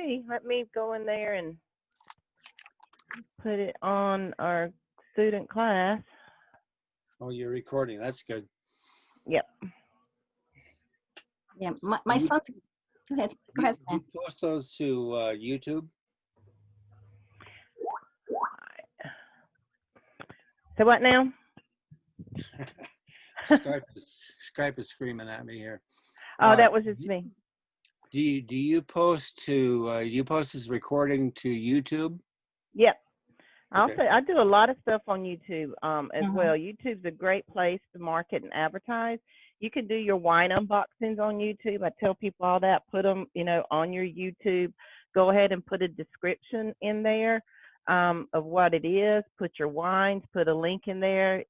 see. Let me go in there and put it on our student class. Oh, you're recording. That's good. Yep. Yeah, my son's. Go ahead. Go ahead, Stan. You post those to YouTube? So what now? Skype is screaming at me here. Oh, that was just me. Do you post to you post this recording to YouTube? Yep. Okay. I do a lot of stuff on YouTube as well. YouTube's a great place to market and advertise. You can do your wine unboxings on YouTube. I tell people all that. Put them, on your YouTube. Go ahead and put a description in there of what it is. Put your wines. Put a link in there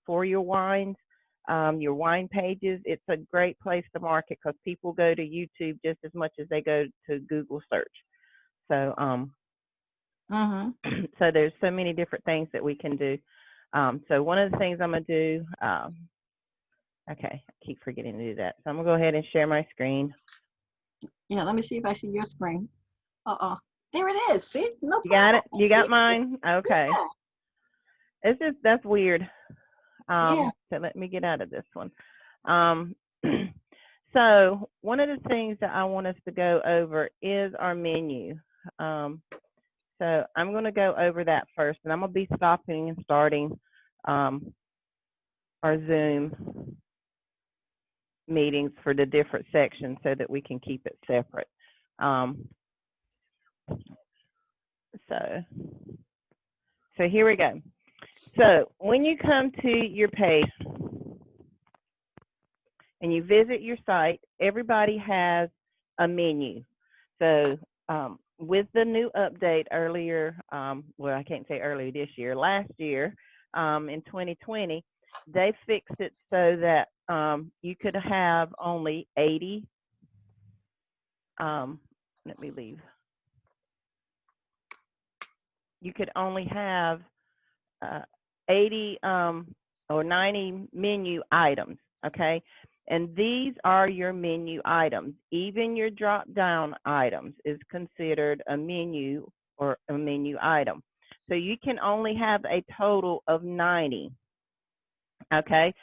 for your wines, your wine pages. It's a great place to market because people go to YouTube just as much as they go to Google search. So so there's so many different things that we can do. So one of the things I'm going to do, okay, I keep forgetting to do that. So I'm going to go ahead and share my screen. Yeah, let me see if I see your screen. There it is. See? No problem. You got it? You got mine? Okay. Yeah. That's weird. So let me get out of this one. So one of the things that I want us to go over is our menu. So I'm going to go over that first, and I'm going to be stopping and starting our Zoom meetings for the different sections so that we can keep it separate. So here we go. So when you come to your page and you visit your site, everybody has a menu. So with the new update earlier, well, I can't say earlier this year, last year in 2020, they fixed it so that you could have only 80, let me leave. You could only have 80 or 90 menu items, okay? And these are your menu items. Even your drop-down items is considered a menu or a menu item. So you can only have a total of 90, okay?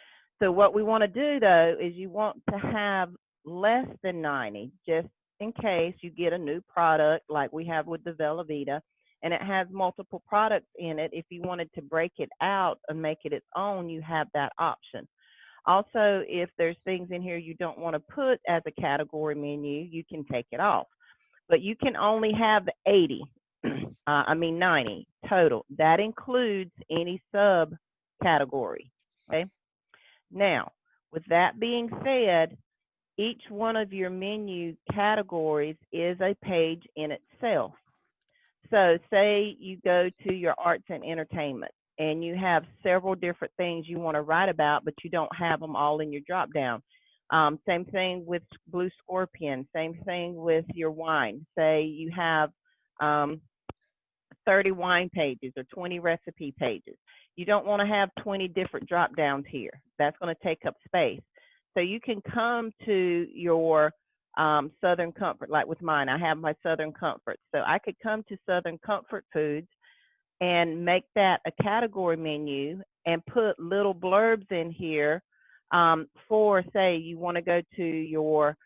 So what we want to do, though, is you want to have less than 90, just in case you get a new product like we have with the Velveeta, and it has multiple products in it. If you wanted to break it out and make it its own, you have that option. Also, if there's things in here you don't want to put as a category menu, you can take it off. But you can only have 90 total. That includes any subcategory, okay? Now, with that being said, each one of your menu categories is a page in itself. So say you go to your arts and entertainment and you have several different things you want to write about, but you don't have them all in your drop down. Same thing with Blue Scorpion, same thing with your wine. Say you have 30 wine pages or 20 recipe pages. You don't want to have 20 different drop downs here. That's going to take up space. So you can come to your Southern Comfort, like with mine, I have my Southern Comfort. So I could come to Southern Comfort Foods and make that a category menu and put little blurbs in here for, say, you want to go to your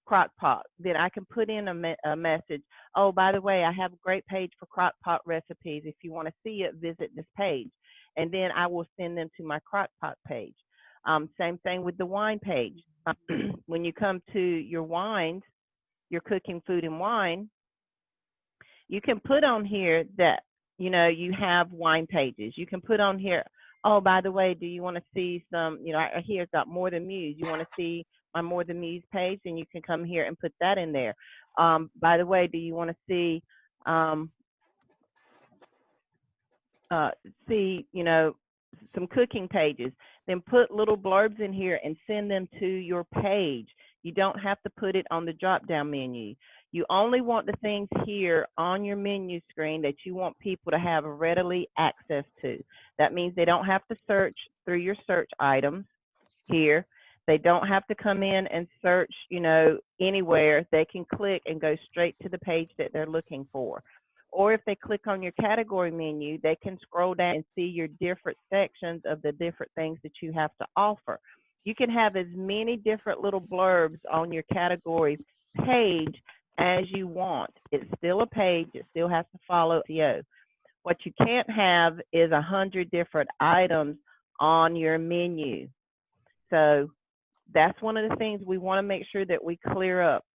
crock pot. Then I can put in a message. Oh, by the way, I have a great page for crock pot recipes. If you want to see it, visit this page. And then I will send them to my crock pot page. Same thing with the wine page. When you come to your wines, your cooking food and wine, you can put on here that, you have wine pages. You can put on here, oh, by the way, do you want to see some, I hear it's got More Than Muse. You want to see my More Than Muse page? And you can come here and put that in there. By the way, do you want to see, some cooking pages? Then put little blurbs in here and send them to your page. You don't have to put it on the drop-down menu. You only want the things here on your menu screen that you want people to have readily access to. That means they don't have to search through your search items here. They don't have to come in and search, you know, anywhere. They can click and go straight to the page that they're looking for. Or if they click on your category menu, they can scroll down and see your different sections of the different things that you have to offer. You can have as many different little blurbs on your category page as you want. It's still a page. It still has to follow SEO. What you can't have is 100 different items on your menu. So that's one of the things we want to make sure that we clear up,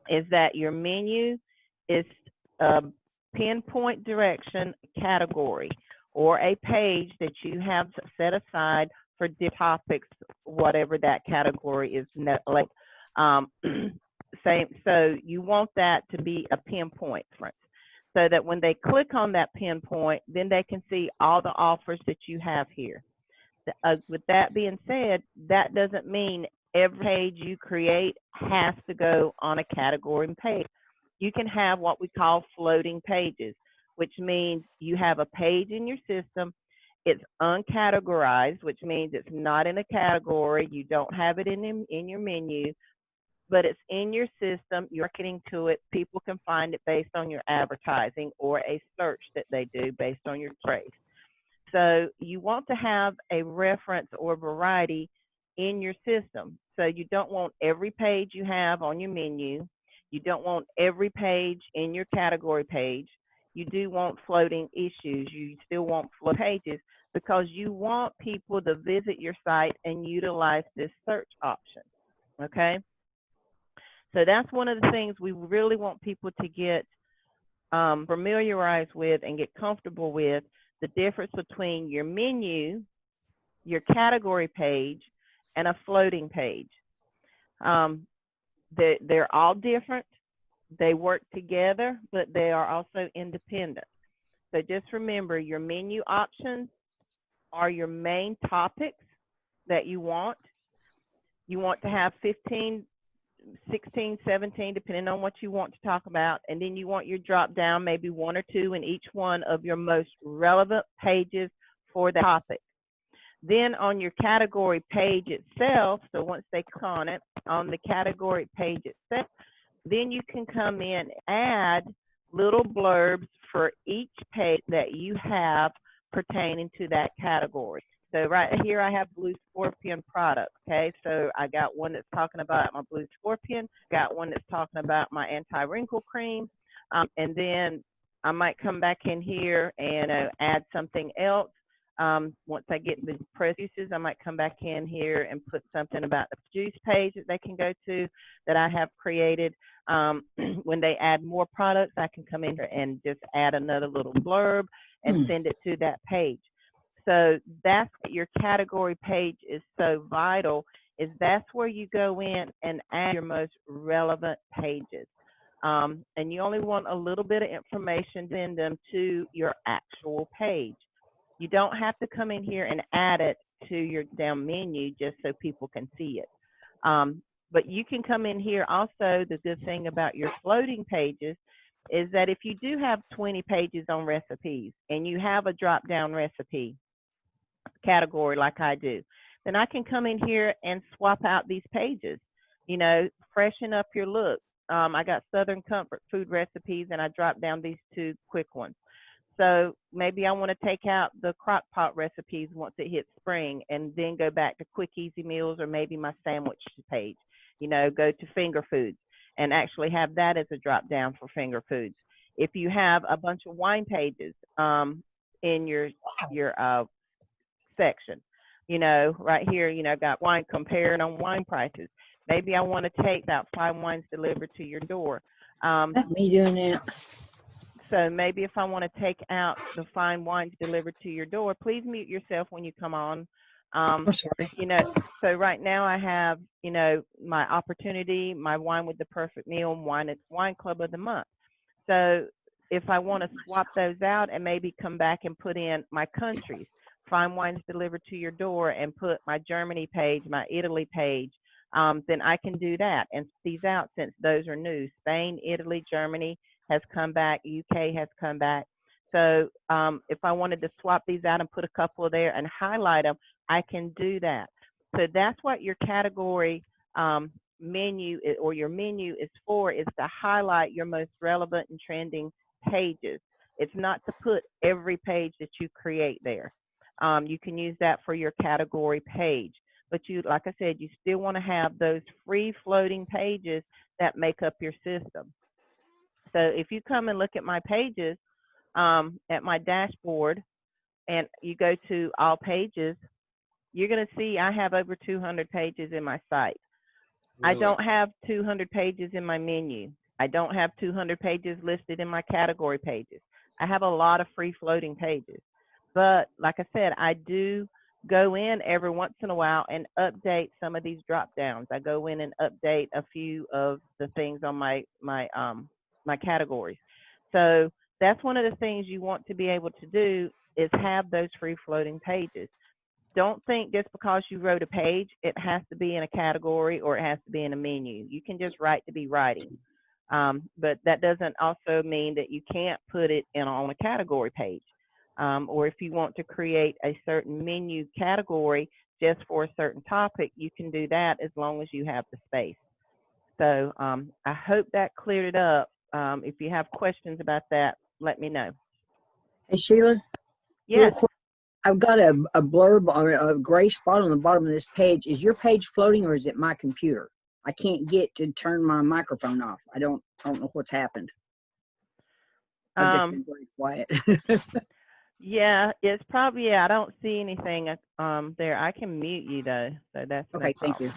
is that your menu is a pinpoint direction category or a page that you have set aside for different topics, whatever that category is. So you want that to be a pinpoint reference, so that when they click on that pinpoint, then they can see all the offers that you have here. With that being said, that doesn't mean every page you create has to go on a category page. You can have what we call floating pages, which means you have a page in your system. It's uncategorized, which means it's not in a category. You don't have it in your menu, but it's in your system. You're marketing to it. People can find it based on your advertising or a search that they do based on your phrase. So you want to have a reference or variety in your system. So you don't want every page you have on your menu. You don't want every page in your category page. You do want floating issues. You still want float pages, because you want people to visit your site and utilize this search option. Okay? So that's one of the things we really want people to get familiarized with and get comfortable with, the difference between your menu, your category page, and a floating page. They're all different. They work together, but they are also independent. So just remember, your menu options are your main topics that you want. You want to have 15, 16, 17, depending on what you want to talk about. And then you want your drop down, maybe 1 or 2 in each one of your most relevant pages for the topic. Then on your category page itself, so once they click on it, on the category page itself, then you can come in and add little blurbs for each page that you have pertaining to that category. So right here I have Blue Scorpion products, okay? So I got one that's talking about my Blue Scorpion, got one that's talking about my anti-wrinkle cream, and then I might come back in here and add something else. Once I get the press uses, I might come back in here and put something about the juice page that they can go to that I have created. When they add more products, I can come in here and just add another little blurb and send it to that page. So that's what your category page is so vital, is that's where you go in and add your most relevant pages. And you only want a little bit of information to send them to your actual page. You don't have to come in here and add it to your down menu just so people can see it. But you can come in here also. The good thing about your floating pages is that if you do have 20 pages on recipes and you have a drop down recipe category like I do, then I can come in here and swap out these pages, you know, freshen up your look. I got Southern Comfort food recipes and I dropped down these 2 quick ones. So maybe I want to take out the crock pot recipes once it hits spring and then go back to quick, easy meals, or maybe my sandwich page, you know, go to finger foods and actually have that as a drop down for finger foods. If you have a bunch of wine pages in your section, you know, right here, you know, got wine comparing on wine prices. Maybe I want to take that fine wines delivered to your door. That's me doing that. So maybe if I want to take out the fine wines delivered to your door, please mute yourself when you come on. I'm sorry. You know, so right now I have, you know, my opportunity, my wine with the perfect meal, wine club of the month. So if I want to swap those out and maybe come back and put in my countries, fine wines delivered to your door, and put my Germany page, my Italy page, then I can do that and these out since those are new. Spain, Italy, Germany has come back, UK has come back. So if I wanted to swap these out and put a couple there and highlight them, I can do that. So that's what your category menu or your menu is for, is to highlight your most relevant and trending pages. It's not to put every page that you create there. You can use that for your category page. But you, like I said, you still want to have those free floating pages that make up your system. So if you come and look at my pages at my dashboard and you go to all pages, you're going to see I have over 200 pages in my site. I Really? don't have 200 pages in my menu. I don't have 200 pages listed in my category pages. I have a lot of free floating pages. But like I said, I do go in every once in a while and update some of these drop downs. I go in and update a few of the things on my categories. So that's one of the things you want to be able to do, is have those free floating pages. Don't think just because you wrote a page, it has to be in a category or it has to be in a menu. You can just write to be writing. But that doesn't also mean that you can't put it on a category page. Or if you want to create a certain menu category just for a certain topic, you can do that as long as you have the space. So I hope that cleared it up. If you have questions about that, let me know. Hey, Sheila, real Yes. quick, I've got a blurb or a gray spot on the bottom of this page. Is your page floating or is it my computer? I can't get to turn my microphone off. I don't know what's happened. I've just been very quiet. Yeah, it's probably, yeah, I don't see anything there. I can mute you though, so that's no Okay, thank problem.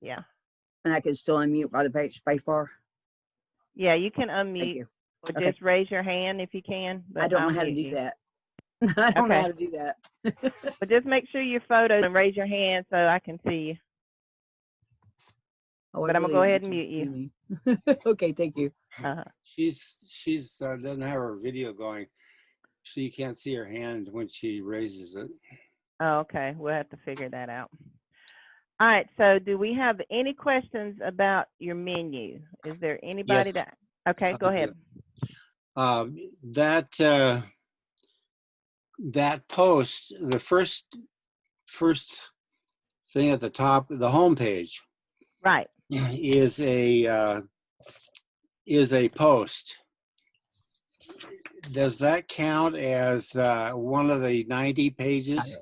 you. Yeah. And I can still unmute by the page space bar. Yeah, you can Thank unmute you. or Okay. just raise your hand if you can, but I don't I'll know how to mute do you. that. I don't know Okay. how to do that. But just make sure you're photoed and raise your hand so I can see you. Oh, I But I'm gonna really go need ahead you and to mute you. see me. Okay, thank you. Uh-huh. She's doesn't have her video going, so you can't see her hand when she raises it. Oh, okay, we'll have to figure that out. All right, so do we have any questions about your menu? Is there anybody Yes, that, okay, go I do. ahead. That post, the first thing at the top, the home page, Right. is a post. Does that count as one of the 90 pages?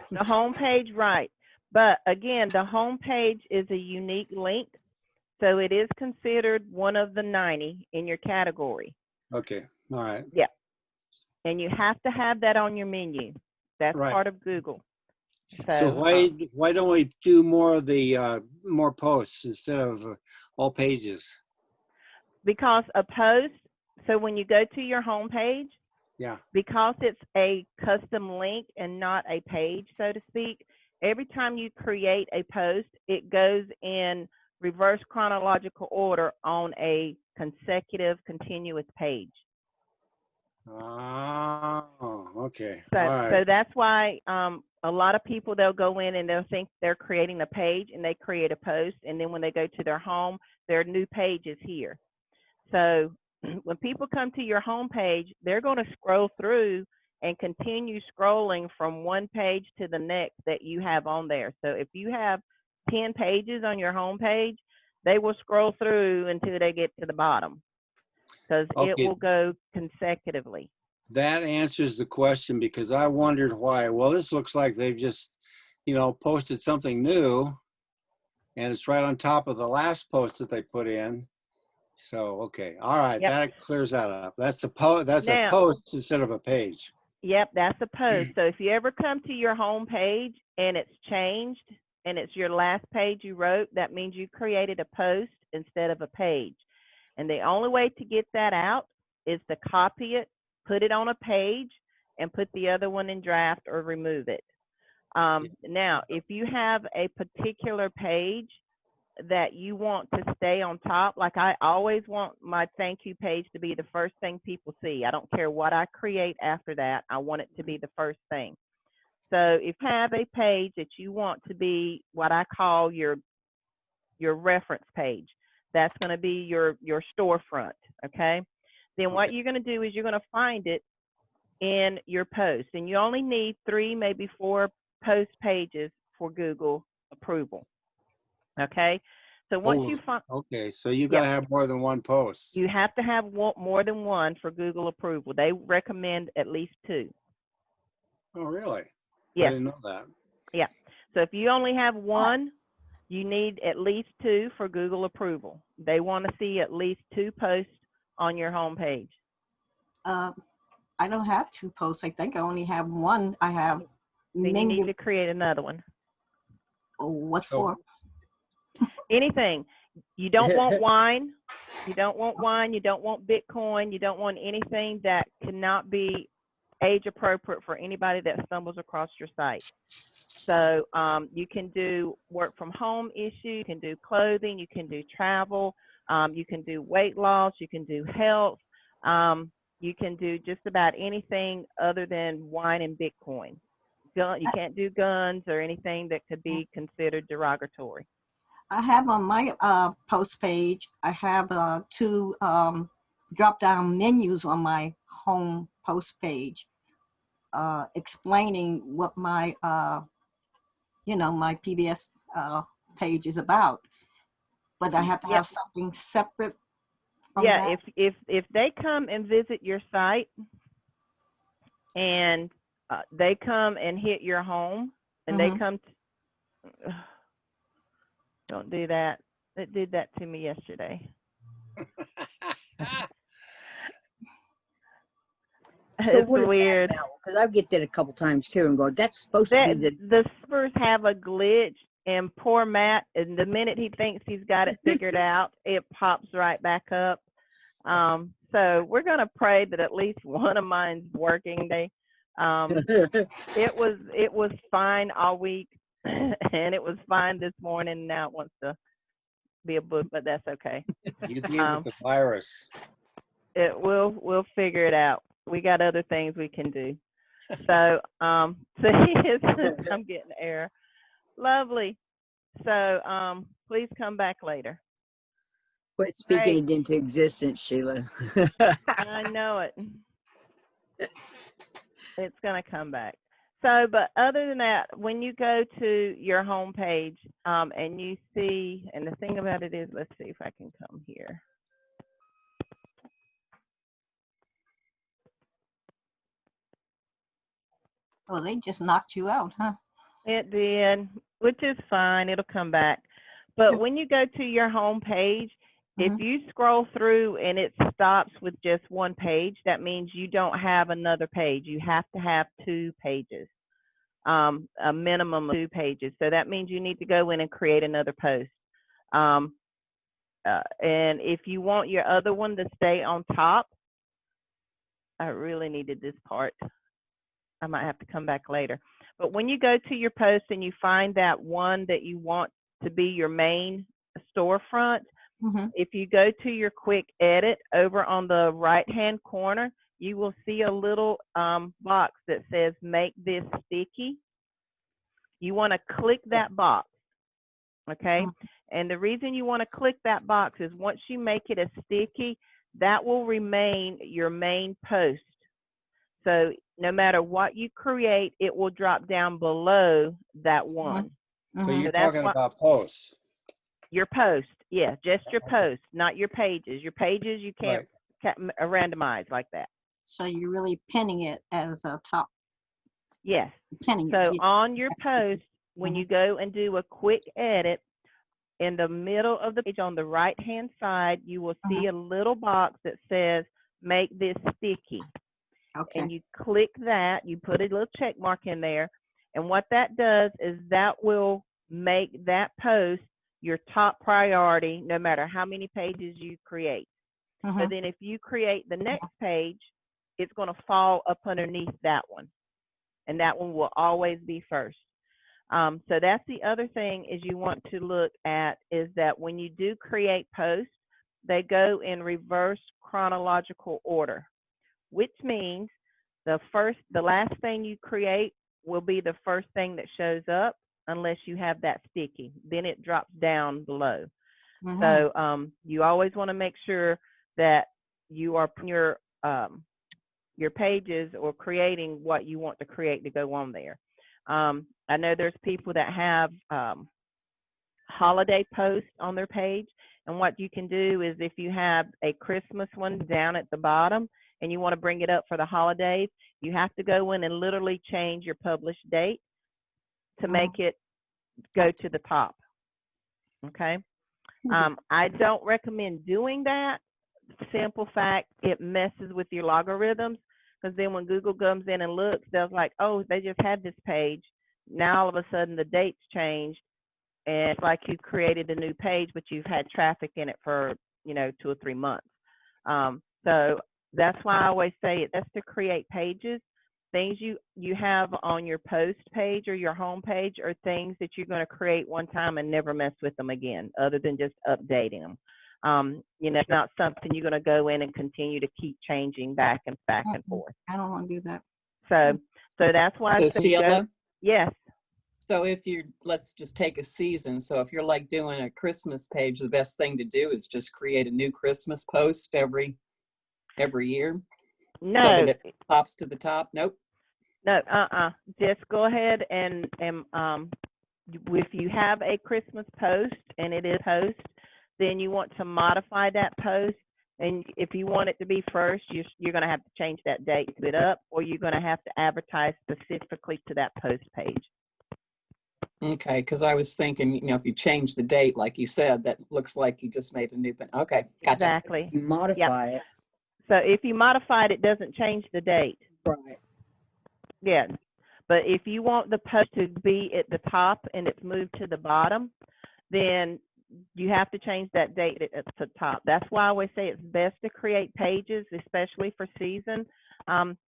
The home page, right. But again, the home page is a unique link, so it is considered one of the 90 in your category. Okay, all right. Yeah. And you have to have that on your menu. That's Right. part of Google. So why don't we do more of the more posts instead of all pages? Because a post, so when you go to your home page, Yeah. because it's a custom link and not a page, so to speak, every time you create a post, it goes in reverse chronological order on a consecutive, continuous page. Oh, okay. So, All right. so that's why a lot of people, they'll go in and they'll think they're creating a page and they create a post. And then when they go to their home, there are new pages here. So when people come to your home page, they're going to scroll through and continue scrolling from one page to the next that you have on there. So if you have 10 pages on your home page, they will scroll through until they get to the bottom, because it Okay. will go consecutively. That answers the question, because I wondered why. Well, this looks like they've just, posted something new, and it's right on top of the last post that they put in. So, okay. All right. Yep. That clears that up. That's a Now, post instead of a page. Yep, that's a post. So if you ever come to your home page and it's changed and it's your last page you wrote, that means you created a post instead of a page. And the only way to get that out is to copy it, put it on a page, and put the other one in draft or remove it. Now, if you have a particular page that you want to stay on top, like I always want my thank you page to be the first thing people see. I don't care what I create after that. I want it to be the first thing. So if you have a page that you want to be what I call your reference page, that's going to be your storefront, okay? Then what you're going to do is you're going to find it in your post, and you only need 3, maybe 4 post pages for Google approval. Okay, so once you find, Okay, so you yeah, got to have more than one post. you have to have more than one for Google approval. They recommend at least 2. Oh, really? I Yes, didn't know that. yeah. So if you only have one, you need at least 2 for Google approval. They want to see at least 2 posts on your homepage. I don't have 2 posts. I think I only have 1. I have Then you need menu. to create another one. Oh, what So- for? Anything. You don't want wine. You don't want wine. You don't want Bitcoin. You don't want anything that cannot be age appropriate for anybody that stumbles across your site. So you can do work from home issue. You can do clothing. You can do travel. You can do weight loss. You can do health. You can do just about anything other than wine and Bitcoin. You can't do guns or anything that could be considered derogatory. I have on my post page, I have 2 drop-down menus on my home post page explaining what my, my PBS page is about. But I have to have something separate from Yeah, that. if they come and visit your site and they come and hit your home and they come to, don't do that. It did that to me yesterday. So It's what is weird. that now? Because I get that a couple times too and go, that's supposed to be The servers have a glitch, and poor Matt, and the minute he thinks he's got it figured out, it pops right back up. So we're going to pray that at least one of mine's working. It was fine all week, and it was fine this morning. Now it wants to be a book, but that's okay. You deal with the virus. We'll figure it out. We got other things we can do. So I'm getting error. Lovely. So please come back later. Quit speaking it into existence, Sheila. I know it. It's going to come back. So, but other than that, when you go to your home page and you see, and the thing about it is, let's see if I can come here. Oh, they just knocked you out, huh? It did, which is fine. It'll come back. But when you go to your home page, if you scroll through and it stops with just one page, that means you don't have another page. You have to have 2 pages, a minimum of 2 pages. So that means you need to go in and create another post. And if you want your other one to stay on top, I really needed this part. I might have to come back later. But when you go to your post and you find that one that you want to be your main storefront, if you go to your quick edit over on the right-hand corner, you will see a little box that says make this sticky. You want to click that box, okay? And the reason you want to click that box is once you make it a sticky, that will remain your main post. So no matter what you create, it will drop down below that one. So you're talking about posts. Your post, yeah, just your post, not your pages. Your pages you can't randomize like that. So you're really pinning it as a top. Yes. Pinning So it. on your post, when you go and do a quick edit, in the middle of the page on the right-hand side, you will see a little box that says make this sticky. Okay. And you click that, you put a little check mark in there, and what that does is that will make that post your top priority no matter how many pages you create. So then if you create the next page, it's going to fall up underneath that one, and that one will always be first. So that's the other thing is you want to look at is that when you do create posts, they go in reverse chronological order, which means the last thing you create will be the first thing that shows up unless you have that sticky. Then it drops down below. So you always want to make sure that you are putting your pages or creating what you want to create to go on there. I know there's people that have holiday posts on their page. And what you can do is if you have a Christmas one down at the bottom and you want to bring it up for the holidays, you have to go in and literally change your published date to make it go to the top. Okay. I don't recommend doing that. Simple fact, it messes with your logarithms, because then when Google comes in and looks, they're like, oh, they just had this page. Now all of a sudden the date's changed, and it's like you created a new page, but you've had traffic in it for 2 or 3 months. So that's why I always say it. That's to create pages. Things you have on your post page or your home page are things that you're going to create one time and never mess with them again, other than just updating them. It's not something you're going to go in and continue to keep changing back and forth. I don't want to do that. So that's why I say Sheila, yes. so if let's just take a season. So if you're like doing a Christmas page, the best thing to do is just create a new Christmas post every year. No. So that it pops to the top. Nope. No, just go ahead and if you have a Christmas post and it is post, then you want to modify that post. And if you want it to be first, you're going to have to change that date to it up, or you're going to have to advertise specifically to that post page. Okay, because I was thinking, if you change the date, like you said, that looks like you just made a new one. Okay, gotcha. Exactly. You modify it. So if you modify it, it doesn't change the date. Right. Yeah. But if you want the post to be at the top and it's moved to the bottom, then you have to change that date at the top. That's why I always say it's best to create pages, especially for season.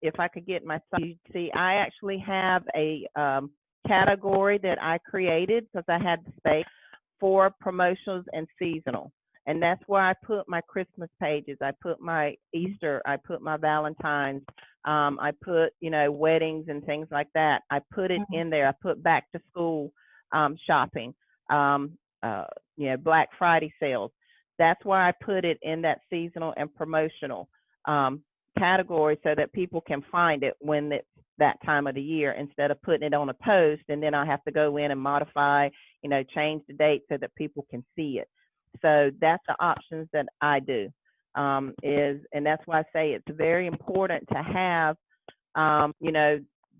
If I could get my, you see, I actually have a category that I created because I had the space for promotions and seasonal. And that's where I put my Christmas pages. I put my Easter, I put my Valentine's, I put, weddings and things like that. I put it in there. I put back to school shopping, Black Friday sales. That's why I put it in that seasonal and promotional category so that people can find it when it's that time of the year, instead of putting it on a post and then I have to go in and modify, change the date so that people can see it. So that's the options that I do. And that's why I say it's very important to have,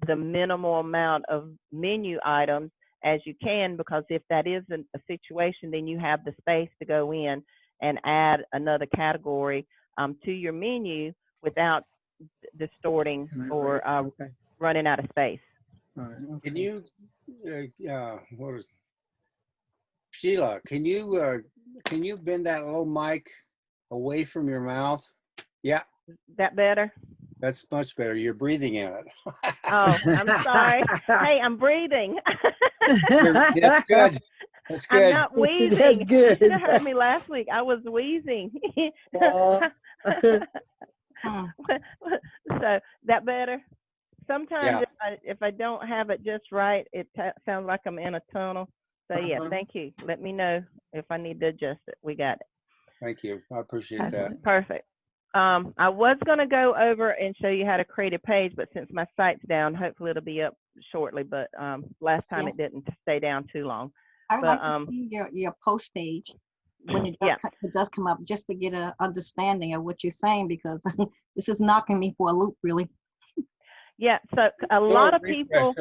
the minimal amount of menu items as you can, because if that isn't a situation, then you have the space to go in and add another category to your menu without distorting or running out of space. All right. Okay. Can you, Sheila, can you bend that little mic away from your mouth? Yeah. That better? That's much better. You're breathing in it. Oh, I'm sorry. Hey, I'm breathing. That's good. That's good. I'm not wheezing. That's good. You should have heard me last week. I was wheezing. So that better? Sometimes if I don't have it just right, it sounds like I'm in a tunnel. So yeah, thank you. Let me know if I need to adjust it. We got it. Thank you. I appreciate that. Perfect. I was going to go over and show you how to create a page, but since my site's down, hopefully it'll be up shortly. But last time it didn't stay down too long. I would like to see your post page when it does come up, just to get an understanding of what you're saying, because this is knocking me for a loop, really. Yeah, so a lot of people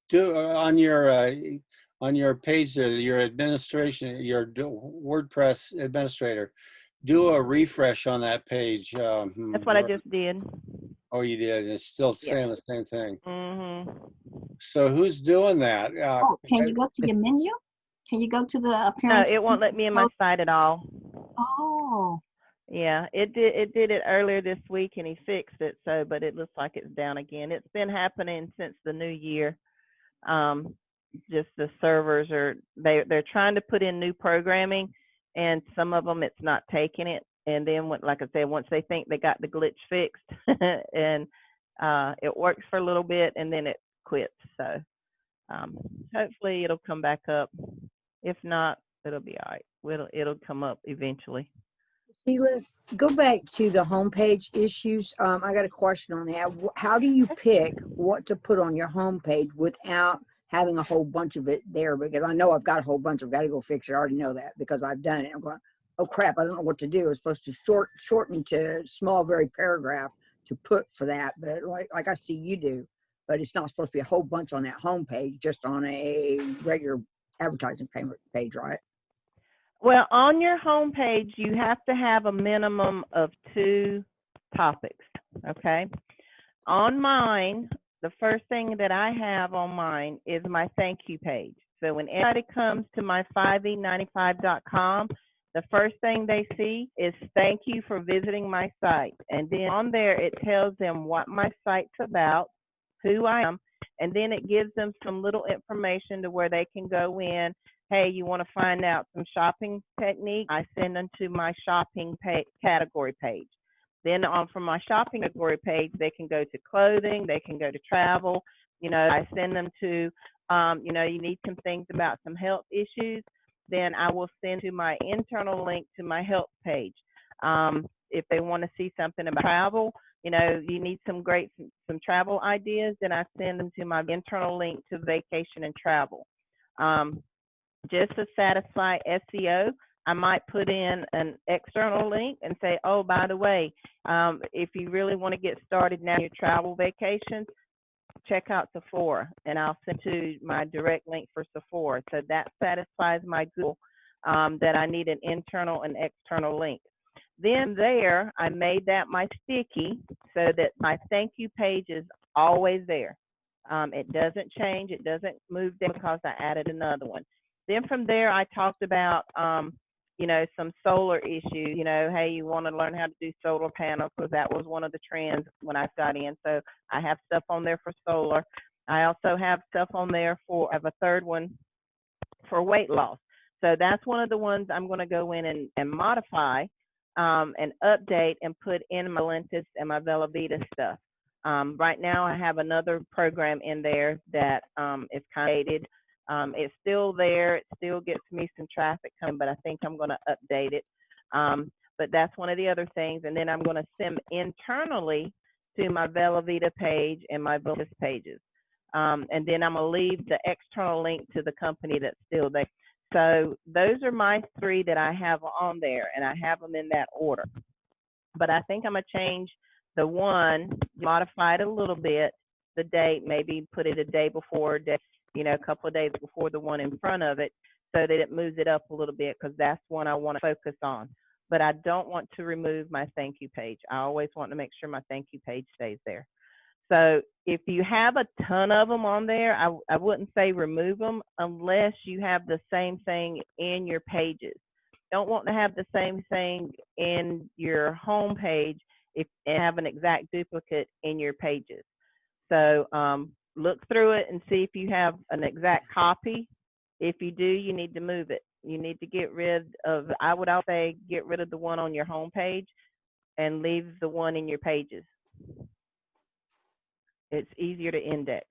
do on your page there, your administration, your WordPress administrator, do a refresh on that page. That's what I just did. Oh, you did. It's still saying the same thing. Mm-hmm. So who's doing that? Can you go to your menu? Can you go to the appearance? No, it won't let me in my site at all. Oh. Yeah, it did it earlier this week and he fixed it. So, but it looks like it's down again. It's been happening since the new year. Just the servers they're trying to put in new programming, and some of them it's not taking it. And then, like I said, once they think they got the glitch fixed, and it works for a little bit, and then it quits. So hopefully it'll come back up. If not, it'll be all right. It'll come up eventually. Sheila, go back to the homepage issues. I got a question on that. How do you pick what to put on your homepage without having a whole bunch of it there? Because I know I've got a whole bunch. I've got to go fix it. I already know that because I've done it. I'm going, oh crap, I don't know what to do. It's supposed to shorten to small, very paragraph to put for that. But like I see you do, but it's not supposed to be a whole bunch on that homepage, just on a regular advertising page, right? Well, on your homepage, you have to have a minimum of 2 topics, okay? On mine, the first thing that I have on mine is my thank you page. So when anybody comes to my 5e95.com, the first thing they see is thank you for visiting my site. And then on there, it tells them what my site's about, who I am, and then it gives them some little information to where they can go in. Hey, you want to find out some shopping technique? I send them to my shopping category page. Then from my shopping category page, they can go to clothing, they can go to travel. I send them to, you need some things about some health issues. Then I will send to my internal link to my health page. If they want to see something about travel, you need some travel ideas, then I send them to my internal link to vacation and travel. Just to satisfy SEO, I might put in an external link and say, oh, by the way, if you really want to get started now in your travel vacations, check out Sephora, and I'll send to my direct link for Sephora. So that satisfies my Google that I need an internal and external link. Then there, I made that my sticky so that my thank you page is always there. It doesn't change. It doesn't move there because I added another one. Then from there, I talked about, some solar issues. Hey, you want to learn how to do solar panels because that was one of the trends when I got in. So I have stuff on there for solar. I also have stuff on there I have a third one for weight loss. So that's one of the ones I'm going to go in and modify and update and put in my Lentis and my Vela Vita stuff. Right now, I have another program in there that is kind of dated. It's still there. It still gets me some traffic coming, but I think I'm going to update it. But that's one of the other things. And then I'm going to send internally to my Vela Vita page and my Ventus pages. And then I'm going to leave the external link to the company that's still there. So those are my 3 that I have on there, and I have them in that order. But I think I'm going to change the one, modify it a little bit, the date, maybe put it a day before, a couple of days before the one in front of it, so that it moves it up a little bit, because that's one I want to focus on. But I don't want to remove my thank you page. I always want to make sure my thank you page stays there. So if you have a ton of them on there, I wouldn't say remove them unless you have the same thing in your pages. Don't want to have the same thing in your home page and have an exact duplicate in your pages. So look through it and see if you have an exact copy. If you do, you need to move it. You need to get rid of, I would say, get rid of the one on your home page and leave the one in your pages. It's easier to index.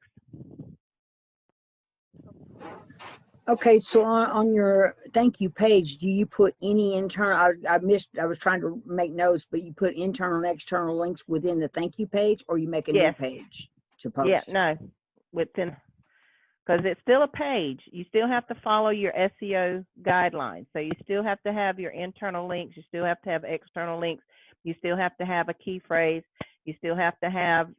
Okay, so on your thank you page, do you put any internal, I was trying to make notes, but you put internal and external links within the thank you page, or you make a new page to post? Yeah, no, within, because it's still a page. You still have to follow your SEO guidelines. So you still have to have your internal links. You still have to have external links. You still have to have a key phrase. You still have to have,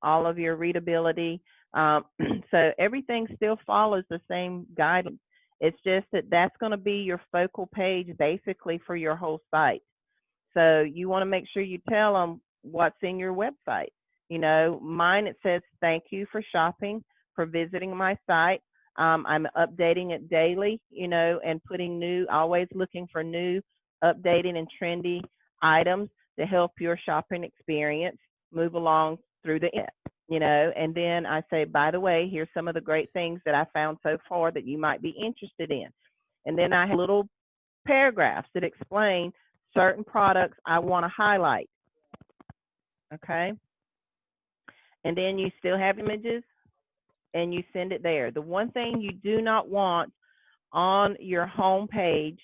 all of your readability. So everything still follows the same guidance. It's just that that's going to be your focal page basically for your whole site. So you want to make sure you tell them what's in your website. Mine, it says, thank you for shopping, for visiting my site. I'm updating it daily, and putting always looking for new, updating and trendy items to help your shopping experience move along through the end, and then I say, by the way, here's some of the great things that I found so far that you might be interested in. And then I have little paragraphs that explain certain products I want to highlight. Okay. And then you still have images and you send it there. The one thing you do not want on your home page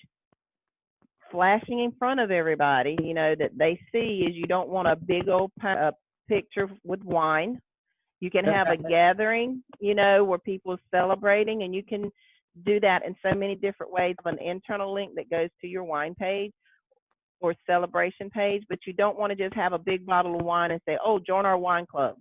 flashing in front of everybody, you know, that they see is you don't want a big old picture with wine. You can have a gathering, you know, where people are celebrating, and you can do that in so many different ways. An internal link that goes to your wine page or celebration page, but you don't want to just have a big bottle of wine and say, oh, join our wine club,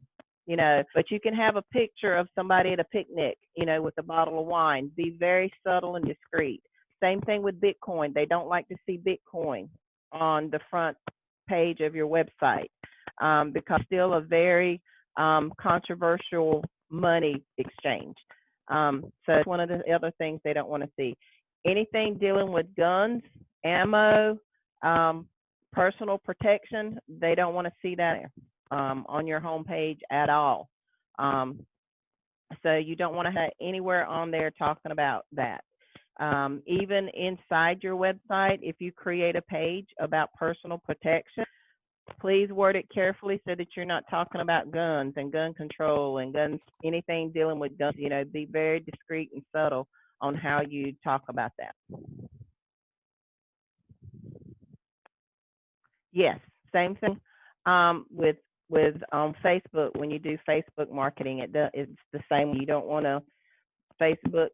you know, but you can have a picture of somebody at a picnic, you know, with a bottle of wine. Be very subtle and discreet. Same thing with Bitcoin. They don't like to see Bitcoin on the front page of your website because it's still a very controversial money exchange. So it's one of the other things they don't want to see. Anything dealing with guns, ammo, personal protection, they don't want to see that on your homepage at all. So you don't want to have anywhere on there talking about that. Even inside your website, if you create a page about personal protection, please word it carefully so that you're not talking about guns and gun control and guns, anything dealing with guns. You know, be very discreet and subtle on how you talk about that. Yes, same thing with Facebook. When you do Facebook marketing, it's the same. You don't want to Facebook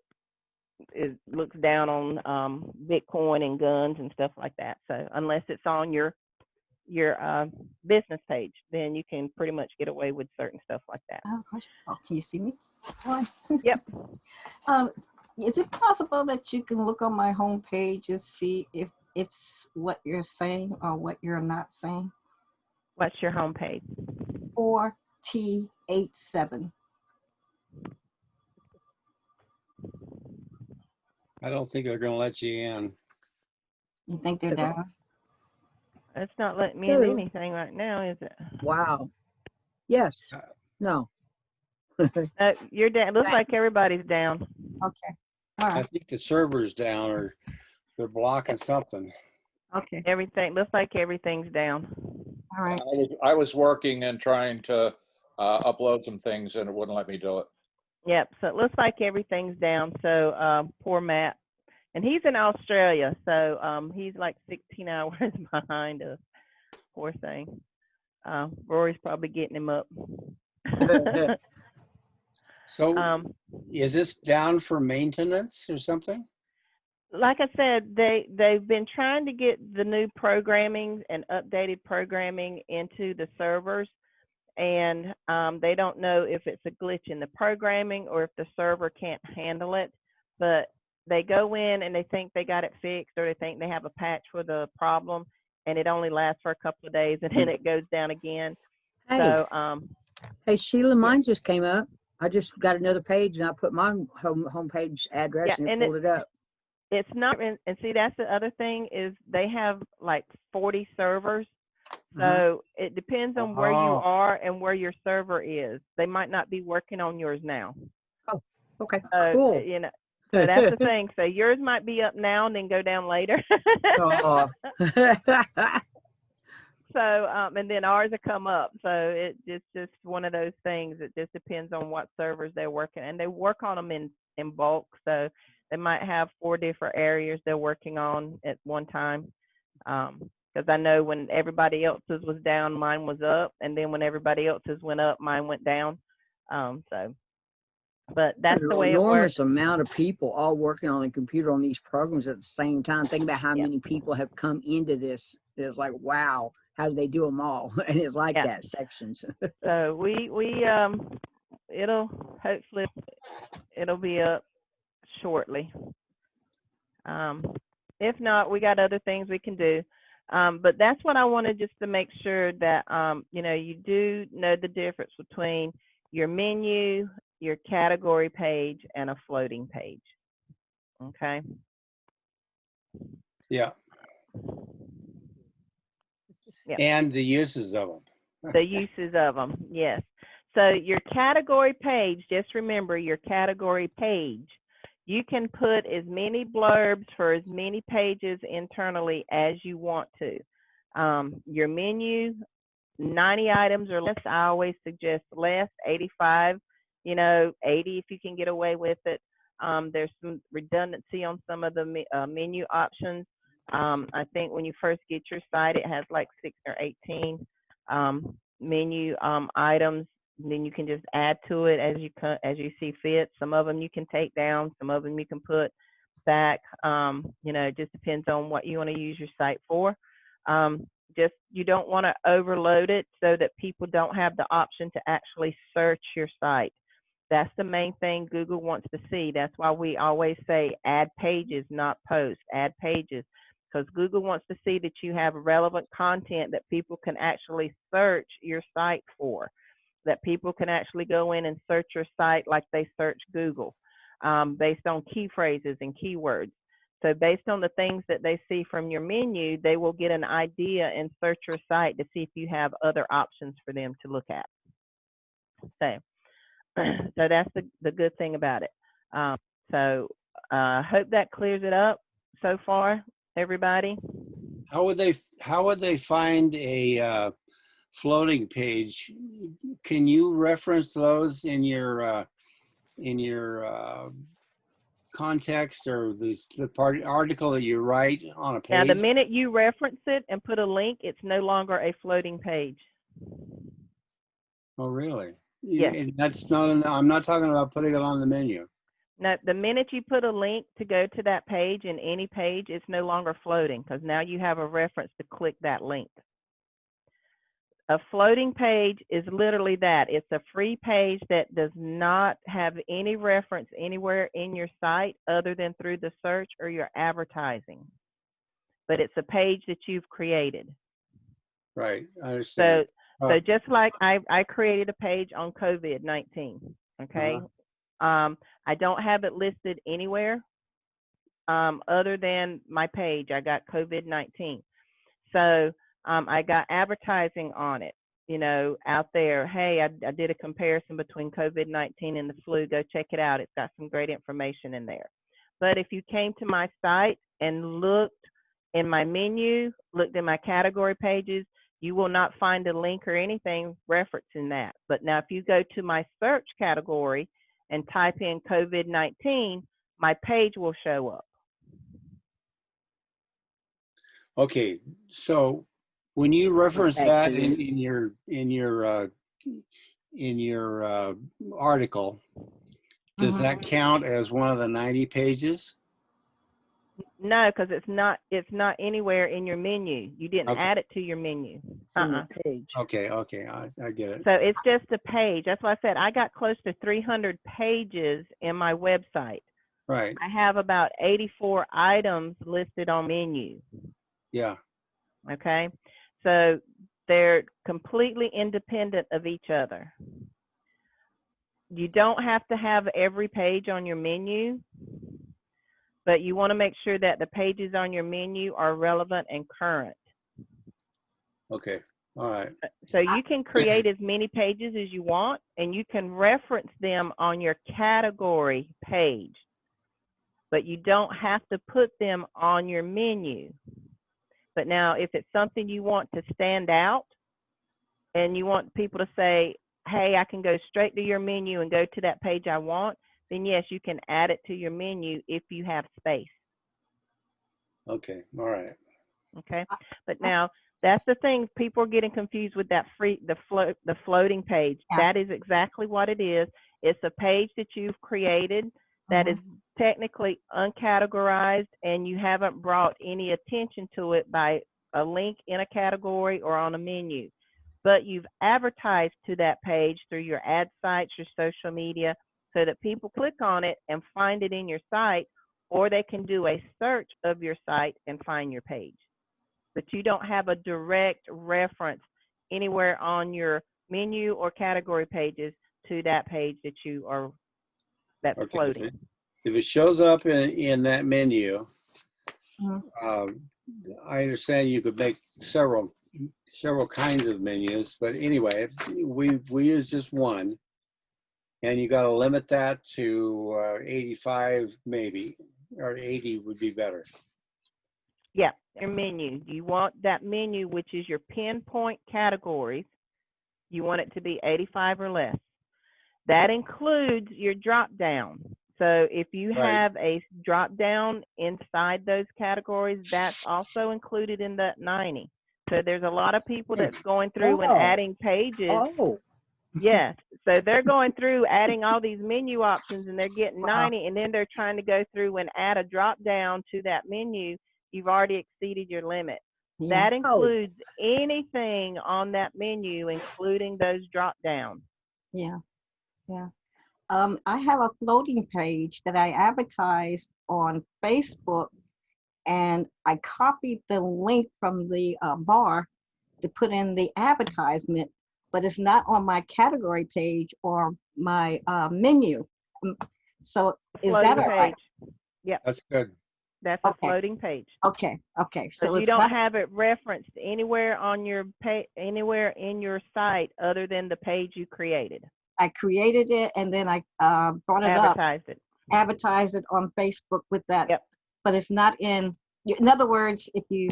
looks down on Bitcoin and guns and stuff like that. So unless it's on your business page, then you can pretty much get away with certain stuff like that. Oh, can you see me? Yep. Is it possible that you can look on my homepage and see if it's what you're saying or what you're not saying? What's your homepage? 4T87. I don't think they're going to let you in. You think they're down? It's not letting me in anything right now, is it? Wow. Yes. No. You're down. Looks like everybody's down. Okay. All I right. think the server's down, or they're blocking something. Okay. Everything looks like everything's down. All right. I was working and trying to upload some things, and it wouldn't let me do it. Yep. So it looks like everything's down. So poor Matt, and he's in Australia, so he's like 16 hours behind us. Poor thing. Rory's probably getting him up. So is this down for maintenance or something? Like I said, they've been trying to get the new programming and updated programming into the servers, and they don't know if it's a glitch in the programming or if the server can't handle it. But they go in and they think they got it fixed, or they think they have a patch for the problem, and it only lasts for a couple of days, and then it goes down again. Hey, So, hey, Sheila, mine just came up. I just got another page, and I put my homepage address, and it pulled it up. It's not, and see, that's the other thing is they have like 40 servers. So it depends on where you are and where your server is. They might not be working on yours now. Oh, okay, cool. You know, so that's the thing. So yours might be up now and then go down later. Oh. So, and then ours will come up. So it's just one of those things. It just depends on what servers they're working, and they work on them in bulk. So they might have 4 different areas they're working on at one time. Because I know when everybody else's was down, mine was up, and then when everybody else's went up, mine went down. But that's the way it works. Enormous amount of people all working on the computer on these programs at the same time. Think about how many people have come into this. It's like, wow, how do they do them all? And it's like that, sections. So hopefully it'll be up shortly. If not, we got other things we can do. But that's what I wanted, just to make sure that, you do know the difference between your menu, your category page, and a floating page. Okay. Yeah. And the uses of them. The uses of them, yes. So your category page, just remember your category page. You can put as many blurbs for as many pages internally as you want to. Your menu, 90 items or less. I always suggest less, 85, 80 if you can get away with it. There's some redundancy on some of the menu options. I think when you first get your site, it has like 6 or 18 menu items. Then you can just add to it as you see fit. Some of them you can take down, some of them you can put back. You know, it just depends on what you want to use your site for. Just you don't want to overload it so that people don't have the option to actually search your site. That's the main thing Google wants to see. That's why we always say add pages, not posts. Add pages, because Google wants to see that you have relevant content that people can actually search your site for, that people can actually go in and search your site like they search Google, based on key phrases and keywords. So based on the things that they see from your menu, they will get an idea and search your site to see if you have other options for them to look at. So that's the good thing about it. Hope that clears it up so far, everybody. How would they find a floating page? Can you reference those in your context or the article that you write on a Now, page? the minute you reference it and put a link, it's no longer a floating page. Oh, really? Yes. And that's not. I'm not talking about putting it on the menu. No, the minute you put a link to go to that page in any page, it's no longer floating, because now you have a reference to click that link. A floating page is literally that. It's a free page that does not have any reference anywhere in your site other than through the search or your advertising. But it's a page that you've created. Right, I understand. So just like I created a page on COVID-19, okay? I don't have it listed anywhere other than my page. I got COVID-19. So I got advertising on it, you know, out there. Hey, I did a comparison between COVID-19 and the flu. Go check it out. It's got some great information in there. But if you came to my site and looked in my menu, looked in my category pages, you will not find a link or anything referencing that. But now if you go to my search category and type in COVID-19, my page will show up. Okay, so when you reference that Actually, in your article, does that count as one of the 90 pages? No, because it's not anywhere in your menu. You didn't add it to your menu. it's on the page. Okay, I get it. So it's just a page. That's why I said I got close to 300 pages in my website. Right. I have about 84 items listed on menu. Yeah. Okay, so they're completely independent of each other. You don't have to have every page on your menu, but you want to make sure that the pages on your menu are relevant and current. Okay, all right. So you can create as many pages as you want, and you can reference them on your category page, but you don't have to put them on your menu. But now, if it's something you want to stand out and you want people to say, hey, I can go straight to your menu and go to that page I want, then yes, you can add it to your menu if you have space. Okay, all right. Okay, but now that's the thing, people are getting confused with that the floating page. That is exactly what it is. It's a page that you've created that is technically uncategorized, and you haven't brought any attention to it by a link in a category or on a menu. But you've advertised to that page through your ad sites, your social media, so that people click on it and find it in your site, or they can do a search of your site and find your page. But you don't have a direct reference anywhere on your menu or category pages to that page that you are, that's floating. If it shows up in that menu, I understand you could make several kinds of menus, but anyway, we use just one, and you got to limit that to 85 maybe, or 80 would be better. Yeah, your menu. You want that menu, which is your pinpoint categories. You want it to be 85 or less. That includes your drop down. So if you Right. have a drop down inside those categories, that's also included in that 90. So there's a lot of people that's going through and Oh. adding pages. Oh, Yes. So they're going through adding all these menu options and they're getting Wow. 90, and then they're trying to go through and add a drop down to that menu. You've already exceeded your limit. Yeah. That includes anything on that menu, including those drop downs. Yeah. Yeah. I have a floating page that I advertised on Facebook, and I copied the link from the bar to put in the advertisement, but it's not on my category page or my menu. So is that Floating all right? page. That's good. That's a Okay. floating page. Okay. Okay. So So you it's don't not, have it referenced anywhere on your anywhere in your site other than the page you created. I created it and then I brought it up, Advertised it. advertised it on Facebook with that, Yep. but it's not in other words, if you,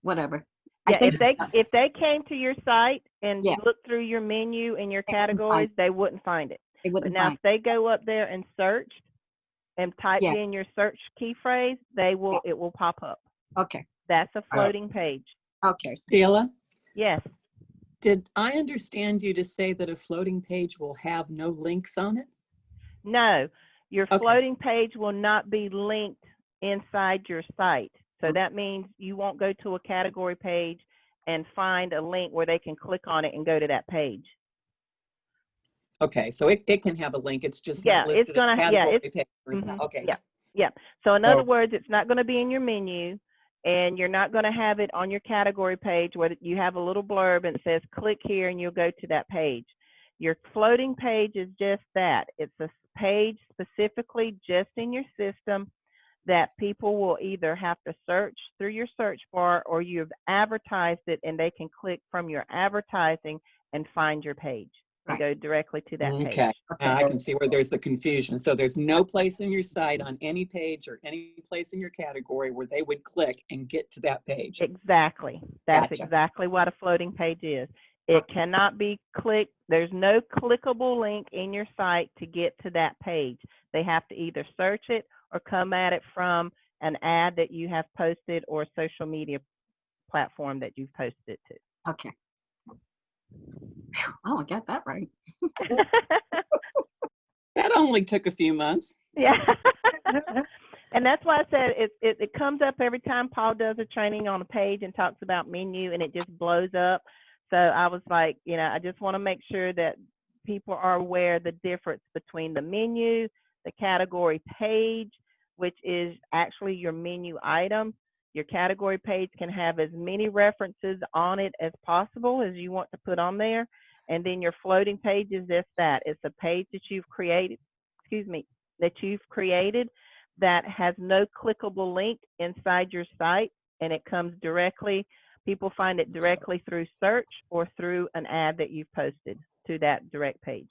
whatever. I Yeah, think if they came to your site and Yeah. looked through your menu and your They wouldn't find categories, they wouldn't find it. they But wouldn't now find if they go up there and searched and typed Yeah. in your search key phrase, it will pop up. it. Okay. That's a floating page. Okay. Sheila, Yes. did I understand you to say that a floating page will have no links on it? No, your Okay. floating page will not be linked inside your site. So Okay. that means you won't go to a category page and find a link where they can click on it and go to that page. Okay, so it can have a link. It's just Yeah, not it's listed gonna, as a yeah, category page. Mhm. Okay. Yeah, yeah. So in So- other words, it's not going to be in your menu, and you're not going to have it on your category page where you have a little blurb and it says click here and you'll go to that page. Your floating page is just that. It's a page specifically just in your system that people will either have to search through your search bar, or you've advertised it and they can click from your advertising and find your page and go directly to that Okay, page. now I can see where there's the confusion. So there's no place in your site on any page or any place in your category where they would click and get to that page. Exactly. That's Gotcha. exactly what a floating page is. It cannot be clicked. There's no clickable link in your site to get to that page. They have to either search it or come at it from an ad that you have posted or a social media platform that you've posted it to. Okay. Oh, I got that right. That only took a few months. Yeah. And that's why I said it comes up every time Paul does a training on a page and talks about menu, and it just blows up. So I was like, I just want to make sure that people are aware the difference between the menu, the category page, which is actually your menu item. Your category page can have as many references on it as possible as you want to put on there. And then your floating page is just that. It's a page that you've created, that has no clickable link inside your site, and it comes directly, people find it directly through search or through an ad that you've posted to that direct page.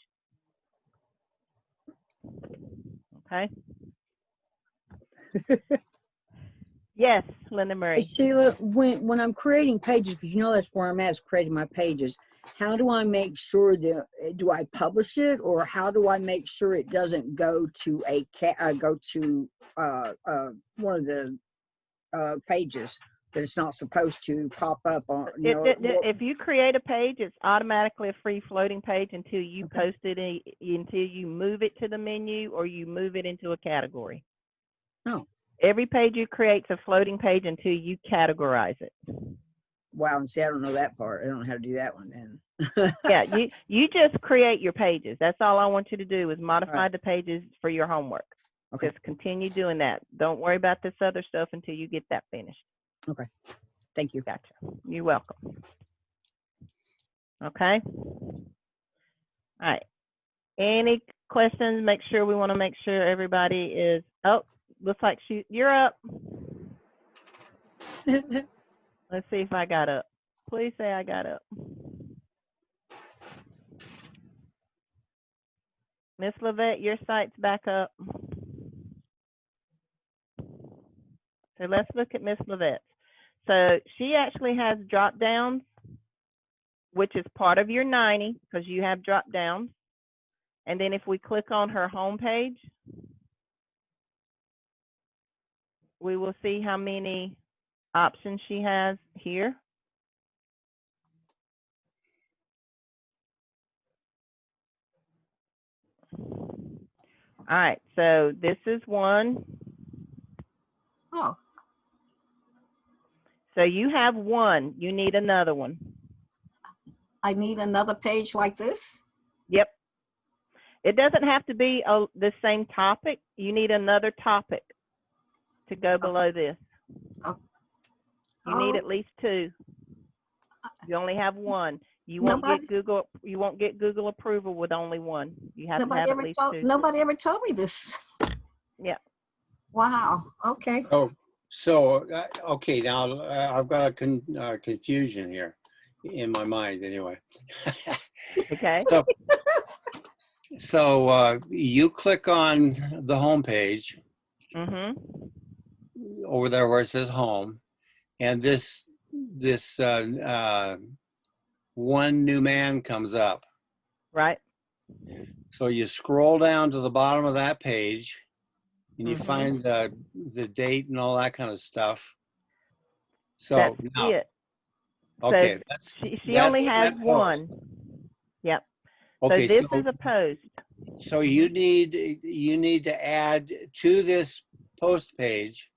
Okay. Yes, Linda Hey, Murray. Sheila, when I'm creating pages, because that's where I'm at, is creating my pages. How do I make sure that, do I publish it, or how do I make sure it doesn't go to one of the pages that it's not supposed to pop up on? If you create a page, it's automatically a free floating page until you post it, until you move it to the menu or you move it into a category. Oh. Every page you create is a floating page until you categorize it. Wow, and see, I don't know that part. I don't know how to do that one then. Yeah, you just create your pages. That's all I want you to do is modify Right. the pages for your homework. Okay. Just continue doing that. Don't worry about this other stuff until you get that finished. Okay. Thank you. Gotcha. You're welcome. Okay. All right. Any questions? We want to make sure everybody is, looks like you're up. Let's see if I got up. Please say I got up. Miss Levette, your site's back up. So let's look at Miss Levette. So she actually has drop downs, which is part of your 90 because you have drop downs. And then if we click on her home page, we will see how many options she has here. All right, so this is one. Oh, So you have one, you need another one. I need another page like this? Yep. It doesn't have to be the same topic. You need another topic to go below this. Oh. You need Oh. at least two. You only have one. You won't get Google approval with only one. You have to have at least two. Nobody ever told me this. Yeah. Wow. Okay. Okay, now I've got a confusion here in my mind anyway. Okay. So you click on the home page over there where it says home, and this one new man comes up. Right. So you scroll down to the bottom of that page, and you find the date and all that kind of stuff. So that's now, it. okay, So she only has one. Yep. Okay, so this is a post. So you need to add to this post page.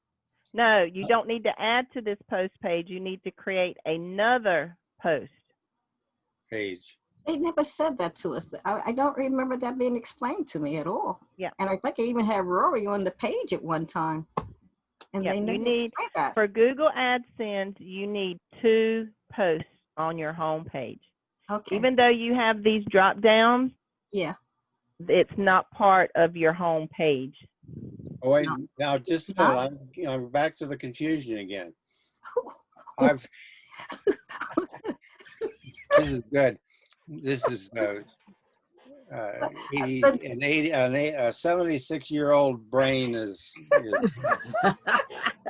No, you don't need to add to this post page. You need to create another post Page. They never said that to us. I don't remember that being explained to me at all. Yeah. And I think I even had Rory on the page at one time. And Yep. they never explained that. For Google AdSense, you need 2 posts on your home page. Okay. Even though you have these drop downs, yeah. It's not part of your home page. Oh wait, now just a minute. I'm back to the confusion again. This is good. This is a 76-year-old brain is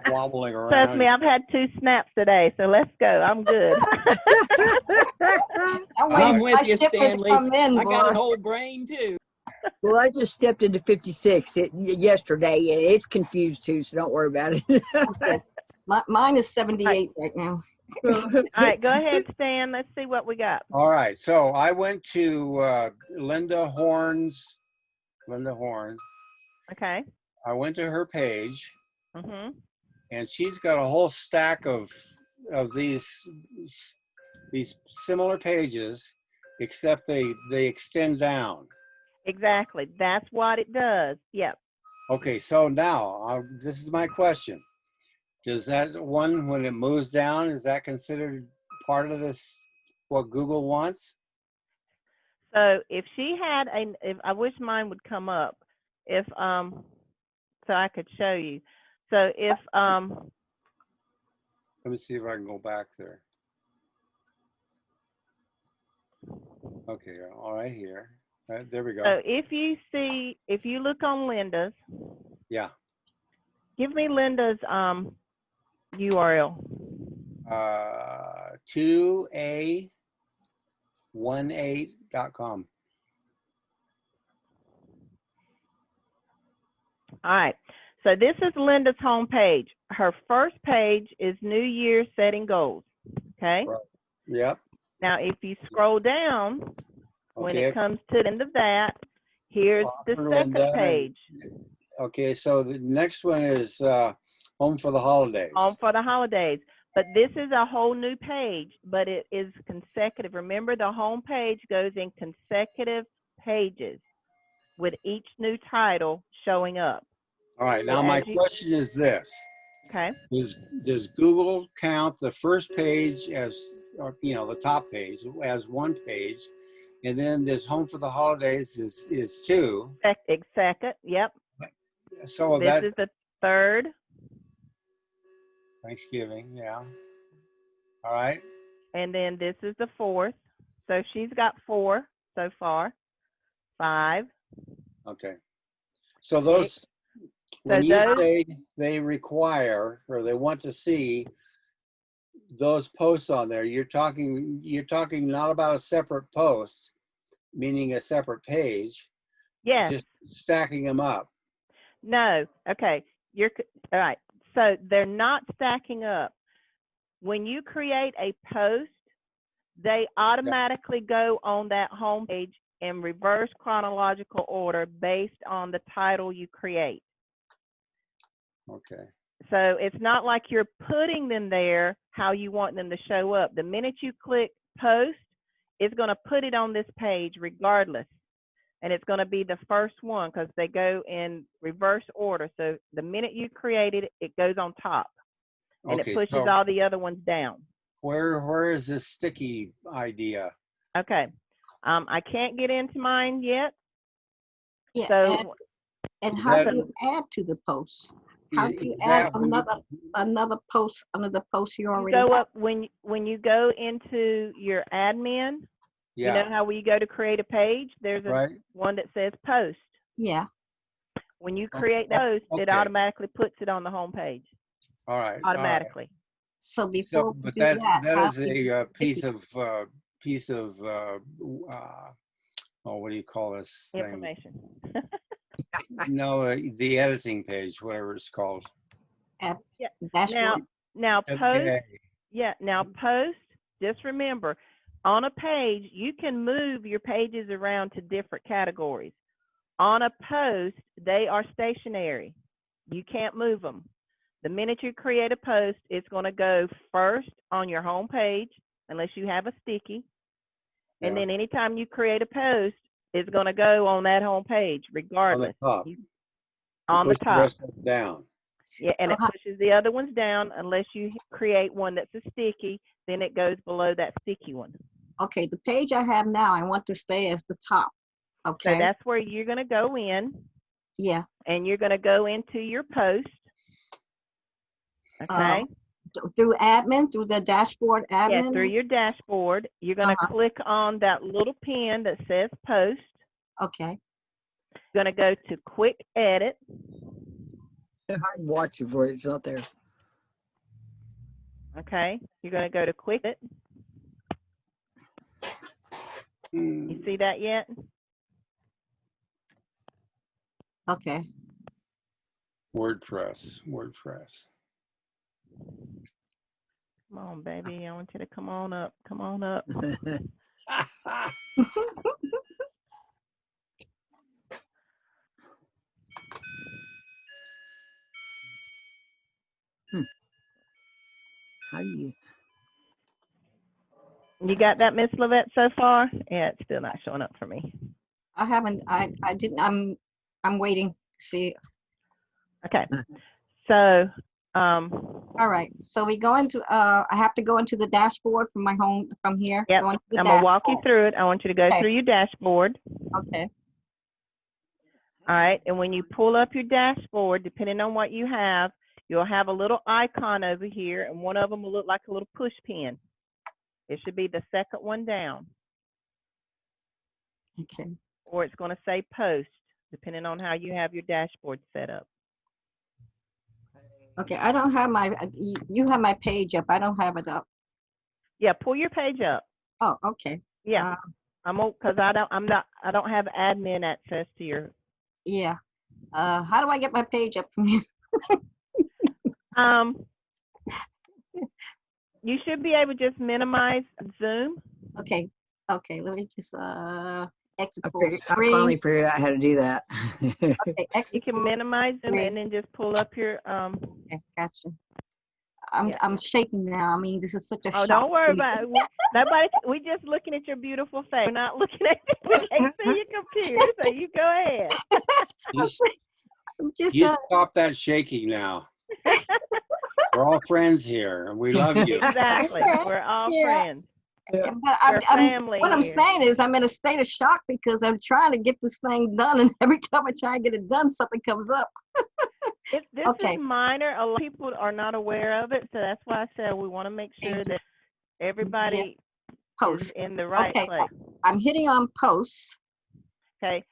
wobbling around. Trust me, I've had 2 snaps today, so let's go. I'm good. I'm with you, Stanley. I got an old brain too. Well, I just stepped into 56 yesterday, and it's confused too, so don't worry about it. Okay. Mine is 78 right now. All right, go ahead, Stan. Let's see what we got. All right, so I went to Linda Horn. Okay. I went to her page, Mm-hmm. and she's got a whole stack of these similar pages, except they extend down. Exactly. That's what it does. Yep. Okay, so now this is my question. Does that one, when it moves down, is that considered part of this, what Google wants? So if she had if I wish mine would come up, if so I could show you. So if let me see if I can go back there. Okay, all right, here. There we go. So if you look on Linda's. Yeah. Give me Linda's URL. 2a18.com. All right. So this is Linda's home page. Her first page is New Year setting goals. Okay. Right. Yep. Now, if you scroll down, when it comes to the end of that, here's the second page. Okay, so the next one is Home for the Holidays. Home for the Holidays. But this is a whole new page, but it is consecutive. Remember, the home page goes in consecutive pages with each new title showing up. All right, now my question is this. Okay. Does Google count the first page as, or, the top page as one page, and then this Home for the Holidays is 2? Second, yep. So this is the third. Thanksgiving, yeah. All right. And then this is the 4th. So she's got 4 so far. 5. Okay. So those, when you say they require or they want to see those posts on there, you're talking not about a separate post, meaning a separate page. Yes. Just stacking them up. No. Okay. All right. So they're not stacking up. When you create a post, they automatically go on that home page in reverse chronological order based on the title you create. Okay. So it's not like you're putting them there how you want them to show up. The minute you click post, it's going to put it on this page regardless. And it's going to be the first one because they go in reverse order. So the minute you create it, it goes on top. And Okay, it pushes so all the other ones down. where is this sticky idea? Okay. I can't get into mine yet. Yeah, So and Is how that- do you add to the post? How do you Is add that when you- another post under the post you you already go have? up when you go into your admin, you Yeah, know how when you go to create a page, there's a right? one that says post. Yeah, When you create the post, it Okay. automatically puts it on the home page. All right. all right. Automatically. so So, before we but do that how is do you- a piece of what do you call this thing? Information. No, the editing page, whatever it's called. dashboard? Now post, Okay. now post, just remember, on a page, you can move your pages around to different categories. On a post, they are stationary. You can't move them. The minute you create a post, it's going to go first on your home page, unless you have a sticky. And Yeah. then anytime you create a post, it's going to go on that home page, regardless. top. On the Push top. rest of it down. Yeah, and So it pushes the other ones down unless you create one that's a sticky, then it goes below that sticky one. Okay, the page I have now, I want to stay as the top. So Okay, that's where you're going to go in, yeah. and you're going to go into your post. Okay. Through admin, through the dashboard Yeah, admin? through your dashboard, you're going to click on that little pin that says post. Okay, You're going to go to quick edit. I'm watching for it. It's not there. Okay. You're going to go to quick edit. Hmm. You see that yet? okay. WordPress. Come on, baby. I want you to come on up. Come on up. How do you? You got that, Miss Lovette, so far? Yeah, it's still not showing up for me. I haven't, I didn't, I'm waiting to see. Okay. So, All right, so we go into, I have to go into the dashboard from my home, from here? Yep, Go into the I'm going to walk you dashboard. through it. I want you to go Okay. through your dashboard. Okay, All right. And when you pull up your dashboard, depending on what you have, you'll have a little icon over here, and one of them will look like a little push pin. It should be the second one down, okay. or it's going to say post, depending on how you have your dashboard set up. Okay, I don't have my, you have my page up, I don't have it up. Yeah, pull your page up. Oh, okay, Yeah, because I don't have admin access to your. yeah. How do I get my page up from here? You should be able to just minimize Zoom. Okay, okay, let me just, exit I full finally screen. figured out how to do that. Okay, You exit can full minimize Zoom screen. and then just pull up your Okay, gotcha. Yeah. I'm shaking now. I mean, this is such a Oh, shock. don't worry to me. about it. Nobody. We just looking at your beautiful face. We're not looking at you. We can't see your computer, so you go ahead. Just, You stop that shaking now. We're all friends here, and we love you. Exactly. We're all Yeah. friends. but We're family what I'm here. saying is I'm in a state of shock because I'm trying to get this thing done, and every time I try and get it done, something comes up. This Okay. is minor. A lot of people are not aware of it, so that's why I said we want to make sure that everybody is Post. in the right Okay. place. I'm hitting on posts. Okay.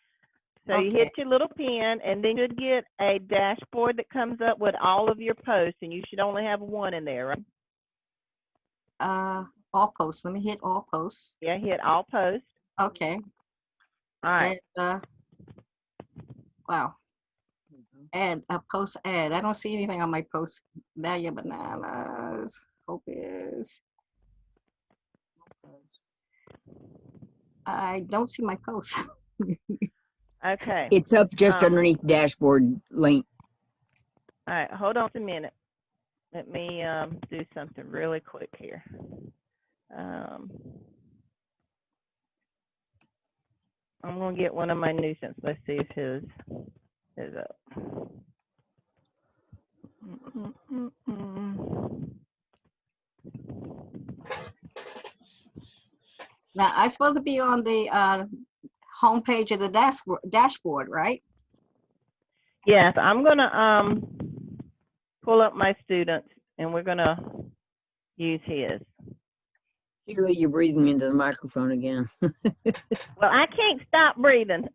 So you hit your little pin, and then you'll get a dashboard that comes up with all of your posts, and you should only have one in there, right? All posts. Let me hit all posts. Yeah, hit all posts. Okay. All right. And, wow. Add a post ad. I don't see anything on my post. Value bananas. Hope is. I don't see my post. Okay. It's up just Um, underneath dashboard link. All right, hold on a minute. Let me do something really quick here. I'm gonna get one of my nuisance. Let's see if his is up. Now I'm supposed to be on the homepage of the dashboard, right? Yes, I'm gonna pull up my students and we're gonna use his. Sheila, you're breathing into the microphone again. Well, I can't stop breathing.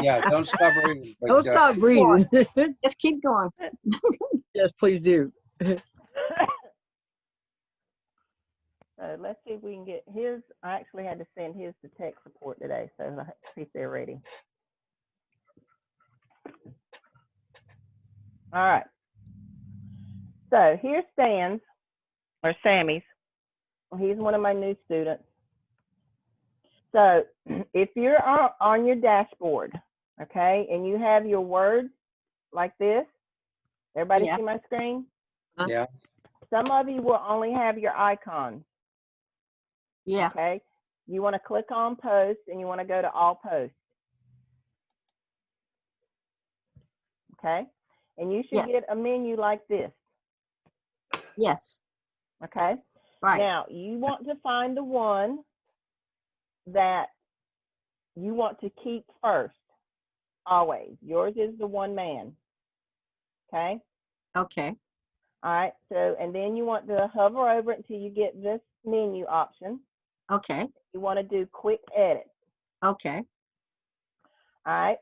Yeah, don't stop reading. But, Don't stop breathing. Just keep going. Yes, please do. So let's see if we can get his. I actually had to send his to tech support today, so let's see if they're ready. All right. So here's Stan's, or Sammy's. He's one of my new students. So if you're on your dashboard, okay, and you have your words like this, everybody Yeah. see my screen? yeah, Some of you will only have your icons, Yeah. okay? You want to click on post and you want to go to all posts, okay? And you should Yes. get a menu like this, Yes. okay? Right. Now, you want to find the one that you want to keep first, always. Yours is the one man, okay? Okay. All right, so, and then you want to hover over it until you get this menu option. Okay. You want to do quick edit, Okay. all right?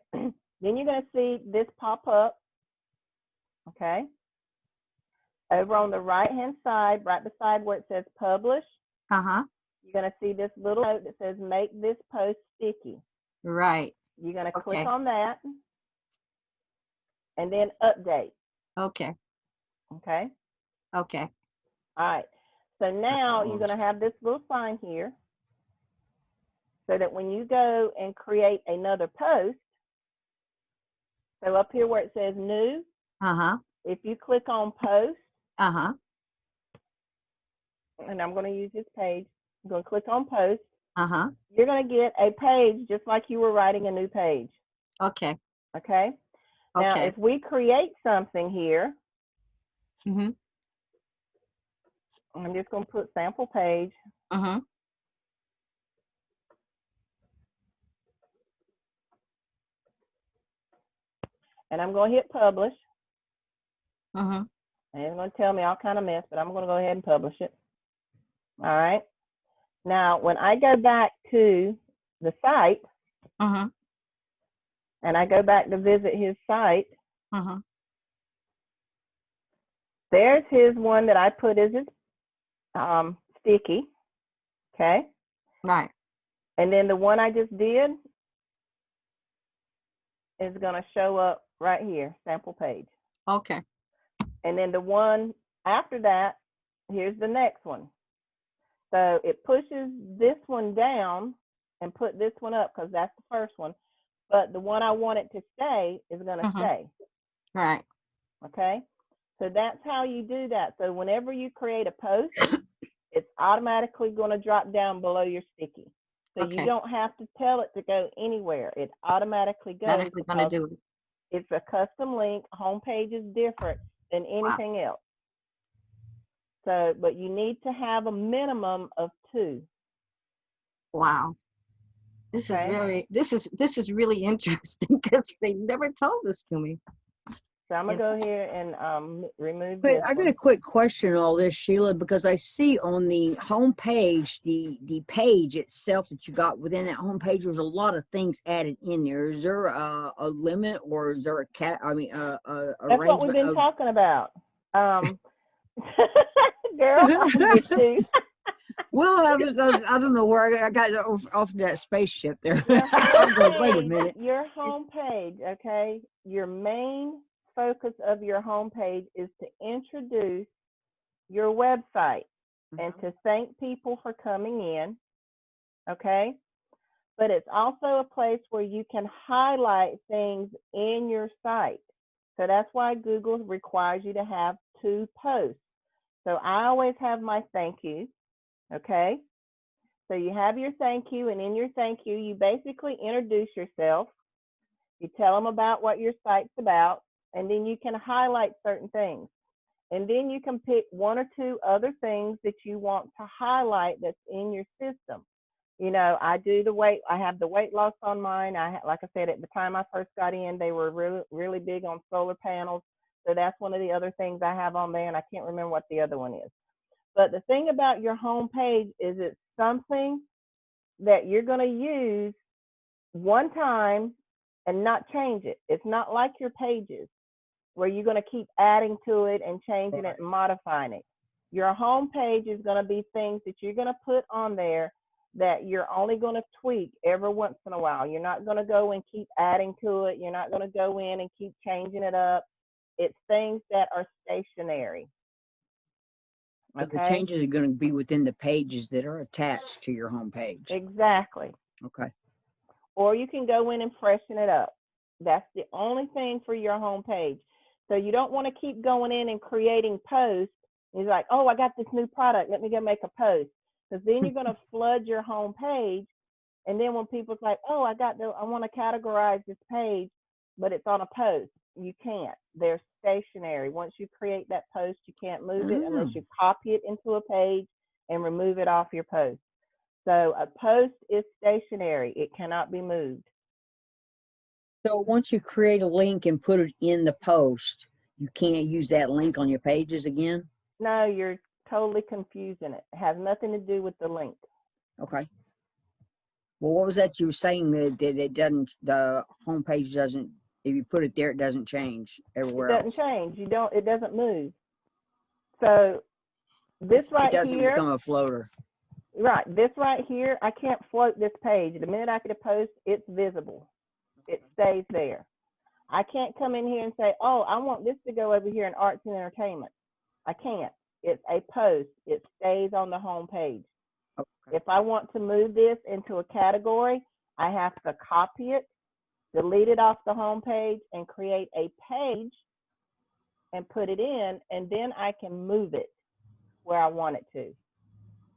Then you're going to see this pop up, okay? Over on the right-hand side, right beside where it says publish, Uh-huh. you're going to see this little note that says make this post sticky. Right. You're going to click Okay. on that and then update, Okay. okay? Okay. All right, so now you're going to have this little sign here so that when you go and create another post, so up here where it says new, Uh-huh. if you click on post, Uh-huh. and I'm going to use this page, I'm going to click on post, Uh-huh. you're going to get a page just like you were writing a new page, Okay. okay? Now, Okay. if we create something here, Mm-hmm. I'm just going to put sample page, Mm-hmm. and I'm going to hit publish, Mm-hmm. and it's going to tell me all kind of mess, but I'm going to go ahead and publish it. All right. Now, when I go back to the site, Mm-hmm. and I go back to visit his site, Mm-hmm. there's his one that I put as his sticky, okay? Right. And then the one I just did is going to show up right here, sample page. Okay. And then the one after that, here's the next one. So it pushes this one down and put this one up because that's the first one. But the one I want it to stay is going to stay, Right. okay? So that's how you do that. So whenever you create a post, it's automatically going to drop down below your sticky. So Okay. you don't have to tell it to go anywhere. It automatically goes Automatically gonna because do it. it's a custom link. Homepage is different than anything else. So, but you need to have a minimum of 2. Wow. This is Okay. very, this is really interesting because they never told this to me. So I'm gonna go here and remove But this I got one. a quick question on all this, Sheila, because I see on the home page, the page itself that you got within that home page, there's a lot of things added in there. Is there a limit, or is there a That's what we've arrangement been of? talking about. Girl, I'll get to. Well, I don't know where I got off that spaceship there. Your I was like, wait a homepage, minute. your homepage, okay? Your main focus of your homepage is to introduce your website and to thank people for coming in, okay? But it's also a place where you can highlight things in your site. So that's why Google requires you to have 2 posts. So I always have my thank you, okay? So you have your thank you, and in your thank you, you basically introduce yourself. You tell them about what your site's about, and then you can highlight certain things. And then you can pick 1 or 2 other things that you want to highlight that's in your system. You know, I have the weight loss on mine. Like I said, at the time I first got in, they were really, really big on solar panels. So that's one of the other things I have on there, and I can't remember what the other one is. But the thing about your home page is it's something that you're going to use one time and not change it. It's not like your pages where you're going to keep adding to it and changing it and modifying it. Your home page is going to be things that you're going to put on there that you're only going to tweak every once in a while. You're not going to go and keep adding to it. You're not going to go in and keep changing it up. It's things that are stationary. So the Okay? changes are going to be within the pages that are attached to your home page. Exactly. Okay. Or you can go in and freshen it up. That's the only thing for your home page. So you don't want to keep going in and creating posts. It's like, oh, I got this new product. Let me go make a post. Because then you're going to flood your home page. And then when people's like, oh, I want to categorize this page, but it's on a post. You can't. They're stationary. Once you create that post, you can't move it unless you copy it into a page and remove it off your post. So a post is stationary. It cannot be moved. So once you create a link and put it in the post, you can't use that link on your pages again? No, you're totally confusing it. It has nothing to do with the link. Okay. Well, what was that you were saying that it doesn't, the homepage doesn't, if you put it there, it doesn't change everywhere It else? doesn't change. It doesn't move. So this It right doesn't here, become a floater. right, this right here, I can't float this page. The minute I get a post, it's visible. It stays there. I can't come in here and say, oh, I want this to go over here in arts and entertainment. I can't. It's a post. It stays on the home page. Okay. If I want to move this into a category, I have to copy it, delete it off the home page, and create a page and put it in, and then I can move it where I want it to.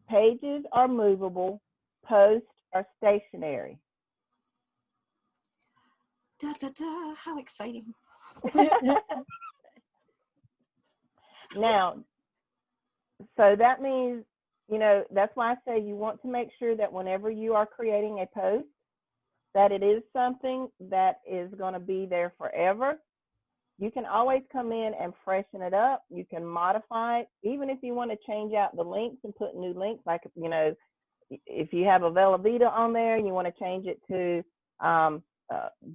Pages are movable. Posts are stationary. Da, da, da, how exciting. Now, so that means, you know, that's why I say you want to make sure that whenever you are creating a post, that it is something that is going to be there forever. You can always come in and freshen it up. You can modify it, even if you want to change out the links and put new links, like, you know, if you have a Vela Vita on there and you want to change it to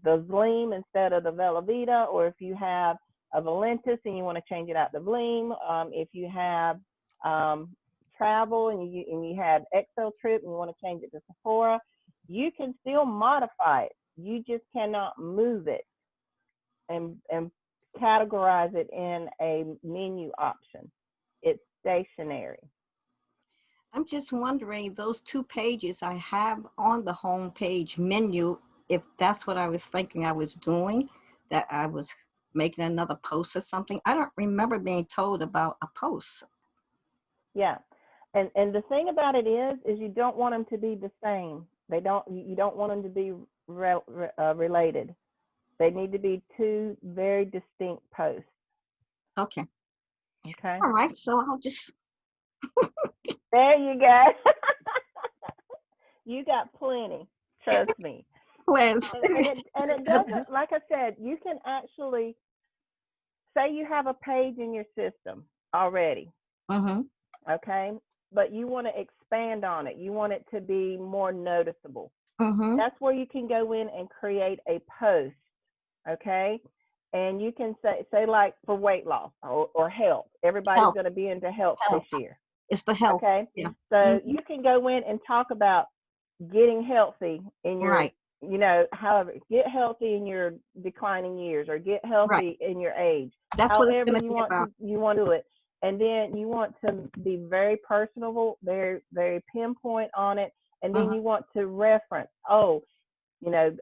the Vleam instead of the Vela Vita, or if you have a Valentis and you want to change it out to Vleam, if you have travel and you had Excel Trip and you want to change it to Sephora, you can still modify it. You just cannot move it and categorize it in a menu option. It's stationary. I'm just wondering, those 2 pages I have on the home page menu, if that's what I was thinking I was doing, that I was making another post or something. I don't remember being told about a post. Yeah. And the thing about it is you don't want them to be the same. You don't want them to be related. They need to be 2 very distinct posts. Okay. Okay. All right. So I'll just. There you go. You got plenty. Trust me. Liz. And it doesn't, like I said, you can actually say you have a page in your system already. Okay. But you want to expand on it. You want it to be more noticeable. That's where you can go in and create a post. Okay. And you can say like for weight loss or health. Everybody's going to be into health this year. It's the health. Okay. Yeah. So Mhm. you can go in and talk about getting healthy in your, Right. however, get healthy in your declining years or get Right. healthy in your age. That's what it's However going to be about. you want to do it. And then you want to be very personable, very, very pinpoint on it. And then Mhm. you want to reference,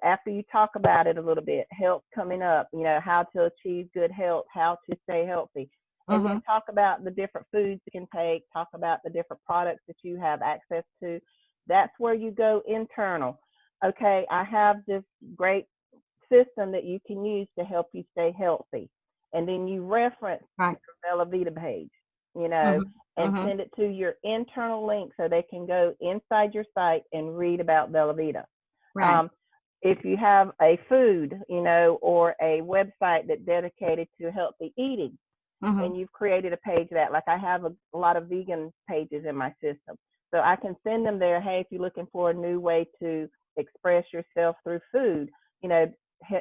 after you talk about it a little bit, health coming up, how to achieve good health, how to stay healthy. And then Mhm. talk about the different foods you can take, talk about the different products that you have access to. That's where you go internal. Okay, I have this great system that you can use to help you stay healthy. And then you reference Right. your Bella Vita page, Mhm. and Mhm. send it to your internal link so they can go inside your site and read about Bella Vita. Right. If you have a food, or a website that's dedicated to healthy eating, Mhm. and you've created a page that, like I have a lot of vegan pages in my system. So I can send them there, hey, if you're looking for a new way to express yourself through food,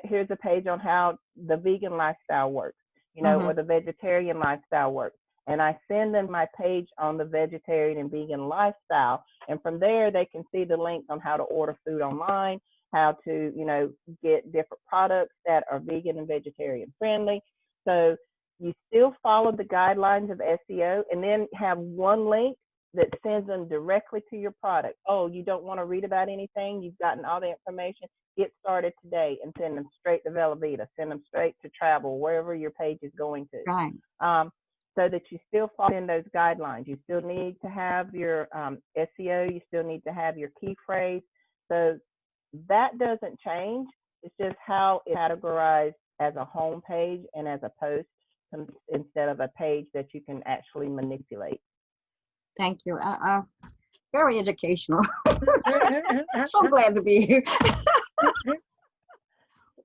here's a page on how the vegan lifestyle works, or Mhm. the vegetarian lifestyle works. And I send them my page on the vegetarian and vegan lifestyle. And from there, they can see the links on how to order food online, how to, get different products that are vegan and vegetarian friendly. So you still follow the guidelines of SEO, and then have one link that sends them directly to your product. Oh, you don't want to read about anything? You've gotten all the information. Get started today, and send them straight to Velveeta. Send them straight to travel, wherever your page is going to. Right. So that you still follow in those guidelines. You still need to have your SEO. You still need to have your key phrase. So that doesn't change. It's just how it's categorized as a home page and as a post, instead of a page that you can actually manipulate. Thank you. Very educational. So glad to be here.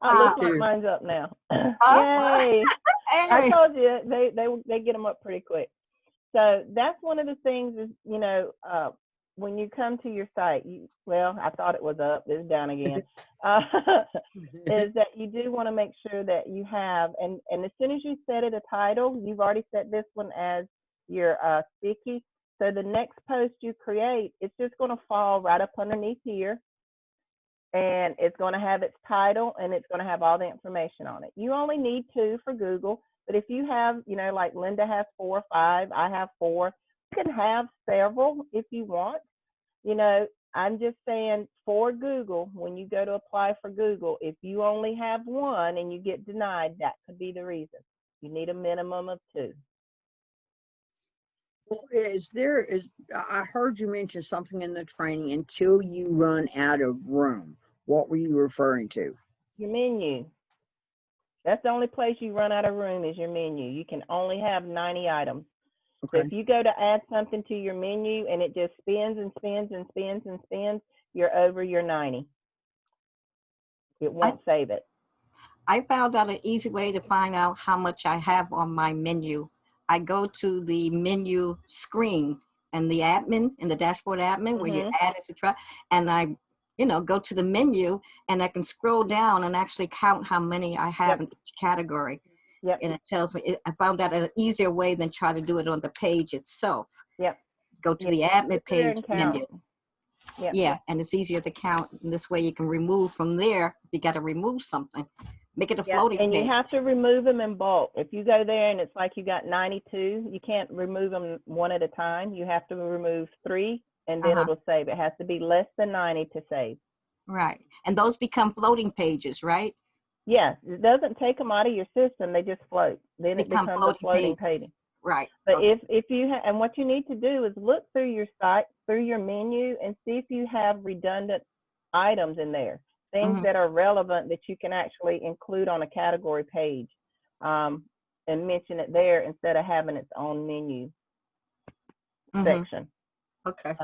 Oh, looks too. like mine's up now. Uh, Yay! I Hey. told you they get them up pretty quick. So that's one of the things is, when you come to your site, I thought it was up, it's down again, is that you do want to make sure that you have, and as soon as you set it a title, you've already set this one as your sticky. So the next post you create, it's just going to fall right up underneath here, and it's going to have its title, and it's going to have all the information on it. You only need 2 for Google, but if you have, like Linda has 4 or 5, I have 4, you can have several if you want. I'm just saying, for Google, when you go to apply for Google, if you only have 1 and you get denied, that could be the reason. You need a minimum of 2. Well, I heard you mention something in the training, until you run out of room. What were you referring to? Your menu. That's the only place you run out of room, is your menu. You can only have 90 items. So Okay. if you go to add something to your menu and it just spins and spins and spins and spins, you're over your 90. It won't save it. I found out an easy way to find out how much I have on my menu. I go to the menu screen and the admin, in the dashboard admin, where you add and subtract, and I, go to the menu, and I can scroll down and actually count how many I have in each category. Yep. And it tells me, I found that an easier way than try to do it on the page itself. Yep. Go to the admin Sit there page and count. menu. Yep. Yeah, and it's easier to count. And this way you can remove from there. If you got to remove something, make it a floating And you page. have to remove them in bulk. If you go there and it's like you got 92, you can't remove them one at a time. You have to remove 3, and then it'll save. It has to be less than 90 to save. Right. And those become floating pages, right? Yes, it doesn't take them out of your system. They just float. Then it Become becomes a floating pages. page. Right. But Okay. if you and what you need to do is look through your site, through your menu, and see if you have redundant items in there, things that are relevant that you can actually include on a category page, and mention it there instead of having its own menu section. Okay.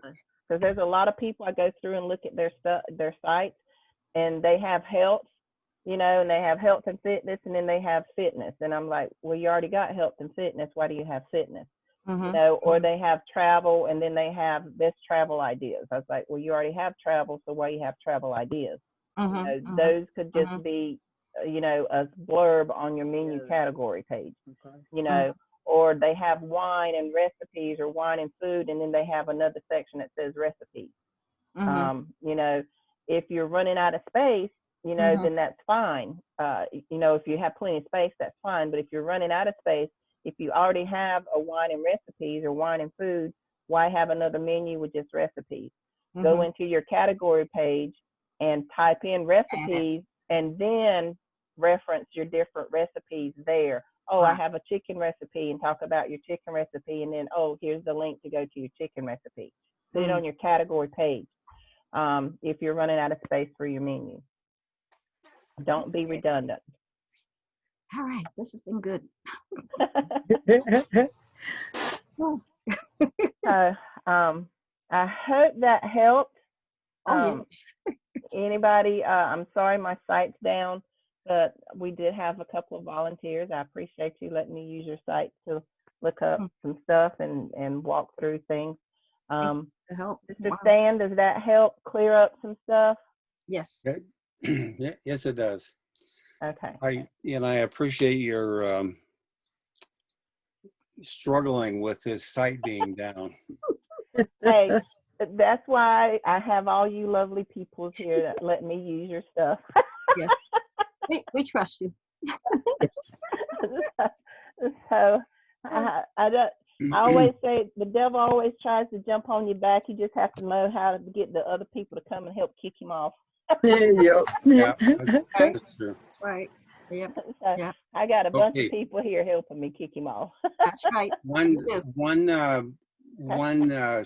Because there's a lot of people, I go through and look at their sites, and they have health, and they have health and fitness, and then they have fitness, and I'm like, well, you already got health and fitness. Why do you have fitness? Or they have travel, and then they have best travel ideas. I was like, well, you already have travel, so why do you have travel ideas? Those could just be, a blurb on your menu category page. or they have wine and recipes or wine and food, and then they have another section that says recipes. You know, if you're running out of space, you know, then that's fine. You know, if you have plenty of space, that's fine. But if you're running out of space, if you already have a wine and recipes or wine and food, why have another menu with just recipes? Go into your category page and type in recipes, and then reference your different recipes there. Oh, I have a chicken recipe, and talk about your chicken recipe, and then, oh, here's the link to go to your chicken recipe. Put it on your category page if you're running out of space for your menu. Don't be redundant. All right, this has been good. I hope that helped. Oh, yes. Anybody, I'm sorry my site's down, but we did have a couple of volunteers. I appreciate you letting me use your site to look up some stuff and walk through things. To help. Mr. Stan, does that help clear up some stuff? Yes. Yes, it does. Okay. I appreciate your struggling with this site being down. Hey, that's why I have all you lovely people here that let me use your stuff. Yes. We trust you. So I always say the devil always tries to jump on your back. You just have to know how to get the other people to come and help kick him off. Yeah, that's true. Right. Yep. So Yep. I got a bunch of people here helping me kick him off. That's right.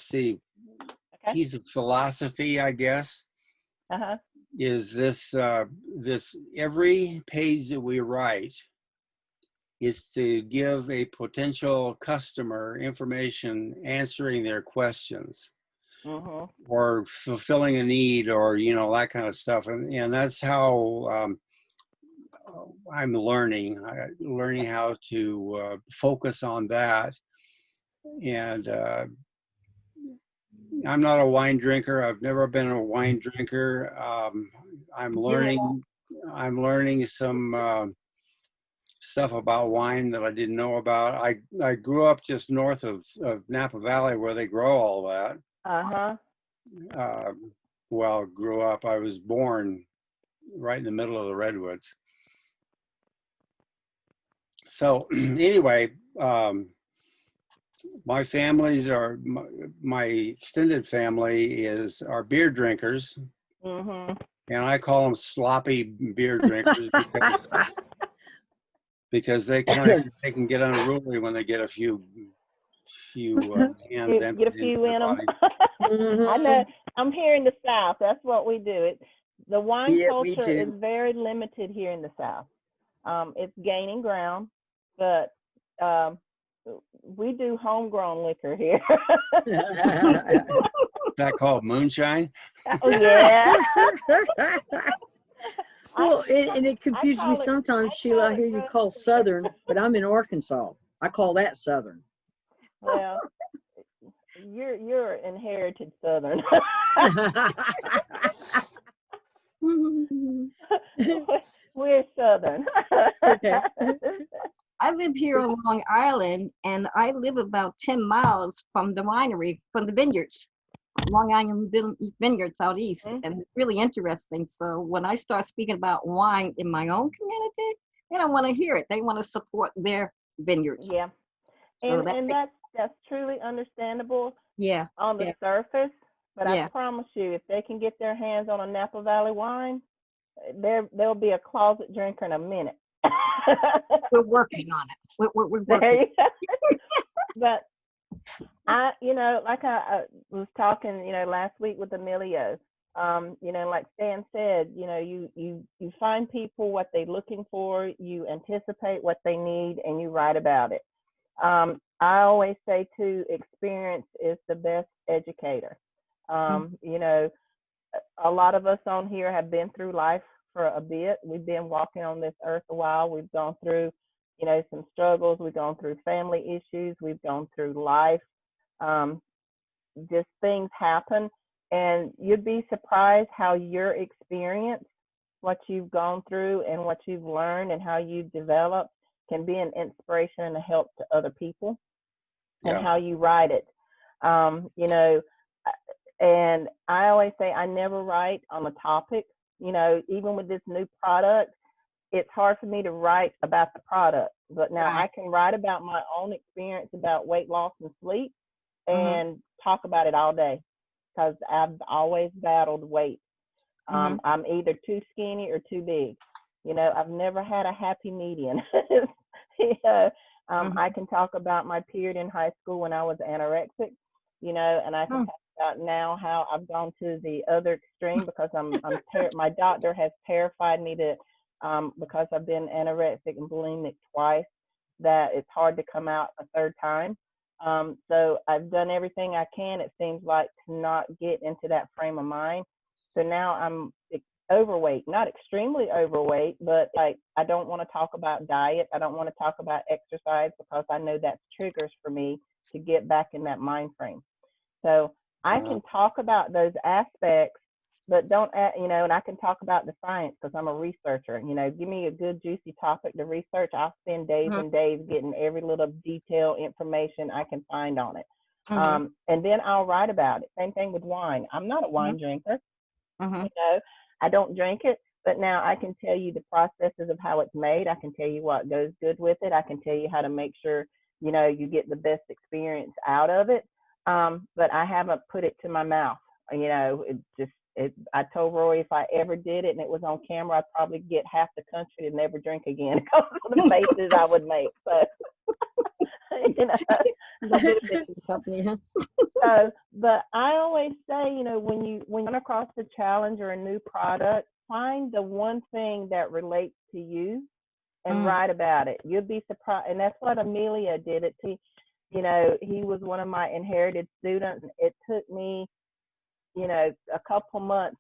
See, piece of philosophy, I guess, is this every page that we write is to give a potential customer information answering their questions or fulfilling a need, or that kind of stuff, and that's how I'm learning how to focus on that. And I'm not a wine drinker. I've never been a wine drinker. I'm learning some stuff about wine that I didn't know about. I grew up just north of Napa Valley, where they grow all that. Well, grew up. I was born right in the middle of the redwoods. So anyway, my extended family are beer drinkers, and I call them sloppy beer drinkers because they can get unruly when they get a few hands empty. Get a few in them. I know. I'm here in the South. That's what we do. The wine culture is very limited here in the South. It's gaining ground, but we do homegrown liquor here. Is that called moonshine? Oh, yeah. Well, and it confuses me sometimes, Sheila. I hear you call Southern, but I'm in Arkansas. I call that Southern. Well, you're inherited Southern. We're Southern. Okay. I live here on Long Island, and I live about 10 miles from the winery, from the vineyards, Long Island vineyards out east, and it's really interesting. So when I start speaking about wine in my own community, they don't want to hear it. They want to support their vineyards. Yeah, so and that's truly understandable. Yeah. On the surface, but Yeah. I promise you, if they can get their hands on a Napa Valley wine, there'll be a closet drinker in a minute. We're working on it. We're working. But like I was talking, last week with Emilio, like Stan said, you find people what they're looking for, you anticipate what they need, and you write about it. I always say too, experience is the best educator. A lot of us on here have been through life for a bit. We've been walking on this earth a while. We've gone through, some struggles. We've gone through family issues. We've gone through life. Just things happen, and you'd be surprised how your experience, what you've gone through and what you've learned and how you've developed can be an inspiration and a help to other people, and Yeah. how you write it. You know, and I always say I never write on a topic. You know, even with this new product, it's hard for me to write about the product, but now I Right. can write about my own experience about weight loss and sleep Mm-hmm. and talk about it all day, because I've always battled weight. Mm-hmm. I'm either too skinny or too big. You know, I've never had a happy median. You know, Mm-hmm. I can talk about my period in high school when I was anorexic, you know, and I can talk about now how I've gone to the other extreme because my doctor has terrified me that because I've been anorexic and bulimic twice, that it's hard to come out a third time. So I've done everything I can, it seems like, to not get into that frame of mind. So now I'm overweight, not extremely overweight, but like I don't want to talk about diet. I don't want to talk about exercise because I know that's triggers for me to get back in that mind frame. So I can talk about those aspects, but don't, you know, and I can talk about the science because I'm a researcher. You know, give me a good juicy topic to research. I'll spend days Mm-hmm. and days getting every little detail information I can find on it. Mm-hmm. And then I'll write about it. Same thing with wine. I'm not a wine drinker. Mm-hmm. You know, I don't drink it, but now I can tell you the processes of how it's made. I can tell you what goes good with it. I can tell you how to make sure, you know, you get the best experience out of it. But I haven't put it to my mouth. You know, I told Roy if I ever did it and it was on camera, I'd probably get half the country to never drink again because of the faces I would make. So, you know. Go get a baking company, huh? But I always say, you know, when you run across a challenge or a new product, find the one thing that relates to you and write about it. You'll be surprised. And that's what Amelia did. You know, he was one of my inherited students. It took me, you know, a couple months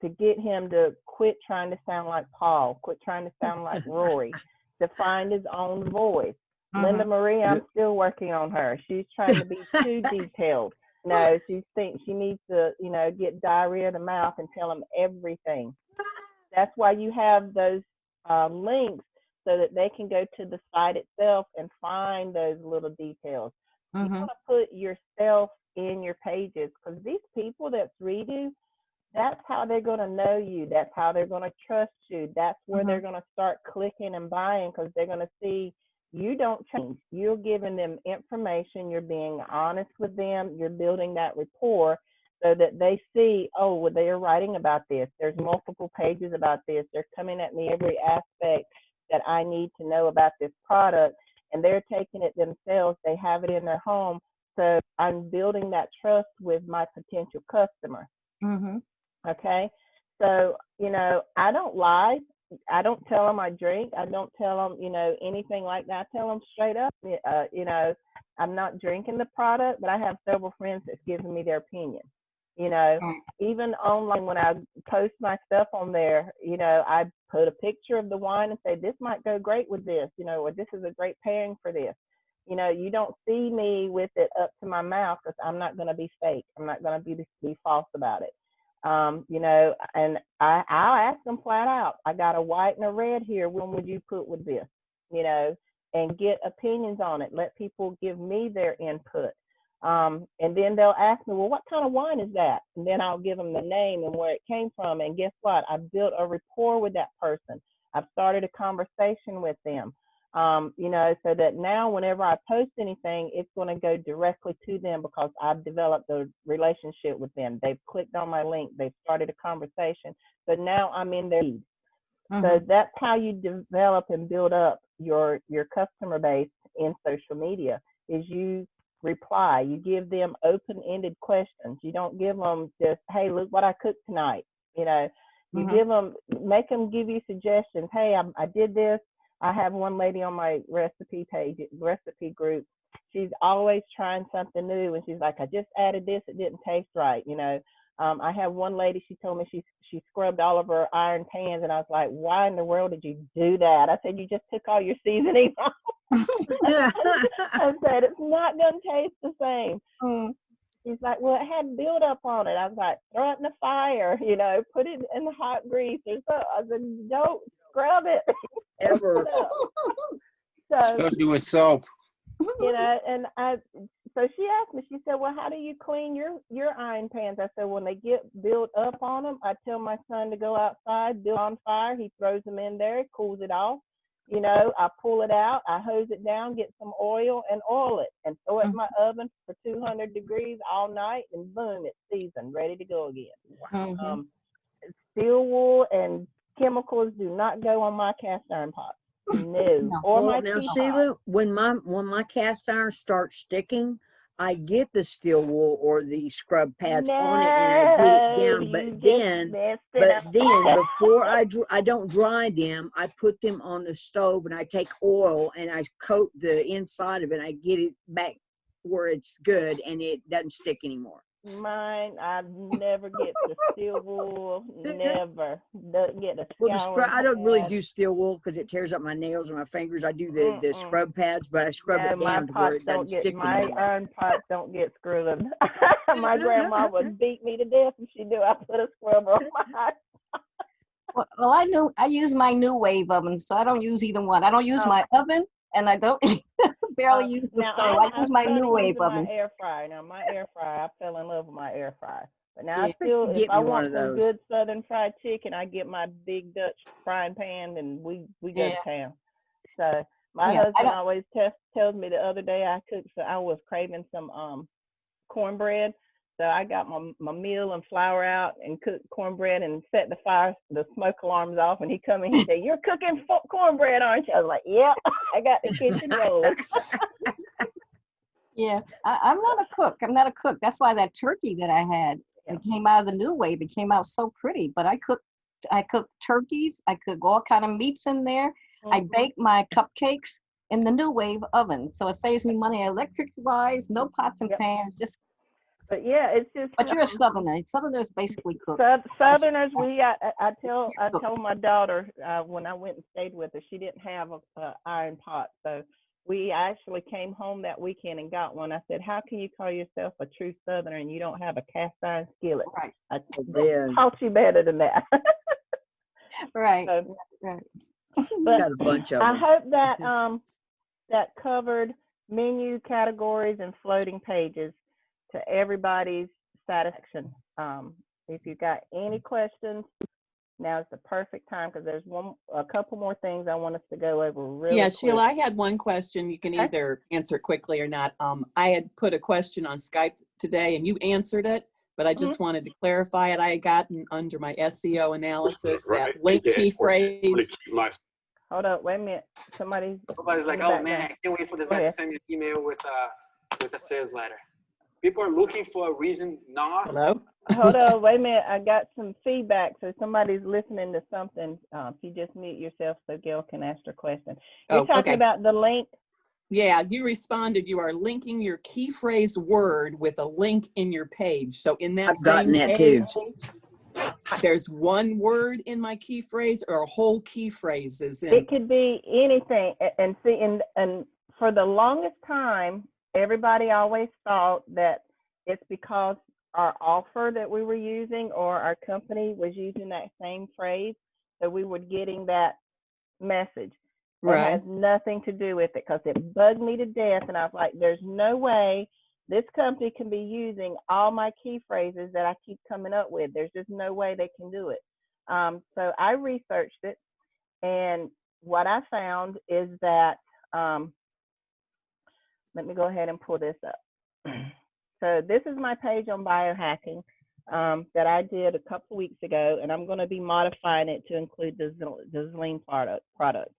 to get him to quit trying to sound like Paul, quit trying to sound like Rory, to find his own voice. Linda Marie, I'm still working on her. She's trying to be too detailed. No, she thinks she needs to, you know, get diarrhea of the mouth and tell them everything. That's why you have those links so that they can go to the site itself and find those little details. You want to put yourself in your pages because these people that read you, that's how they're going to know you. That's how they're going to trust you. That's where they're going to start clicking and buying because they're going to see you don't change. You're giving them information. You're being honest with them. You're building that rapport so that they see, oh, well, they're writing about this. There's multiple pages about this. They're coming at me every aspect that I need to know about this product, and they're taking it themselves. They have it in their home. So I'm building that trust with my potential customer. Okay. So, you know, I don't lie. I don't tell them I drink. I don't tell them, you know, anything like that. I tell them straight up, you know, I'm not drinking the product, but I have several friends that's given me their opinion. You know, even online when I post my stuff on there, you know, I put a picture of the wine and say, this might go great with this, you know, or this is a great pairing for this. You know, you don't see me with it up to my mouth because I'm not going to be fake. I'm not going to be false about it. You know, and I'll ask them flat out, I got a white and a red here. When would you put with this? You know, and get opinions on it. Let people give me their input. And then they'll ask me, well, what kind of wine is that? And then I'll give them the name and where it came from. And guess what? I've built a rapport with that person. I've started a conversation with them. You know, so that now whenever I post anything, it's going to go directly to them because I've developed a relationship with them. They've clicked on my link. They've started a conversation. So now I'm in their lead. So that's how you develop and build up your customer base in social media is you reply. You give them open-ended questions. You don't give them just, hey, look what I cooked tonight. You know, you give them, make them give you suggestions. Hey, I did this. I have one lady on my recipe group. She's always trying something new. And she's like, I just added this. It didn't taste right. You know, I have one lady, she told me she scrubbed all of her iron pans. And I was like, why in the world did you do that? I said, you just took all your seasoning off. I said, it's not going to taste the same. She's like, well, it had buildup on it. I was like, throw it in the fire, you know, put it in the hot grease or so. I said, don't scrub it. Ever. So, Especially with soap. you know, and so she asked me, she said, well, how do you clean your iron pans? I said, when they get built up on them, I tell my son to go outside, build on fire. He throws them in there, cools it off. You know, I pull it out, I hose it down, get some oil and oil it and throw it in my oven for 200 degrees all night, and boom, it's seasoned, ready to go again. Mhm. Steel wool and chemicals do not go on my cast iron pots. No. No. Or Well, my now teapot. Sheila, when my cast iron starts sticking, I get the steel wool or the scrub pads on it and I get it down. But then before I don't dry them, I put them on the stove and I take oil and I coat the inside of it. And I get it back where it's good and it doesn't stick anymore. mine, I never get the steel wool. Never. Doesn't get the Well, scour I don't really pad. do steel wool because it tears up my nails and my fingers. I do the scrub pads, but I scrub No, it my down to where pots it doesn't don't get, stick my anymore. iron pots don't get scrubbed. My grandma would beat me to death if she knew I put a scrubber on mine. Well, I use my new wave oven, so I don't use either one. I don't use my oven, and I don't barely use the Now, stove. I use my new started wave using my oven. air fryer. Now, my air fryer, I fell in love with my air fryer. But now Yeah. I still, if Get I me one want of some those. good Southern fried chicken, I get my big Dutch frying pan, and we go Yeah. to town. So my Yeah, I husband don't. always tells me the other day I cooked, so I was craving some cornbread. So I got my meal and flour out and cooked cornbread and set the smoke alarms off. And he come in, he said, "You're cooking cornbread, aren't you?" I was like, "Yep, I got the kitchen rolling." Yeah, I'm not a cook. I'm not a cook. That's why that turkey that I had, it came out of the new wave. It came out so pretty. But I cook turkeys. I cook all kind of meats in there. I bake my cupcakes in the new wave oven, so it saves me money electric wise. No pots and pans. Just. But yeah, it's just. But you're a Southerner. Southerners basically cook. Southerners, I told my daughter when I went and stayed with her, she didn't have a iron pot, so we actually came home that weekend and got one. I said, "How can you call yourself a true Southerner and you don't have a cast iron skillet?" Right. I said, Yeah. "Taught you better than that." Right. So, Right. but Got a bunch of I them. hope that that covered menu categories and floating pages to everybody's satisfaction. If you've got any questions, now is the perfect time because there's a couple more things I want us to go over really Yeah, quick. Sheila, I had one question. You can Okay. either answer quickly or not. I had put a question on Skype today and you answered it, but I just wanted to clarify it. I had gotten under my SEO analysis Right. that link key phrase. Hold up, wait a minute. Somebody's like, oh man, I can't wait for this guy to send me an email with a sales letter. People are looking for a reason not. Hello? Hold on, wait a minute. I got some feedback, so somebody's listening to something. If you just mute yourself so Gail can ask her question. You're talking about the link? Yeah, you responded. You are linking your key phrase word with a link in your page. So in that same page, there's one word in my key phrase or a whole key phrase is in. It could be anything. And see, and for the longest time, everybody always thought that it's because our offer that we were using or our company was using that same phrase, so we were getting that message. It has nothing to do with it because it bugged me to death. And I was like, there's no way this company can be using all my key phrases that I keep coming up with. There's just no way they can do it. So I researched it. And what I found is that, let me go ahead and pull this up. So this is my page on biohacking that I did a couple weeks ago, and I'm going to be modifying it to include the Zleen product.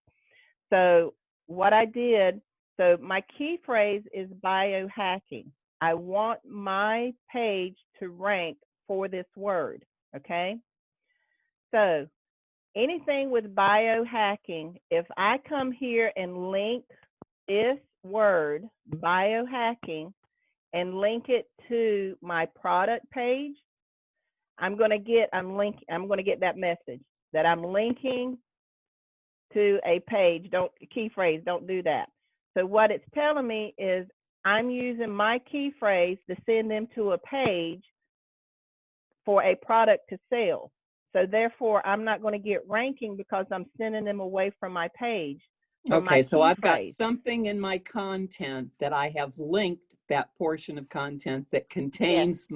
So what I did, so my key phrase is biohacking. I want my page to rank for this word, okay? So anything with biohacking, if I come here and link this word, biohacking, and link it to my product page, I'm going to get that message that I'm linking to a page. Don't key phrase, don't do that. So what it's telling me is I'm using my key phrase to send them to a page for a product to sell. So therefore, I'm not going to get ranking because I'm sending them away from my page. for my Okay, so key I've got phrase. something in my content that I have linked that portion of content that Yes. contains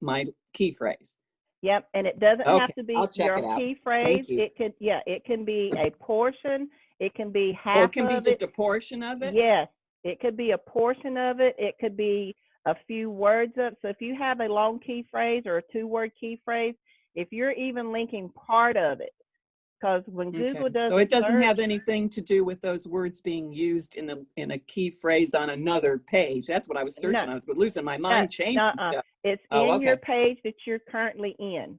my key phrase. Yep, and it doesn't have Okay, to be I'll check your it out. key phrase. Thank you. It could, yeah, it can be a portion. It can be Oh, half it can be of just it. a portion of it? Yes, it could be a portion of it. It could be a few words up. So if you have a long key phrase or a 2-word key phrase, if you're even linking part of it, because when Google Okay, does so a it doesn't search, have anything to do with those words being used in a key phrase on another page. That's what I was searching. no, I was losing my no, mind changing stuff. it's Oh, in your okay. page that you're currently in.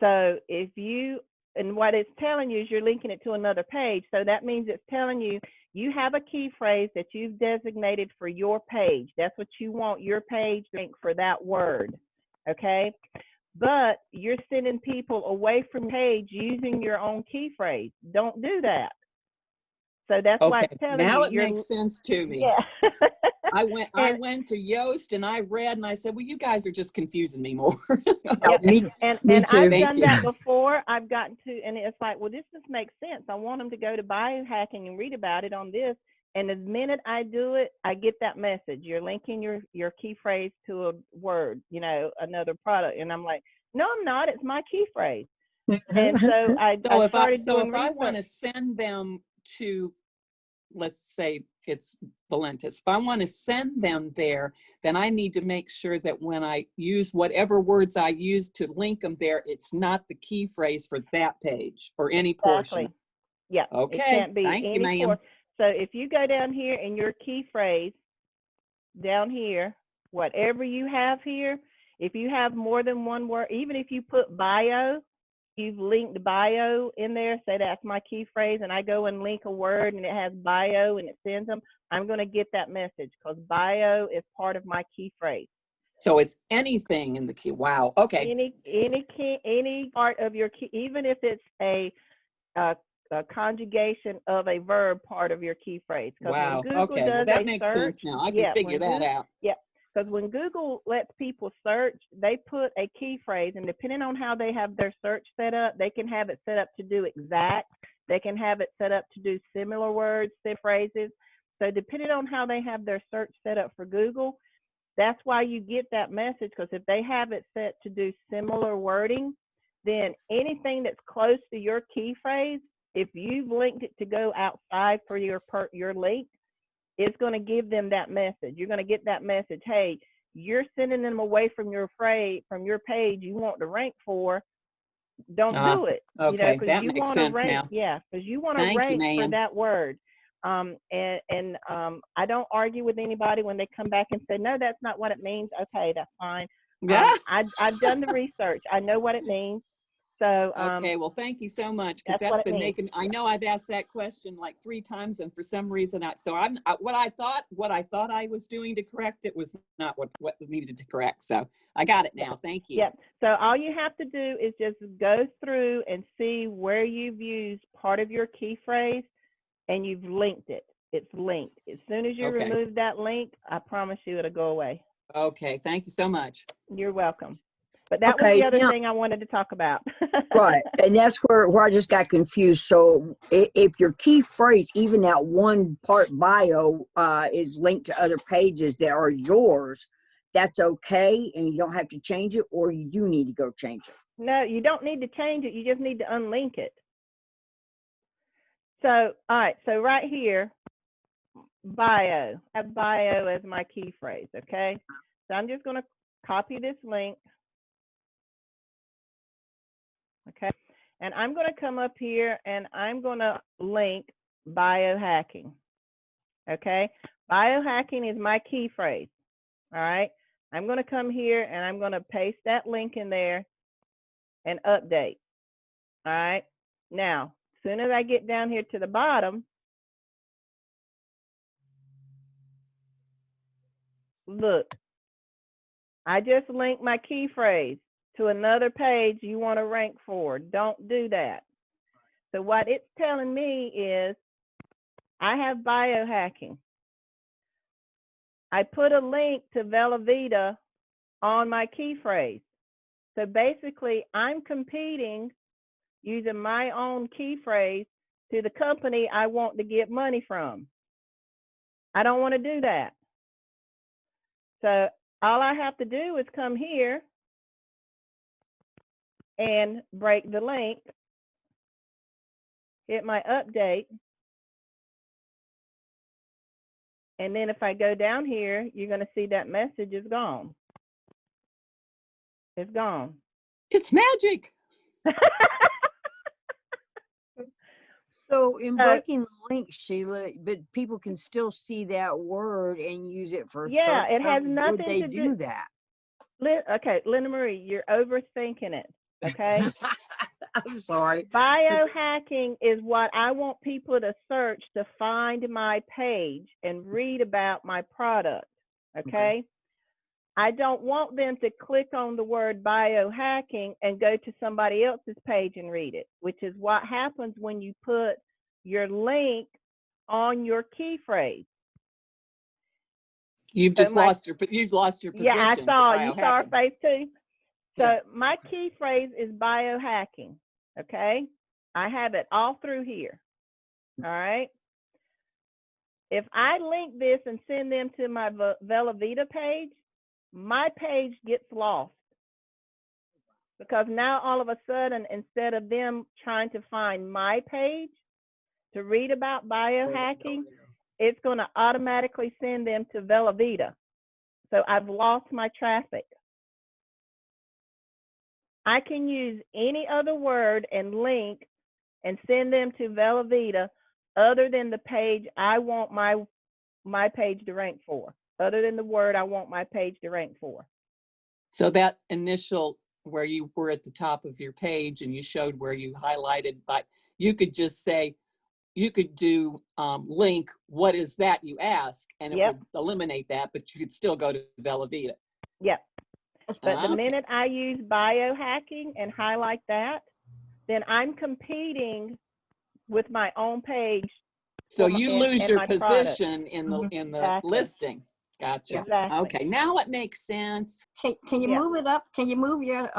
So if you, and what it's telling you is you're linking it to another page. So that means it's telling you you have a key phrase that you've designated for your page. That's what you want your page to link for that word. Okay. But you're sending people away from page using your own key phrase. Don't do that. So that's why Okay, it's telling now you it makes sense to me. yeah. I And went to Yoast and I read and I said, well, you guys are just confusing me more. yep. Me And too. I've Thank done you. that before. I've gotten to, and it's like, well, this just makes sense. I want them to go to biohacking and read about it on this. And the minute I do it, I get that message. You're linking your key phrase to a word, you know, another product. And I'm like, no, I'm not. It's my key phrase. And so I started doing if I want to research. send them to, let's say it's Valentis, if I want to send them there, then I need to make sure that when I use whatever words I use to link them there, it's not the key phrase for that page or any portion. Exactly. Yeah. It Okay, can't be thank you, any ma'am. portion. So if you go down here in your key phrase, down here, whatever you have here, if you have more than one word, even if you put bio, you've linked bio in there, say that's my key phrase, and I go and link a word and it has bio and it sends them, I'm going to get that message because bio is part of my key phrase. So it's anything in the key. Wow. Okay. Any part of your key, even if it's a conjugation of a verb part of your key phrase. Wow. When Google Okay. Well, does that a makes search, sense now. I can yeah, figure that out. Yeah, because when Google lets people search, they put a key phrase, and depending on how they have their search set up, they can have it set up to do exact. They can have it set up to do similar words, phrases. So depending on how they have their search set up for Google, that's why you get that message, because if they have it set to do similar wording, then anything that's close to your key phrase, if you've linked it to go outside for your link, it's going to give them that message. You're going to get that message. Hey, you're sending them away from your phrase, from your page you want to rank for. Don't do it. Okay, you know, because that you makes want to sense rank. now. Yeah, because you want to Thank you, rank for ma'am. that word. I don't argue with anybody when they come back and say, no, that's not what it means. Okay, that's fine. Yeah. I've done the research. I know what it means. So Okay, well, thank you so much, because that's what that's it been means. making, I know I've asked that question like 3 times, and for some reason, what I thought I was doing to correct it was not what was needed to correct. So I got it now. Thank you. Yep. So all you have to do is just go through and see where you've used part of your key phrase and you've linked it. It's linked. As soon as you Okay. remove that link, I promise you it'll go away. Okay, thank you so much. You're welcome. But that was Okay, the other now- thing I wanted to talk about. Right, and that's where I just got confused. So if your key phrase, even that one part bio, is linked to other pages that are yours, that's okay, and you don't have to change it, or you do need to go change it. No, you don't need to change it. You just need to unlink it. So, all right. So right here, bio. I have bio as my key phrase, okay? So I'm just going to copy this link. Okay. And I'm going to come up here and I'm going to link biohacking. Okay. Biohacking is my key phrase. All right. I'm going to come here and I'm going to paste that link in there and update. All right. Now, as soon as I get down here to the bottom, look, I just linked my key phrase to another page you want to rank for. Don't do that. So what it's telling me is I have biohacking. I put a link to Velavita on my key phrase. So basically, I'm competing using my own key phrase to the company I want to get money from. I don't want to do that. So all I have to do is come here and break the link, hit my update, and then if I go down here, you're going to see that message is gone. It's gone. It's magic. So in breaking the link, Sheila, but people can still see that word and use it for Yeah, search it has terms. nothing Would they to do that? Okay, Linda Marie, you're overthinking it. Okay. I'm sorry. Biohacking is what I want people to search to find my page and read about my product. Okay. I don't want them to click on the word biohacking and go to somebody else's page and read it, which is what happens when you put your link on your key phrase. You've just lost your position. Yeah, I saw you saw her biohacking. face too. So Yeah. my key phrase is biohacking. Okay, I have it all through here. All right. If I link this and send them to my Velavita page, my page gets lost. Because now all of a sudden, instead of them trying to find my page to read about biohacking, it's going to automatically send them to Velavita. So I've lost my traffic. I can use any other word and link and send them to Velavita other than the page I want my page to rank for, other than the word I want my page to rank for. So that initial where you were at the top of your page and you showed where you highlighted, but you could just say, you could do link, what is that, you ask, and it would eliminate that, but you could still go to Velavita. Yep. But the minute I use biohacking and highlight that, then I'm competing with my own page. So you lose your position in the Exactly. listing. Gotcha. Exactly. Okay, now it makes sense. Can you move it up? Can you move your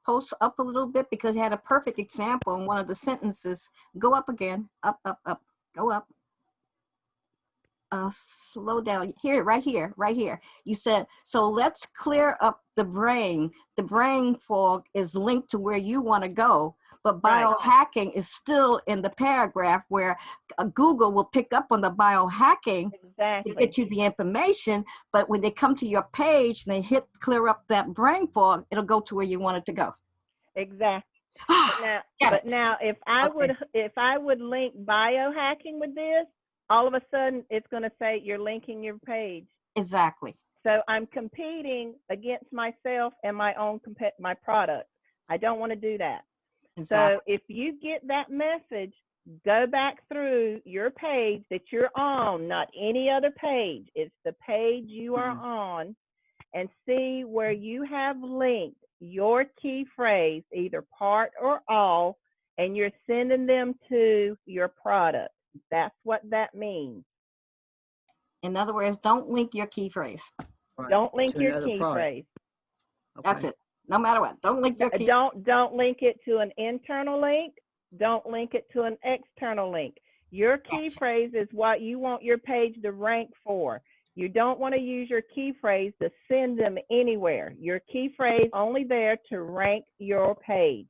post up a little bit? Because you had a perfect example in one of the sentences. Go up again. Up, up, up. Go up. Slow down. Here, right here, right here. You said, so let's clear up the brain. The brain fog is linked to where you want to go, but biohacking is still in the paragraph where Google will pick up on the biohacking to get you the information. But when they come to your page and they hit clear up that brain fog, it'll go to where you want it to go. Exactly. But now if I would link biohacking with this, all of a sudden it's going to say you're linking your page. Exactly. So I'm competing against myself and my own my product. I don't want to do that. Exactly. So if you get that message, go back through your page that you're on, not any other page. It's the page you are on, and see where you have linked your key phrase, either part or all, and you're sending them to your product. That's what that means. In other words, don't link your key phrase. Don't link your key phrase. Okay. That's it. No matter what. Don't link your key. Don't link it to an internal link. Don't link it to an external link. Your key phrase is what you want your page to rank for. You don't want to use your key phrase to send them anywhere. Your key phrase is only there to rank your page,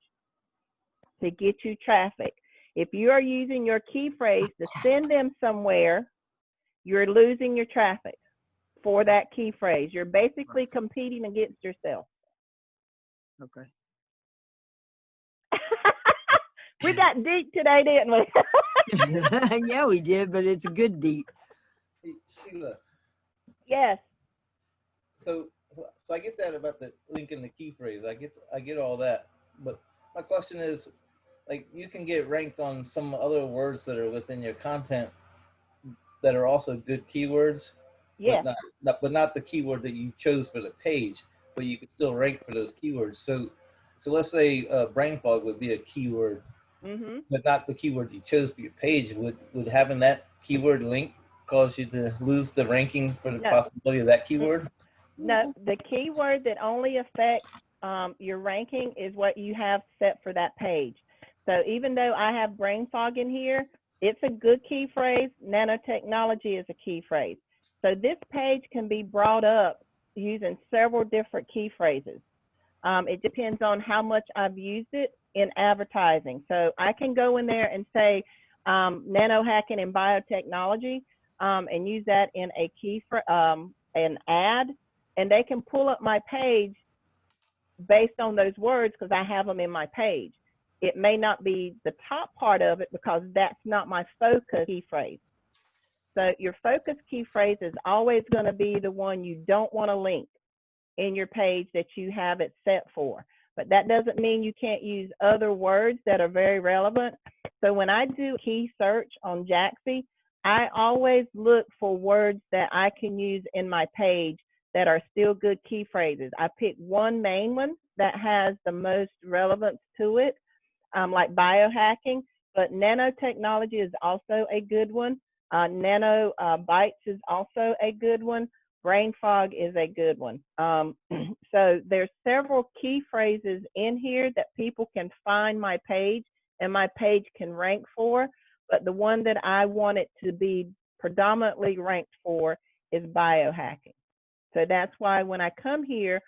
to get you traffic. If you are using your key phrase to send them somewhere, you're losing your traffic for that key phrase. You're basically competing against yourself. Okay. We got deep today, didn't we? Yeah, we did, but it's a good deep. Hey, Sheila. Yes. So I get that about the link in the key phrase. I get all that. But my question is, like, you can get ranked on some other words that are within your content that are also good keywords. Yeah. But not the keyword that you chose for the page, but you could still rank for those keywords. So let's say brain fog would be a keyword, but not the keyword you chose for your page. Would having that keyword link cause you to lose the ranking for the possibility of that keyword? No, the keyword that only affects your ranking is what you have set for that page. So even though I have brain fog in here, it's a good key phrase. Nanotechnology is a key phrase. So this page can be brought up using several different key phrases. It depends on how much I've used it in advertising. So I can go in there and say nano hacking and biotechnology and use that in a an ad, and they can pull up my page based on those words because I have them in my page. It may not be the top part of it because that's not my focus key phrase. So your focus key phrase is always going to be the one you don't want to link in your page that you have it set for. But that doesn't mean you can't use other words that are very relevant. So when I do key search on Jaxie, I always look for words that I can use in my page that are still good key phrases. I pick one main one that has the most relevance to it, like biohacking, but nanotechnology is also a good one. Nanobytes is also a good one. Brain fog is a good one. So there's several key phrases in here that people can find my page and my page can rank for, but the one that I want it to be predominantly ranked for is biohacking. So that's why when I come here,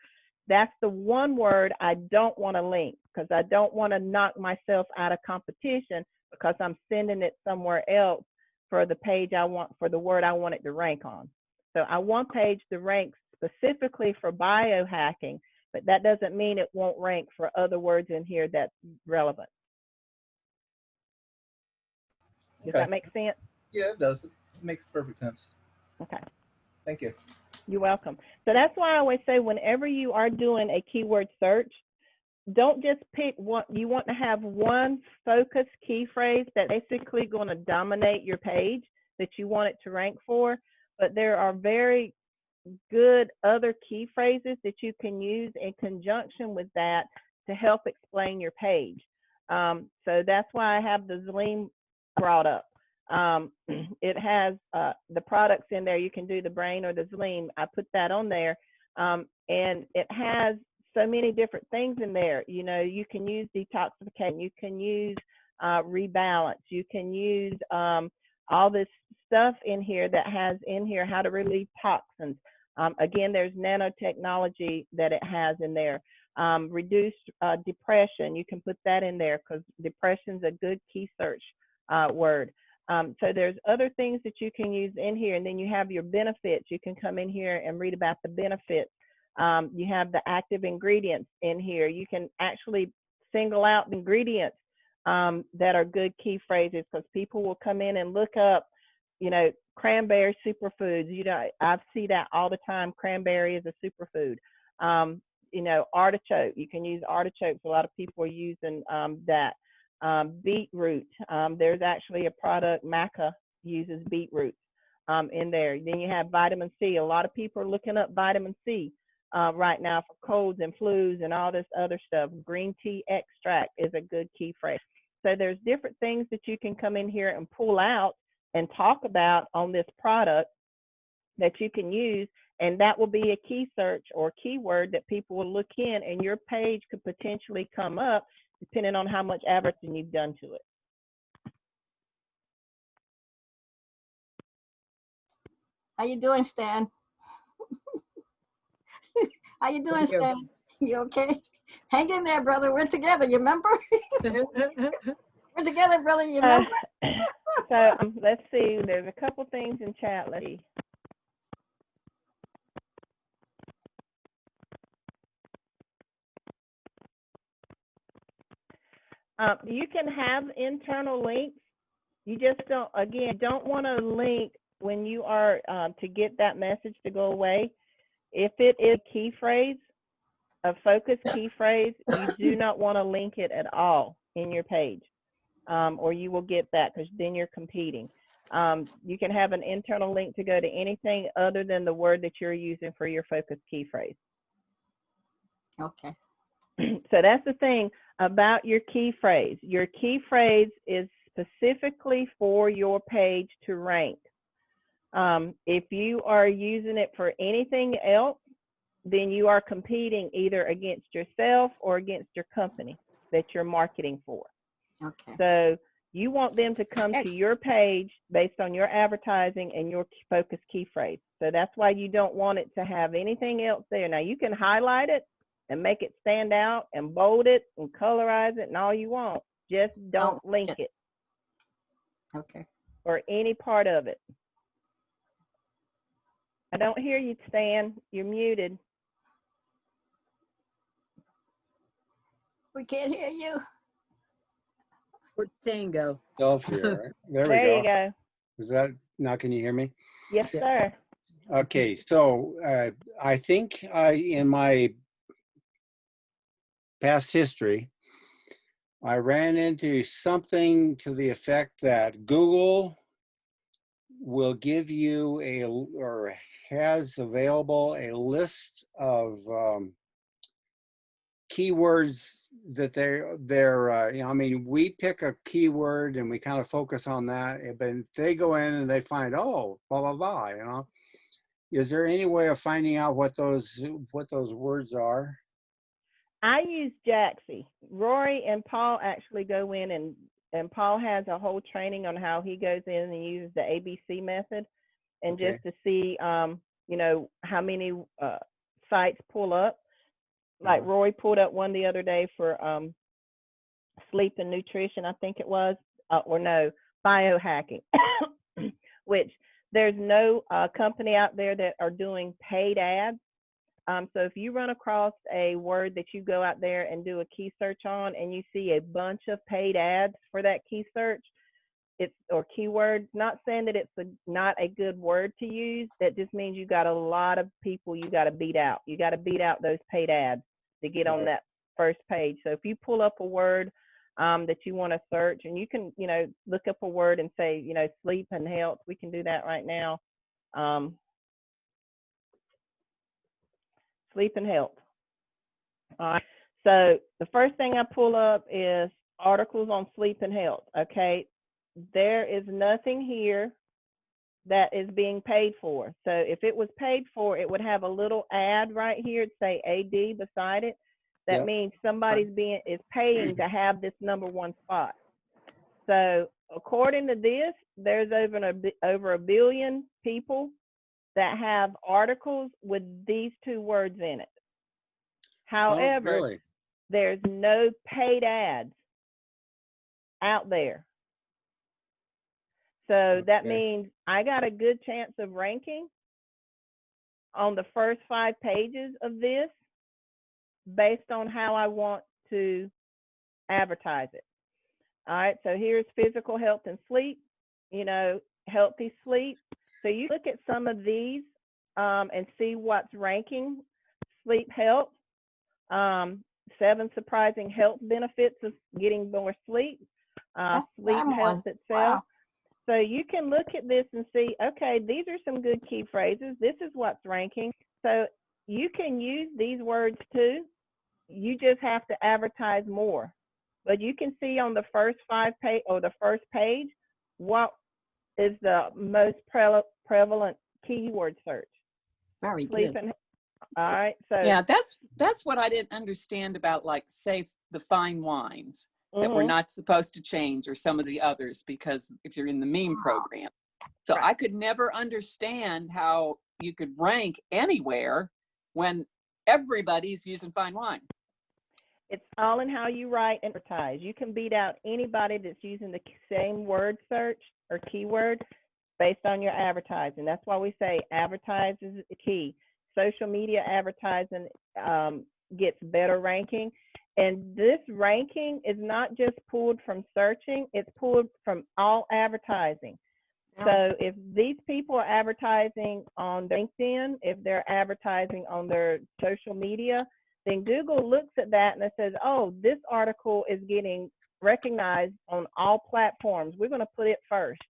that's the one word I don't want to link because I don't want to knock myself out of competition because I'm sending it somewhere else for the page I want, for the word I want it to rank on. So I want page to rank specifically for biohacking, but that doesn't mean it won't rank for other words in here that's relevant. Does that make sense? Yeah, it does. It makes perfect sense. Okay. Thank you. You're welcome. So that's why I always say whenever you are doing a keyword search, don't just pick one. You want to have one focus key phrase that's basically going to dominate your page that you want it to rank for. But there are very good other key phrases that you can use in conjunction with that to help explain your page. So that's why I have the Zleem brought up. It has the products in there. You can do the brain or the Zleem. I put that on there. And it has so many different things in there. You know, you can use detoxification. You can use rebalance. You can use all this stuff in here that has in here how to relieve toxins. Again, there's nanotechnology that it has in there. Reduce depression. You can put that in there because depression's a good key search word. So there's other things that you can use in here, and then you have your benefits. You can come in here and read about the benefits. You have the active ingredients in here. You can actually single out the ingredients that are good key phrases because people will come in and look up, you know, cranberry superfoods. You know, I see that all the time. Cranberry is a superfood. You know, artichoke. You can use artichokes. A lot of people are using that. Beetroot. There's actually a product, Maca uses beetroot in there. Then you have vitamin C. A lot of people are looking up vitamin C right now for colds and flus and all this other stuff. Green tea extract is a good key phrase. So there's different things that you can come in here and pull out and talk about on this product that you can use, and that will be a key search or keyword that people will look in, and your page could potentially come up depending on how much advertising you've done to it. How you doing, Stan? How you doing, Stan? You okay? Hang in there, brother. We're together, you remember? We're together, brother, you remember? So let's see. There's a couple things in chat. Let's see. You can have internal links. You just don't, again, don't want to link when you are to get that message to go away. If it is a key phrase, a focus key phrase, you do not want to link it at all in your page, or you will get that because then you're competing. You can have an internal link to go to anything other than the word that you're using for your focus key phrase. Okay. So that's the thing about your key phrase. Your key phrase is specifically for your page to rank. If you are using it for anything else, then you are competing either against yourself or against your company that you're marketing for. Okay. So you want them to come to your page based on your advertising and your focus key phrase. So that's why you don't want it to have anything else there. Now you can highlight it and make it stand out and bold it and colorize it and all you want. Just don't link it. Okay. Or any part of it. I don't hear you, Stan. You're muted. We can't hear you. Where'd Stan go? Self-share, right? There we There go. you go. Is that, now can you hear me? Yes, Yeah. sir. Okay, so I think in my past history, I ran into something to the effect that Google will give you or has available a list of keywords that they're you know, I mean, we pick a keyword and we kind of focus on that, but they go in and they find, oh, blah, blah, blah, you know. Is there any way of finding out what those words are? I use Jaxie. Rory and Paul actually go in and Paul has a whole training on how he goes in and uses the ABC method and Okay. just to see, you know, how many sites pull up. Like Rory pulled up one the other day for sleep and nutrition, I think it was, or no, biohacking, which there's no company out there that are doing paid ads. So if you run across a word that you go out there and do a key search on and you see a bunch of paid ads for that key search, or keyword, not saying that it's not a good word to use. That just means you got a lot of people you got to beat out. You got to beat out those paid ads to get on that first page. So if you pull up a word that you want to search, and you can, you know, look up a word and say, you know, sleep and health. We can do that right now. Sleep and health. All right. So the first thing I pull up is articles on sleep and health. Okay. There is nothing here that is being paid for. So if it was paid for, it would have a little ad right here. It'd say AD beside it. That means somebody's is paying to have this #1 spot. So according to this, there's over a billion people that have articles with these 2 words in it. However, really? there's no paid ads out there. So that means I got a good chance of ranking on the first 5 pages of this based on how I want to advertise it. All right, so here's physical health and sleep, you know, healthy sleep. So you look at some of these and see what's ranking. Sleep health, 7 surprising health benefits of getting more sleep. Sleep health itself. Wow. So you can look at this and see, okay, these are some good key phrases. This is what's ranking. So you can use these words too. You just have to advertise more. But you can see on the first 5 page or the first page what is the most prevalent keyword search. Very Sleep good. and all right. So yeah, that's what I didn't understand about, like, say, the fine wines that we're not supposed to change, or some of the others, because if you're in the meme program. So I could never understand how you could rank anywhere when everybody's using fine wine. it's all in how you write and advertise. You can beat out anybody that's using the same word search or keyword based on your advertising. That's why we say advertise is the key. Social media advertising gets better ranking. And this ranking is not just pulled from searching, it's pulled from all advertising. So if these people are advertising on LinkedIn, if they're advertising on their social media, then Google looks at that and it says, oh, this article is getting recognized on all platforms. We're going to put it first.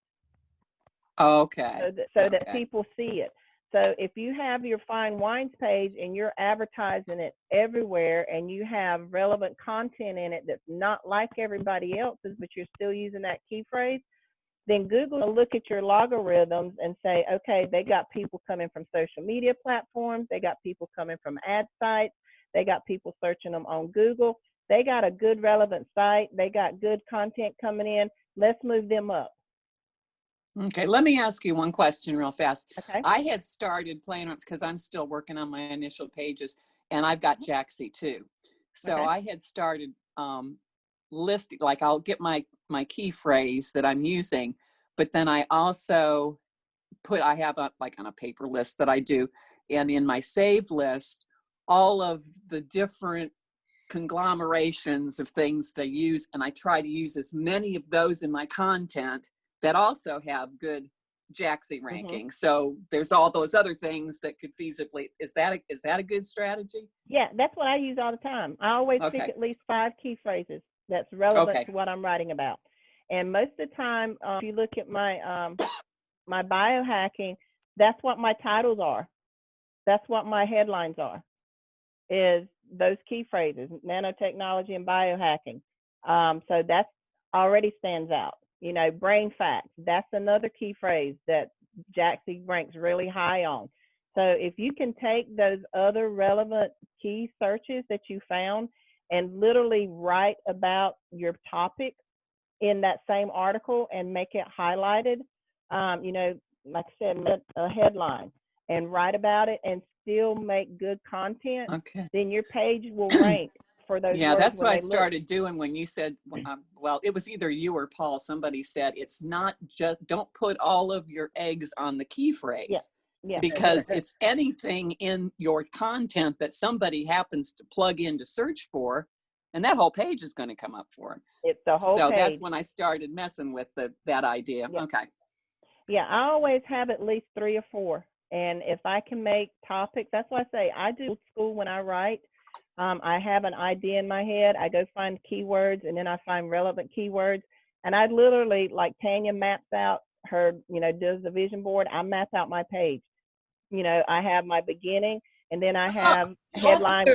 Okay. So that people see it. So if you have your fine wines page and you're advertising it everywhere and you have relevant content in it that's not like everybody else's, but you're still using that key phrase, then Google will look at your logarithms and say, okay, they got people coming from social media platforms. They got people coming from ad sites. They got people searching them on Google. they got a good relevant site. They got good content coming in. Let's move them up. Okay, let me ask you one question real fast. Okay. I had started playing on, because I'm still working on my initial pages, and I've got Jaxie too. So Okay. I had started listing, like I'll get my key phrase that I'm using, but then I also I have like on a paper list that I do, and in my save list, all of the different conglomerations of things they use, and I try to use as many of those in my content that also have good Jaxie rankings. So there's all those other things that could feasibly, is that a good strategy? Yeah, that's what I use all the time. I always pick at least 5 key phrases that's relevant to what I'm writing about. And most of the time, if you look at my my biohacking, that's what my titles are. That's what my headlines are, is those key phrases, nanotechnology and biohacking. So that already stands out. You know, brain facts, that's another key phrase that Jaxie ranks really high on. So if you can take those other relevant key searches that you found and literally write about your topic in that same article and make it highlighted, you know, like I said, a headline, and write about it and still make good content, then your page will rank for those yeah, words. that's what I started doing when you said, well, it was either you or Paul, somebody said, it's not just, don't put all of your eggs on the key phrase. Yeah. Because it's anything in your content that somebody happens to plug in to search for, and that whole page is going to come up for them. It's the whole so page. That's when I started messing with that idea. Okay. Yeah, I always have at least 3 or 4. And if I can make topics, that's why I say I do old school when I write. I have an idea in my head. I go find keywords, and then I find relevant keywords. And I literally, like Tanya maps out her, you know, does the vision board. I map out my page. You know, I have my beginning, and then I have headline.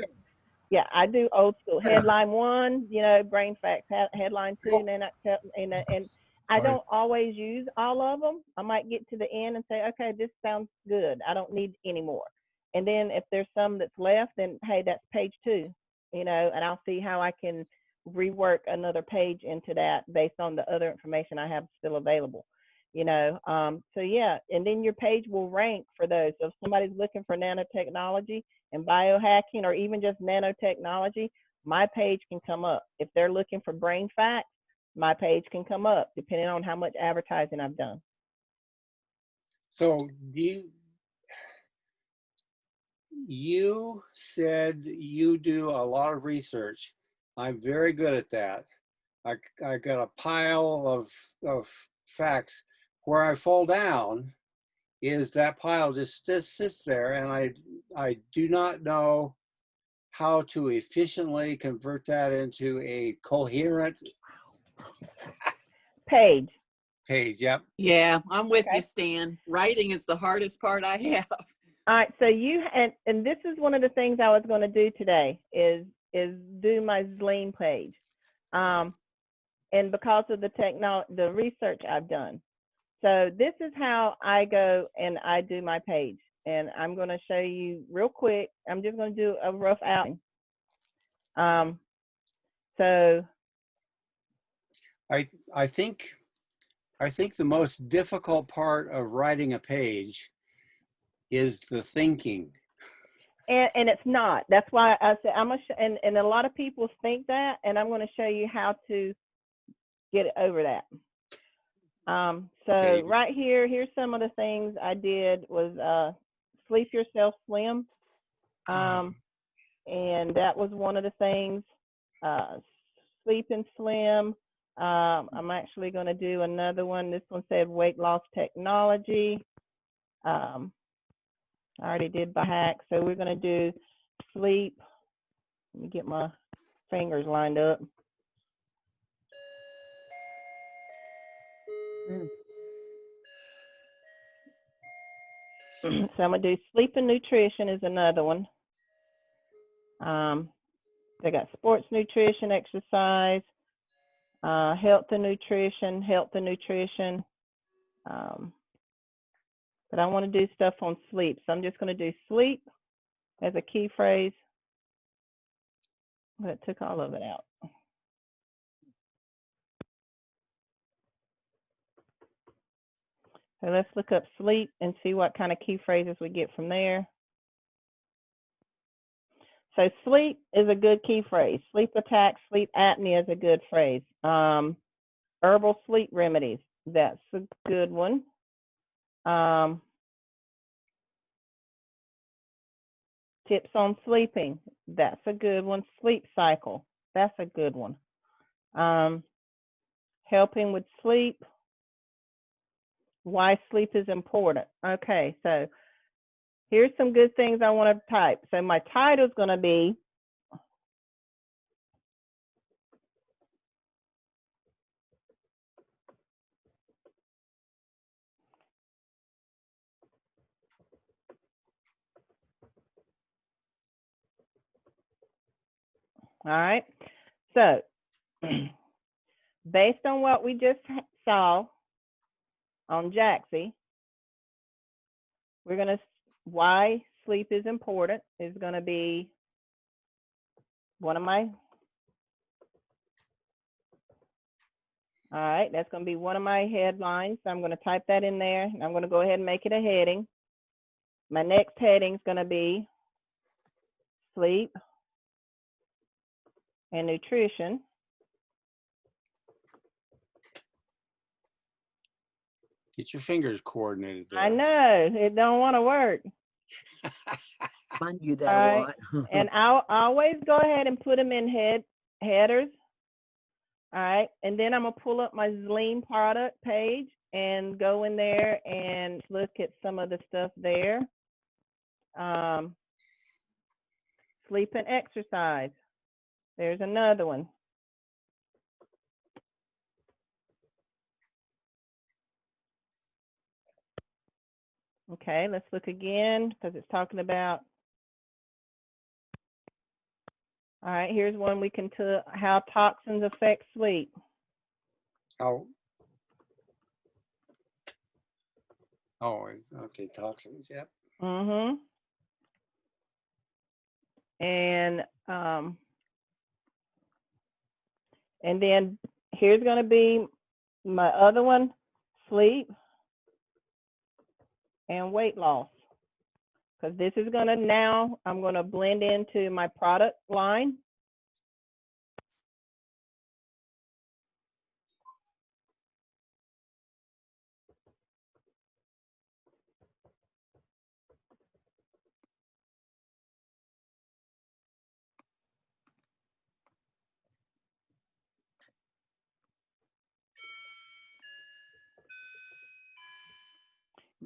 Yeah, I do old school. Headline 1, you know, brain facts. Headline 2, and I don't always use all of them. I might get to the end and say, okay, this sounds good. I don't need any more. And then if there's some that's left, then hey, that's page 2, you know, and I'll see how I can rework another page into that based on the other information I have still available, you know. So yeah, and then your page will rank for those. So if somebody's looking for nanotechnology and biohacking, or even just nanotechnology, my page can come up. If they're looking for brain facts, my page can come up, depending on how much advertising I've done. So you said you do a lot of research. I'm very good at that. I got a pile of facts. Where I fall down is that pile just sits there, and I do not know how to efficiently convert that into a coherent page. Yep. Yeah, I'm with you, Stan. Writing is the hardest part I have. All right, so you and this is one of the things I was going to do today is do my Zlean page, and because of the research I've done. So this is how I go and I do my page, and I'm going to show you real quick. I'm just going to do a rough outline. So I think the most difficult part of writing a page is the thinking. And it's not. That's why I said I'm and a lot of people think that, and I'm going to show you how to get over that. So right here's some of the things I did was Sleep Yourself Slim. And that was one of the things, Sleep and Slim. I'm actually going to do another one. This one said weight loss technology. I already did by hack. So we're going to do sleep. Let me get my fingers lined up. So I'm going to do sleep and nutrition is another one. They got sports nutrition, exercise, health and nutrition. But I want to do stuff on sleep. So I'm just going to do sleep as a key phrase. But it took all of it out. So let's look up sleep and see what kind of key phrases we get from there. So sleep is a good key phrase. Sleep attacks, sleep apnea is a good phrase. Herbal sleep remedies, that's a good one. Tips on sleeping, that's a good one. Sleep cycle, that's a good one. Helping with sleep, why sleep is important. Okay, so here's some good things I want to type. So my title is going to be all right. So based on what we just saw on Jaxie, we're going to, why sleep is important is going to be one of my, all right, that's going to be one of my headlines. So I'm going to type that in there, and I'm going to go ahead and make it a heading. My next heading is going to be sleep and nutrition. Get your fingers coordinated there. I know, it don't want to work. Mind you that a lot. And I'll always go ahead and put them in headers. All right, and then I'm gonna pull up my Zleam product page and go in there and look at some of the stuff there. Sleep and exercise. There's another one. Okay, let's look again because it's talking about. All right, here's one we can tell how toxins affect sleep. Oh, okay, toxins, yep. Mm-hmm. And then here's going to be my other one, sleep and weight loss. Because this is going to now, I'm going to blend into my product line.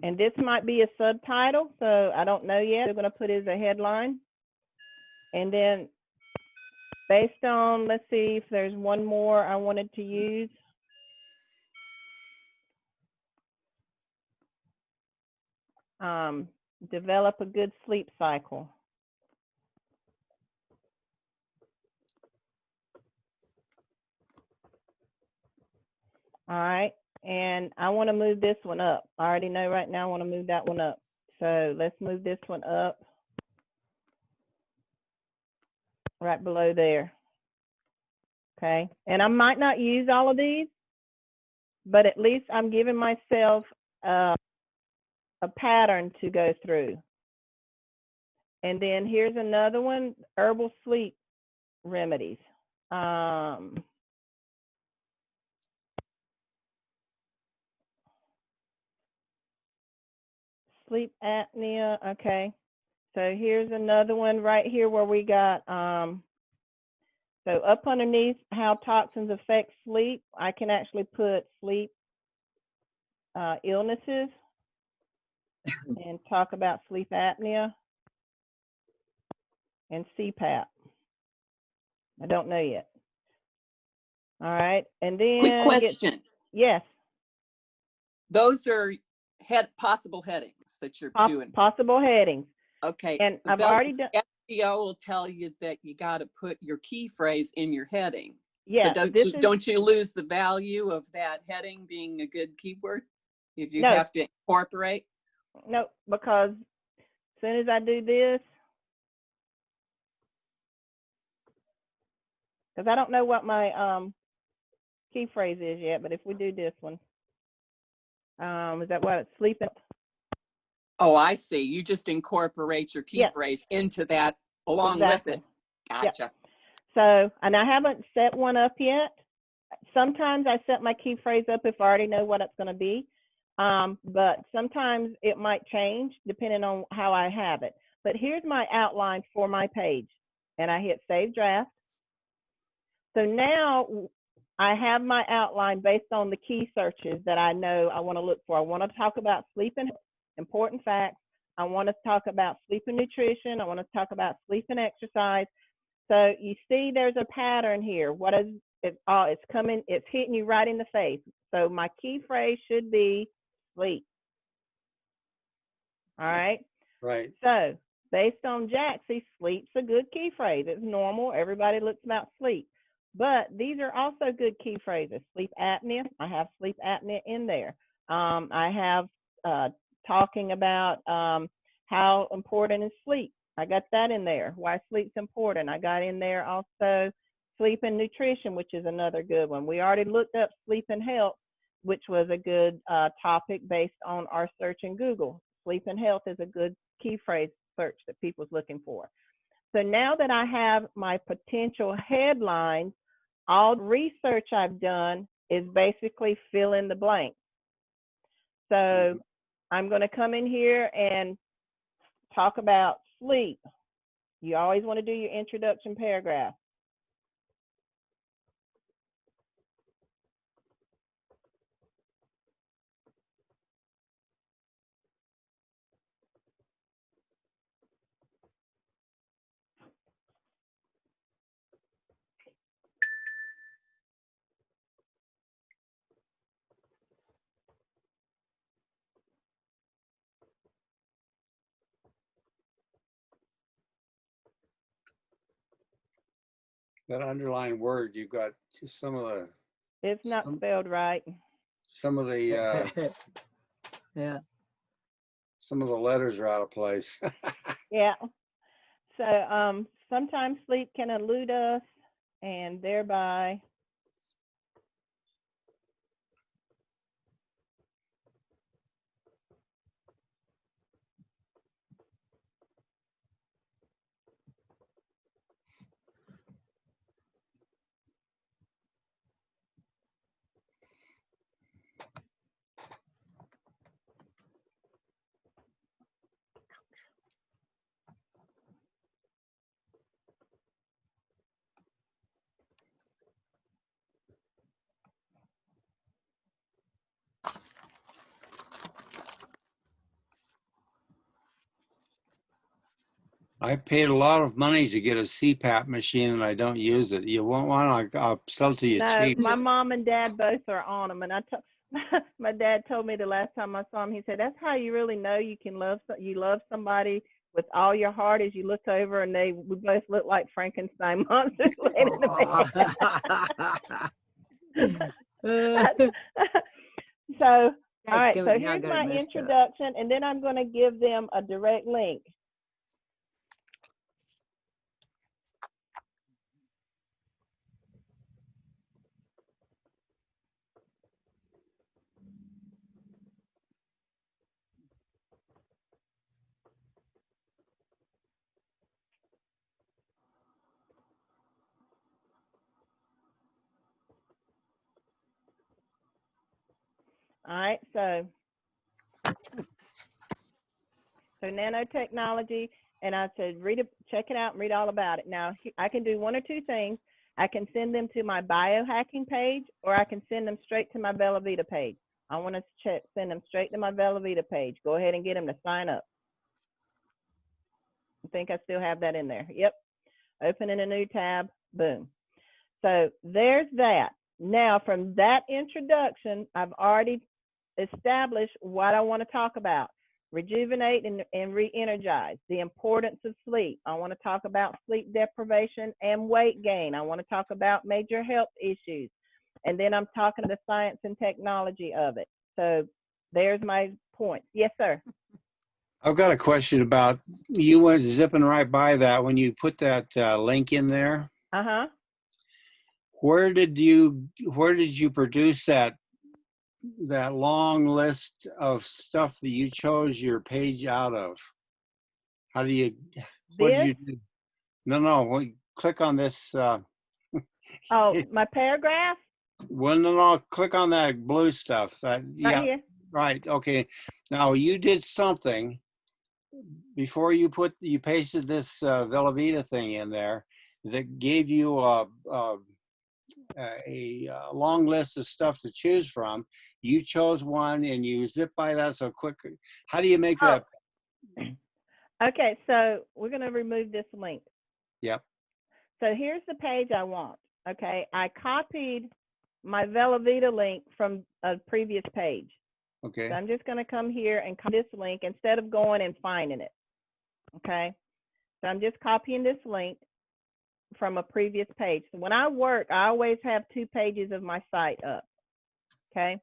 And this might be a subtitle, so I don't know yet. I'm going to put it as a headline. And then based on, let's see if there's one more I wanted to use. Develop a good sleep cycle. All right, and I want to move this one up. I already know right now I want to move that one up. So let's move this one up right below there. Okay, and I might not use all of these, but at least I'm giving myself a pattern to go through. And then here's another one, herbal sleep remedies. Sleep apnea, okay. So here's another one right here where we got, so up underneath how toxins affect sleep, I can actually put sleep illnesses and talk about sleep apnea and CPAP. I don't know yet. All right, and then quick question. Yes. Those are possible headings that you're doing. Possible headings. Okay. And I've already done. SEO will tell you that you got to put your key phrase in your heading. Yeah. So don't you lose the value of that heading being a good keyword if you have to incorporate? No, because as soon as I do this, because I don't know what my key phrase is yet, but if we do this one, is that what it's sleeping? Oh, I see. You just incorporate your key Yeah. phrase into that along Exactly. with it. Gotcha. Yep. So, and I haven't set one up yet. Sometimes I set my key phrase up if I already know what it's going to be. But sometimes it might change depending on how I have it. But here's my outline for my page. And I hit Save Draft. So now I have my outline based on the key searches that I know I want to look for. I want to talk about sleep and important facts. I want to talk about sleep and nutrition. I want to talk about sleep and exercise. So you see there's a pattern here. What is it? Oh, it's coming, it's hitting you right in the face. So my key phrase should be sleep. All right. Right. So based on Jaxie, sleep's a good key phrase. It's normal. Everybody looks about sleep. But these are also good key phrases. Sleep apnea. I have sleep apnea in there. I have talking about how important is sleep. I got that in there. Why sleep's important. I got in there also sleep and nutrition, which is another good one. We already looked up sleep and health, which was a good topic based on our search in Google. Sleep and health is a good key phrase search that people's looking for. So now that I have my potential headlines, all the research I've done is basically fill in the blank. So I'm going to come in here and talk about sleep. You always want to do your introduction paragraph. That underlined word, you've got just some of the. It's not spelled right. Some of the. Yeah. Some of the letters are out of place. Yeah. So sometimes sleep can elude us and thereby I paid a lot of money to get a CPAP machine and I don't use it. You want one? I'll sell it to you no, cheap. my mom and dad both are on them, and my dad told me the last time I saw him, he said that's how you really know you can love somebody with all your heart is you look over and we both look like Frankenstein monsters laying in the bed. So all right, so here's my introduction, and then I'm going to give them a direct link. All right, so nanotechnology, and I said, check it out and read all about it. Now, I can do one or two things. I can send them to my biohacking page, or I can send them straight to my Bella Vita page. I want to send them straight to my Bella Vita page. Go ahead and get them to sign up. I think I still have that in there. Yep. Opening a new tab, boom. So there's that. Now, from that introduction, I've already established what I want to talk about. Rejuvenate and re-energize, the importance of sleep. I want to talk about sleep deprivation and weight gain. I want to talk about major health issues. And then I'm talking the science and technology of it. So there's my point. Yes, sir. I've got a question about, you went zipping right by that when you put that link in there. Uh-huh. where did you produce that long list of stuff that you chose your page out of? How do you, what did you do? No, click on this. Oh, my paragraph? Well, no, click on that blue stuff. Yeah, Right here. right. Okay. Now you did something before you pasted this Velveeta thing in there that gave you a long list of stuff to choose from. You chose one and you zip by that so quick. How do you make that? Okay, so we're going to remove this link. Yep. So here's the page I want. Okay, I copied my Velveeta link from a previous page. Okay. So I'm just going to come here and copy this link instead of going and finding it. Okay, so I'm just copying this link from a previous page. So when I work, I always have 2 pages of my site up. Okay.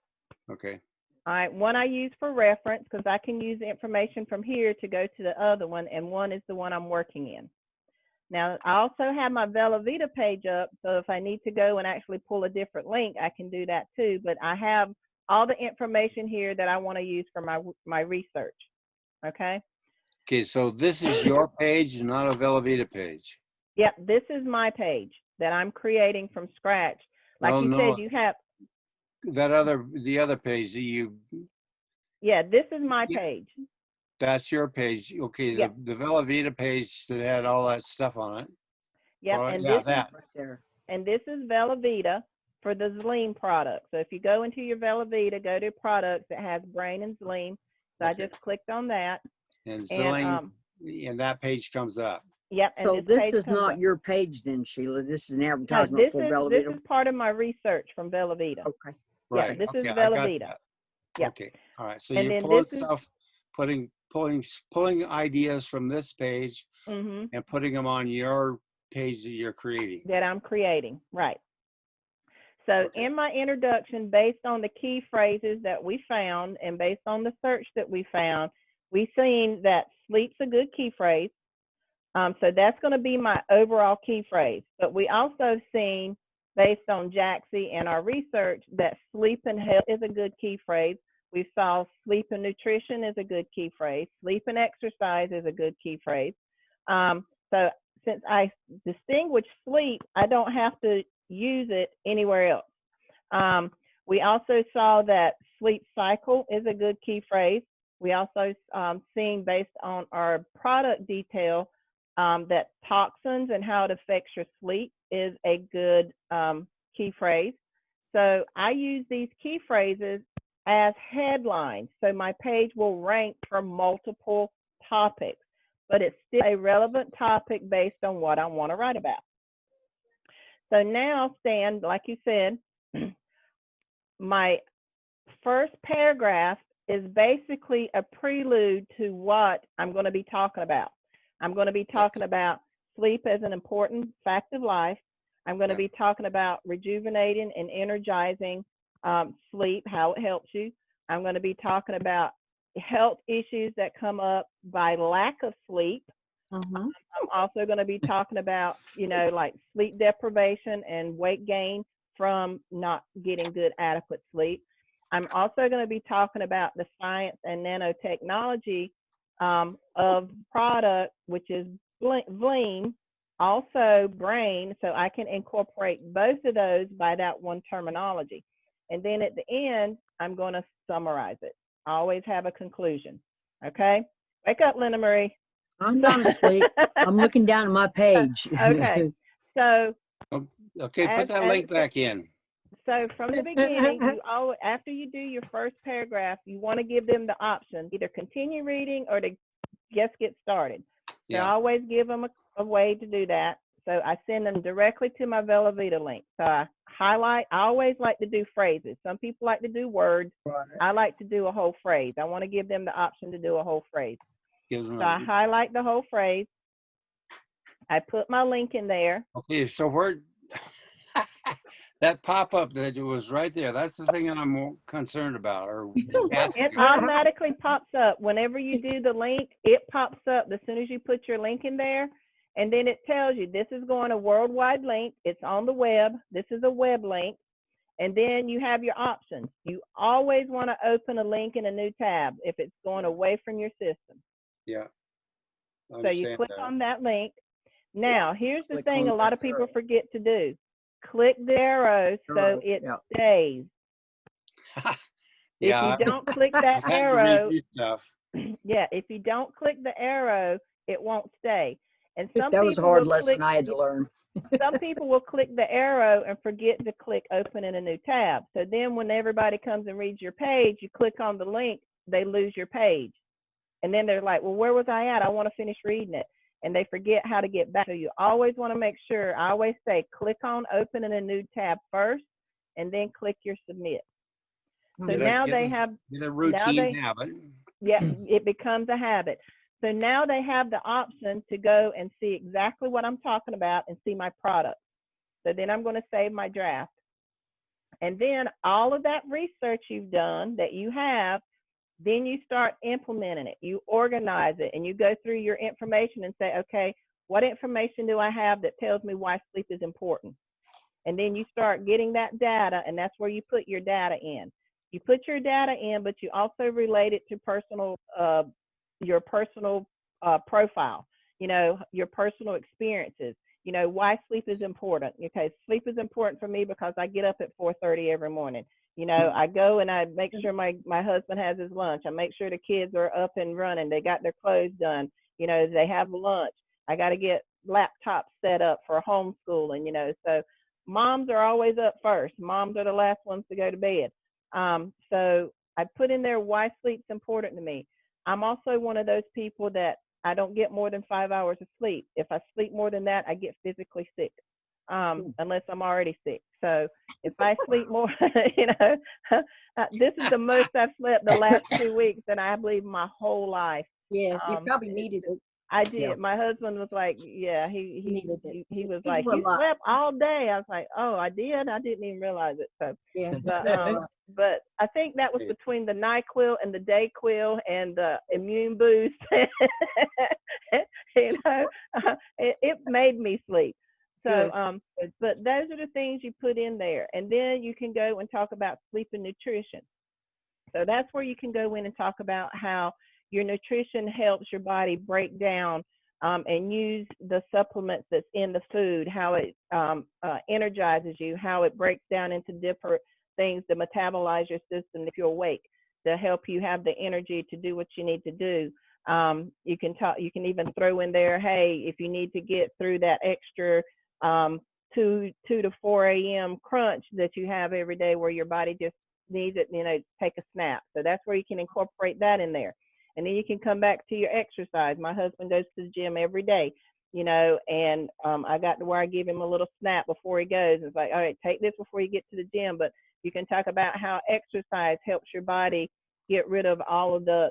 Okay. All right, one I use for reference because I can use the information from here to go to the other one, and one is the one I'm working in. Now, I also have my Velveeta page up, so if I need to go and actually pull a different link, I can do that too, but I have all the information here that I want to use for my research, okay? Okay, so this is your page, not a Velveeta page. Yep, this is my page that I'm creating from scratch. Like Oh, you no. said, you have... The other page that you... Yeah, this is my page. That's your page. Okay, Yep. the Velveeta page that had all that stuff on it. Yep, Well, and yeah, this that. and this is Velveeta for the Zleem product. So if you go into your Velveeta, go to products, it has brain and Zleem. So Okay. I just clicked on that. And Zleem, and that page comes up. Yep. And So this page is comes not up. your page then, Sheila. This is an No, advertisement for this Velveeta. is part of my research from Velveeta. Okay. Right. Yeah, this Okay, is I got Velveeta. that. Yep. Okay. All right. So And you're then pulling this is... stuff, pulling ideas from this page and putting them on your page that you're creating. That I'm creating, right. So in my introduction, based on the key phrases that we found and based on the search that we found, we've seen that sleep's a good key phrase. So that's going to be my overall key phrase. But we also seen, based on Jaxie and our research, that sleep and health is a good key phrase. We saw sleep and nutrition is a good key phrase. Sleep and exercise is a good key phrase. So since I distinguish sleep, I don't have to use it anywhere else. We also saw that sleep cycle is a good key phrase. We also seen, based on our product detail, that toxins and how it affects your sleep is a good key phrase. So I use these key phrases as headlines. So my page will rank for multiple topics, but it's still a relevant topic based on what I want to write about. So now, Stan, like you said, my first paragraph is basically a prelude to what I'm going to be talking about. I'm going to be talking about sleep as an important fact of life. I'm going to be talking about rejuvenating and energizing sleep, how it helps you. I'm going to be talking about health issues that come up by lack of sleep. I'm also going to be talking about, like sleep deprivation and weight gain from not getting good, adequate sleep. I'm also going to be talking about the science and nanotechnology of product, which is Vleam, also brain, so I can incorporate both of those by that one terminology. And then at the end, I'm going to summarize it. I always have a conclusion. Okay? Wake up, Linda Marie. I'm not asleep. I'm looking down at my page. Okay. So. Okay, put that link back in. So from the beginning, you always, after you do your first paragraph, you want to give them the option, either continue reading or to just get started. So I always give them a way to do that. So I send them directly to my Velveeta link. So I highlight, I always like to do phrases. Some people like to do words. I like to do a whole phrase. I want to give them the option to do a whole phrase. So I highlight the whole phrase. I put my link in there. Okay, so where that pop-up that was right there, that's the thing that I'm more concerned about. Or it automatically pops up. Whenever you do the link, it pops up as soon as you put your link in there. And then it tells you this is going a worldwide link. It's on the web. This is a web link. And then you have your options. You always want to open a link in a new tab if it's going away from your system. Yeah. So you click on that link. Now, here's the thing a lot of people forget to do. Click the arrow so it stays. Yeah. If you don't click that I had to arrow, read stuff. yeah, if you don't click the arrow, it won't stay. And some That was a people hard will lesson click, I had to learn. some people will click the arrow and forget to click open in a new tab. So then when everybody comes and reads your page, you click on the link, they lose your page. And then they're like, well, where was I at? I want to finish reading it. And they forget how to get back. So you always want to make sure, I always say, click on open in a new tab first, and then click your submit. So now they have a routine habit. Yeah, it becomes a habit. So now they have the option to go and see exactly what I'm talking about and see my product. So then I'm going to save my draft. And then all of that research you've done that you have, then you start implementing it. You organize it and you go through your information and say, okay, what information do I have that tells me why sleep is important? And then you start getting that data, and that's where you put your data in. You put your data in, but you also relate it to your personal profile, your personal experiences, why sleep is important. Okay, sleep is important for me because I get up at 4:30 every morning. I go and I make sure my husband has his lunch. I make sure the kids are up and running. They got their clothes done. They have lunch. I got to get laptops set up for homeschooling, so moms are always up first. Moms are the last ones to go to bed. So I put in there why sleep's important to me. I'm also one of those people that I don't get more than 5 hours of sleep. If I sleep more than that, I get physically sick, unless I'm already sick. So if I sleep more, this is the most I've slept the last 2 weeks, and I believe my whole life. Yeah, you probably needed it. I did. Yeah. My husband was like, yeah, he was like, you slept all day. I was like, oh, I did. I didn't even realize it. So, yeah. But I think that was between the NyQuil and the DayQuil and the immune boost. It made me sleep. So, but those are the things you put in there, and then you can go and talk about sleep and nutrition. So that's where you can go in and talk about how your nutrition helps your body break down and use the supplements that's in the food, how it energizes you, how it breaks down into different things to metabolize your system if you're awake, to help you have the energy to do what you need to do. You can even throw in there, hey, if you need to get through that extra 2 to 4 a.m. crunch that you have every day where your body just needs it, take a snap. So that's where you can incorporate that in there. And then you can come back to your exercise. My husband goes to the gym every day, and I got to where I give him a little snap before he goes. It's like, all right, take this before you get to the gym. But you can talk about how exercise helps your body get rid of all of the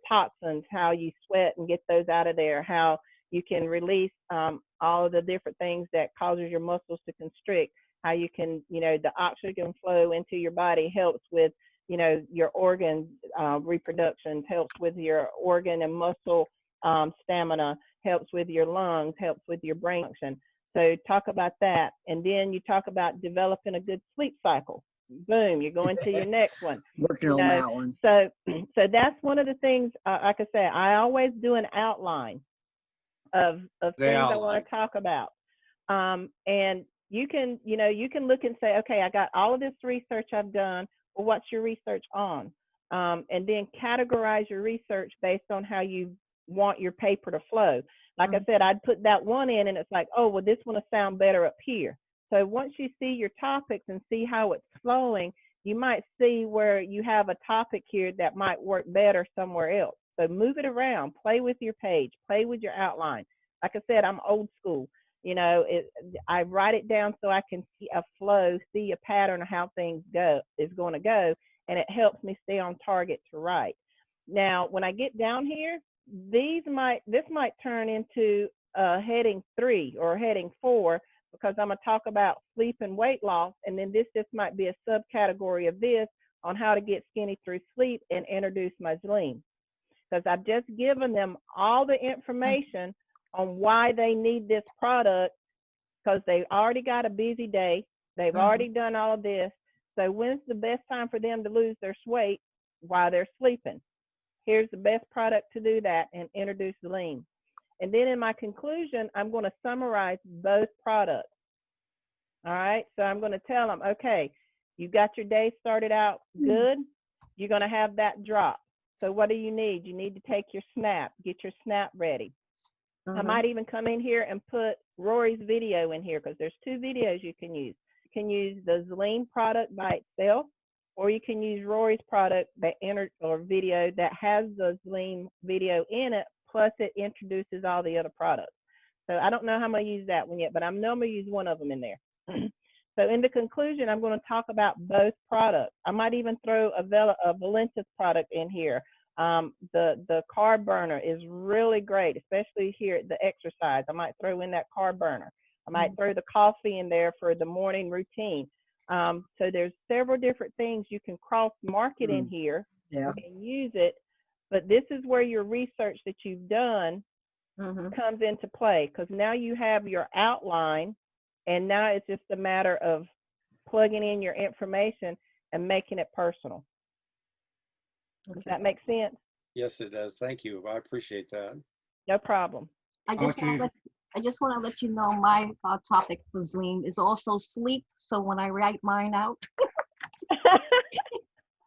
toxins, how you sweat and get those out of there, how you can release all of the different things that causes your muscles to constrict, how you can, the oxygen flow into your body helps with, your organ reproduction, helps with your organ and muscle stamina, helps with your lungs, helps with your brain function. So talk about that. And then you talk about developing a good sleep cycle. Boom, you're going to your next one. Working on that one. So that's one of the things, like I said, I always do an outline of things I want to talk about. And you can look and say, okay, I got all of this research I've done. Well, what's your research on? And then categorize your research based on how you want your paper to flow. Like I said, I'd put that one in and it's like, oh, well, this one will sound better up here. So once you see your topics and see how it's flowing, you might see where you have a topic here that might work better somewhere else. So move it around, play with your page, play with your outline. Like I said, I'm old school. I write it down so I can see a flow, see a pattern of how things is going to go, and it helps me stay on target to write. Now, when I get down here, this might turn into heading 3 or heading 4, because I'm going to talk about sleep and weight loss, and then this just might be a subcategory of this on how to get skinny through sleep and introduce my Zleam. Because I've just given them all the information on why they need this product, because they've already got a busy day. They've already done all of this. So when's the best time for them to lose their weight while they're sleeping? Here's the best product to do that, and introduce the lean. And then in my conclusion, I'm going to summarize both products. All right. So I'm going to tell them, okay, you got your day started out good. You're going to have that drop. So what do you need? You need to take your snap, get your snap ready. I might even come in here and put Rory's video in here, because there's 2 videos you can use. You can use the lean product by itself, or you can use Rory's product that or video that has the lean video in it, plus it introduces all the other products. So I don't know how I'm going to use that one yet, but I'm going to use one of them in there. So in the conclusion, I'm going to talk about both products. I might even throw a Valentis product in here. The carb burner is really great, especially here at the exercise. I might throw in that carb burner. I might throw the coffee in there for the morning routine. So there's several different things you can cross market in here and use it. But this is where your research that you've done comes into play, because now you have your outline, and now it's just a matter of plugging in your information and making it personal. Does that make sense? Yes, it does. Thank you. I appreciate that. No problem. I just want to let you know my topic for lean is also sleep. So when I write mine out,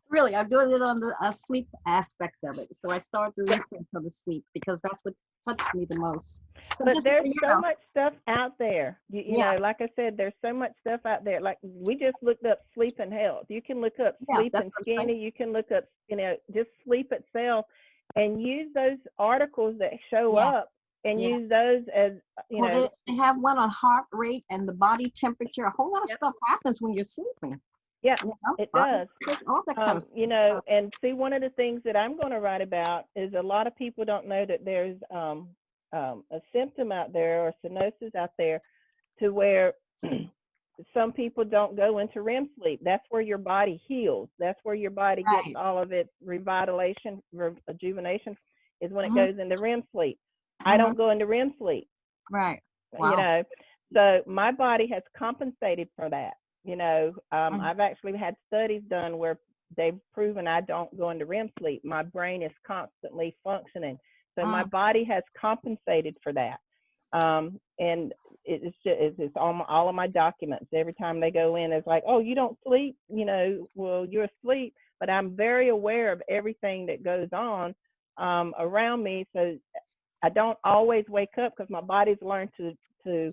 really, I'm doing it on the sleep aspect of it. So I start the research on the sleep, because that's what touched me the most. So but there's so much stuff out there. You know, like I said, there's so much stuff out there. Like we just looked up sleep and health. You can look up sleep and skinny. You can look up, you know, just sleep itself, and use those articles that show up, and use those as, you know. They have one on heart rate and the body temperature. A whole lot of stuff happens when you're sleeping. Yeah, it does. All that kind of stuff. You know, and see, one of the things that I'm going to write about is a lot of people don't know that there's a symptom out there, or cyanosis out there, to where some people don't go into REM sleep. That's where your body heals. That's where your body gets all of its revitalization, rejuvenation, is when it goes into REM sleep. I don't go into REM sleep. Right. Wow. You know, so my body has compensated for that. You know, I've actually had studies done where they've proven I don't go into REM sleep. My brain is constantly functioning. So my body has compensated for that. And it's all of my documents. Every time they go in, it's like, oh, you don't sleep? You know, well, you're asleep. But I'm very aware of everything that goes on around me. So I don't always wake up, because my body's learned to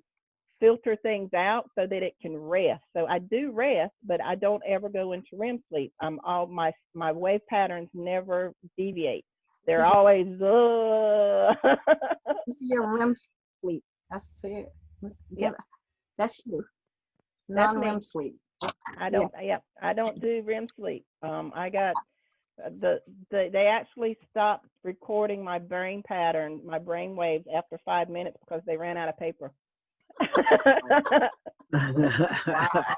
filter things out so that it can rest. So I do rest, but I don't ever go into REM sleep. All my wave patterns never deviate. They're always This is your REM sleep. That's it. Yep. That's you. Non-REM sleep. I don't do REM sleep. I got they actually stopped recording my brain pattern, my brain waves, after 5 minutes, because they ran out of paper.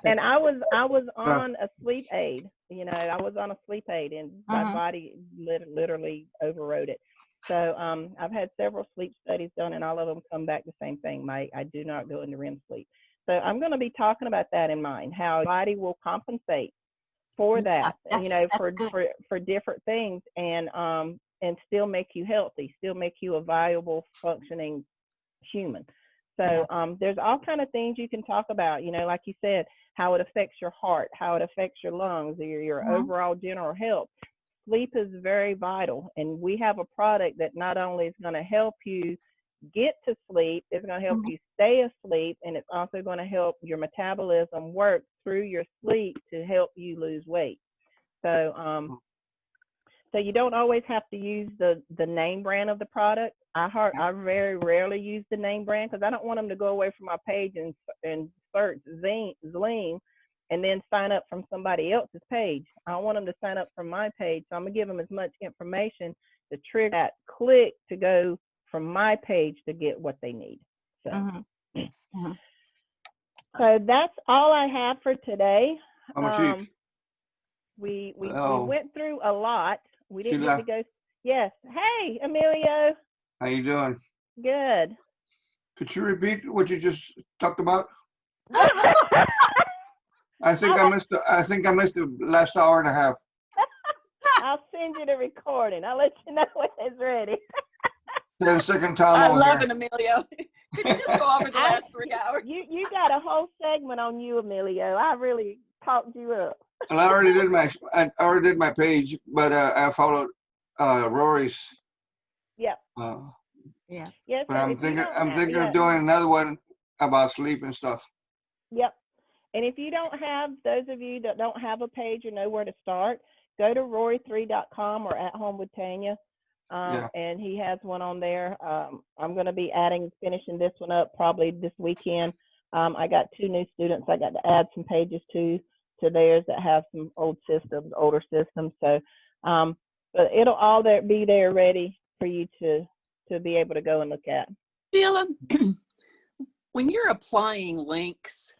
And I was on a sleep aid. You know, I was on a sleep aid, and my body literally overrode it. So I've had several sleep studies done, and all of them come back the same thing. I do not go into REM sleep. So I'm going to be talking about that in mind, how your body will compensate for that, you know, for different things, and still make you healthy, still make you a viable, functioning human. So there's all kind of things you can talk about, you know, like you said, how it affects your heart, how it affects your lungs, your overall general health. Sleep is very vital, and we have a product that not only is going to help you get to sleep, it's going to help you stay asleep, and it's also going to help your metabolism work through your sleep to help you lose weight. So so you don't always have to use the name brand of the product. I very rarely use the name brand, because I don't want them to go away from my page and search Zleam and then sign up from somebody else's page. I want them to sign up from my page. So I'm going to give them as much information to trigger that click to go from my page to get what they need. So, so that's all I have for today. We went through a lot. We didn't get to go. Yes. Hey, Emilio. How you doing? Good. Could you repeat what you just talked about? I think I missed the last hour and a half. I'll send you the recording. I'll let you know when it's ready. 10-second time I on love here. it, Emilio. Could you just go over the last 3 hours? You got a whole segment on you, Emilio. I really talked you up. Well, I already did my page, but I followed Rory's. Yep. Yeah. Yes, But I'm thinking of doing another one about sleep and stuff. Yep. And if you don't have, those of you that don't have a page or know where to start, go to rory3.com or At Home with Tanya. And he has one on there. I'm going to be finishing this one up probably this weekend. I got 2 new students. I got to add some pages to theirs that have some older systems. So, but it'll all be there ready for you to be able to go and look at. Sheila, when you're applying links,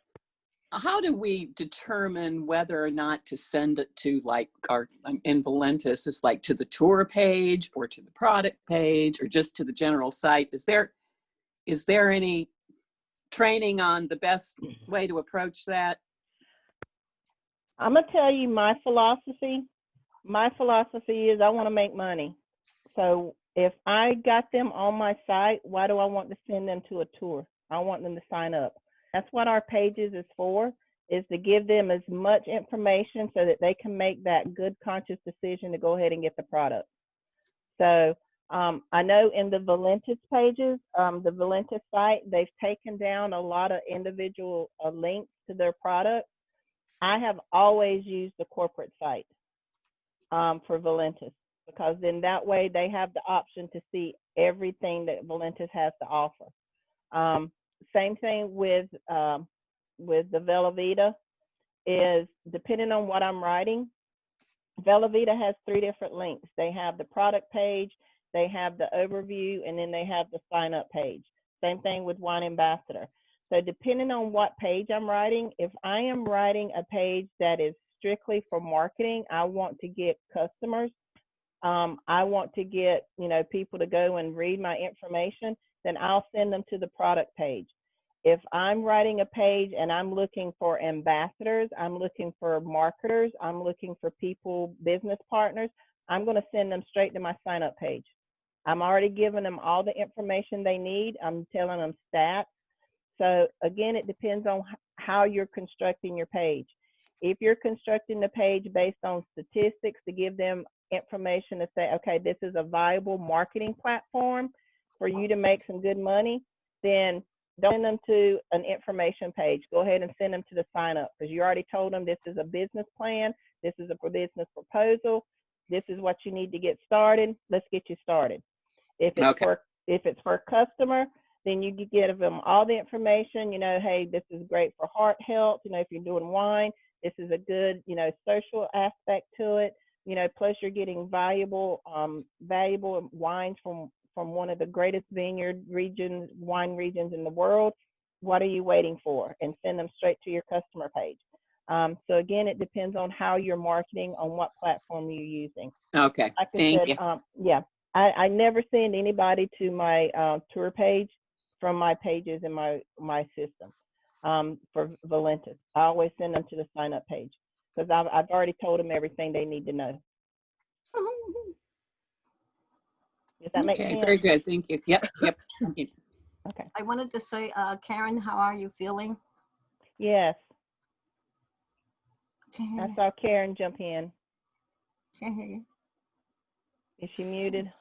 how do we determine whether or not to send it to, like, our in Valentis, it's like to the tour page or to the product page or just to the general site? Is there any training on the best way to approach that? I'm going to tell you my philosophy. My philosophy is I want to make money. So if I got them on my site, why do I want to send them to a tour? I want them to sign up. That's what our pages is for, is to give them as much information so that they can make that good conscious decision to go ahead and get the product. So I know in the Valentis pages, the Valentis site, they've taken down a lot of individual links to their products. I have always used the corporate site for Valentis, because then that way they have the option to see everything that Valentis has to offer. Same thing with the Velavita, is depending on what I'm writing, Velavita has 3 different links. They have the product page, they have the overview, and then they have the sign up page. Same thing with Wine Ambassador. So depending on what page I'm writing, if I am writing a page that is strictly for marketing, I want to get customers, I want to get, people to go and read my information, then I'll send them to the product page. If I'm writing a page and I'm looking for ambassadors, I'm looking for marketers, I'm looking for people, business partners, I'm going to send them straight to my sign up page. I'm already giving them all the information they need. I'm telling them stats. So again, it depends on how you're constructing your page. If you're constructing the page based on statistics to give them information to say, okay, this is a viable marketing platform for you to make some good money, then don't send them to an information page. Go ahead and send them to the sign up, because you already told them this is a business plan, this is a business proposal, this is what you need to get started. Let's get you started. If it's for a customer, then you give them all the information, hey, this is great for heart health. If you're doing wine, this is a good, social aspect to it. Plus you're getting valuable wines from one of the greatest wine regions in the world. What are you waiting for? And send them straight to your customer page. So again, it depends on how you're marketing, on what platform you're using. Okay, like thank you. Yeah, I never send anybody to my tour page from my pages in my system for Valentis. I always send them to the sign up page, because I've already told them everything they need to know. Does that make sense? Very good. Thank you. Yep. Okay. I wanted to say, Karen, how are you feeling? Yes. I saw Karen jump in. Can't hear you. Is she muted?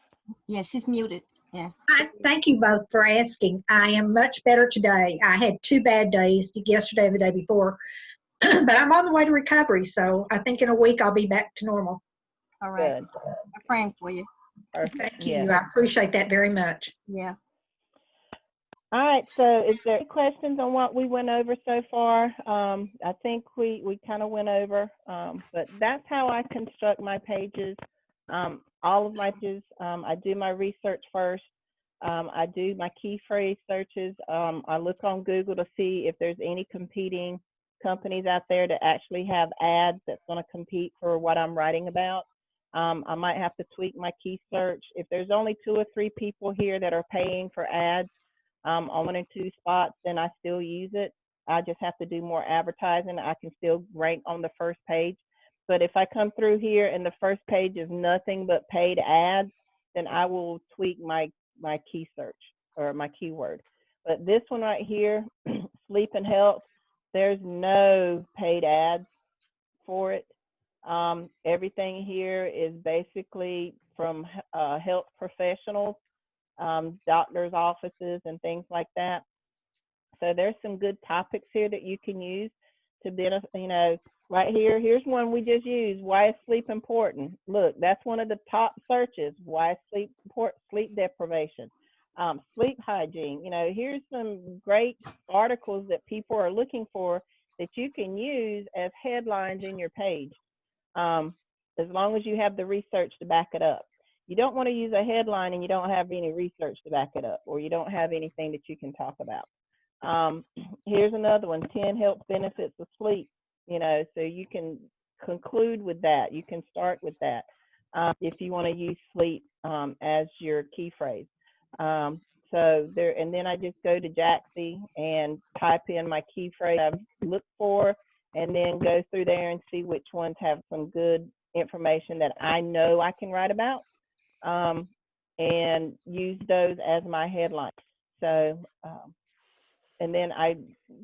Yeah, she's muted. Yeah. Thank you both for asking. I am much better today. I had 2 bad days, yesterday and the day before, but I'm on the way to recovery. So I think in a week I'll be back to normal. All right. Good. I'm praying for you. Perfect. Thank you. I appreciate that very much. Yeah. All right. So is there any questions on what we went over so far? I think we kind of went over, but that's how I construct my pages. All of my pages, I do my research first. I do my key phrase searches. I look on Google to see if there's any competing companies out there that actually have ads that's going to compete for what I'm writing about. I might have to tweak my key search. If there's only 2 or 3 people here that are paying for ads, on 1 or 2 spots, then I still use it. I just have to do more advertising. I can still rank on the first page. But if I come through here and the first page is nothing but paid ads, then I will tweak my key search or my keyword. But this one right here, sleep and health, there's no paid ads for it. Everything here is basically from health professionals, doctors' offices, and things like that. So there's some good topics here that you can use to benefit, you know, right here. Here's one we just used. Why is sleep important? Look, that's one of the top searches. Why is sleep important? Sleep deprivation, sleep hygiene. You know, here's some great articles that people are looking for that you can use as headlines in your page, as long as you have the research to back it up. You don't want to use a headline and you don't have any research to back it up, or you don't have anything that you can talk about. Here's another one, 10 health benefits of sleep, you know, so you can conclude with that. You can start with that if you want to use sleep as your key phrase. So there, and then I just go to Jaxie and type in my key phrase I've looked for, and then go through there and see which ones have some good information that I know I can write about, and use those as my headlines. So, and then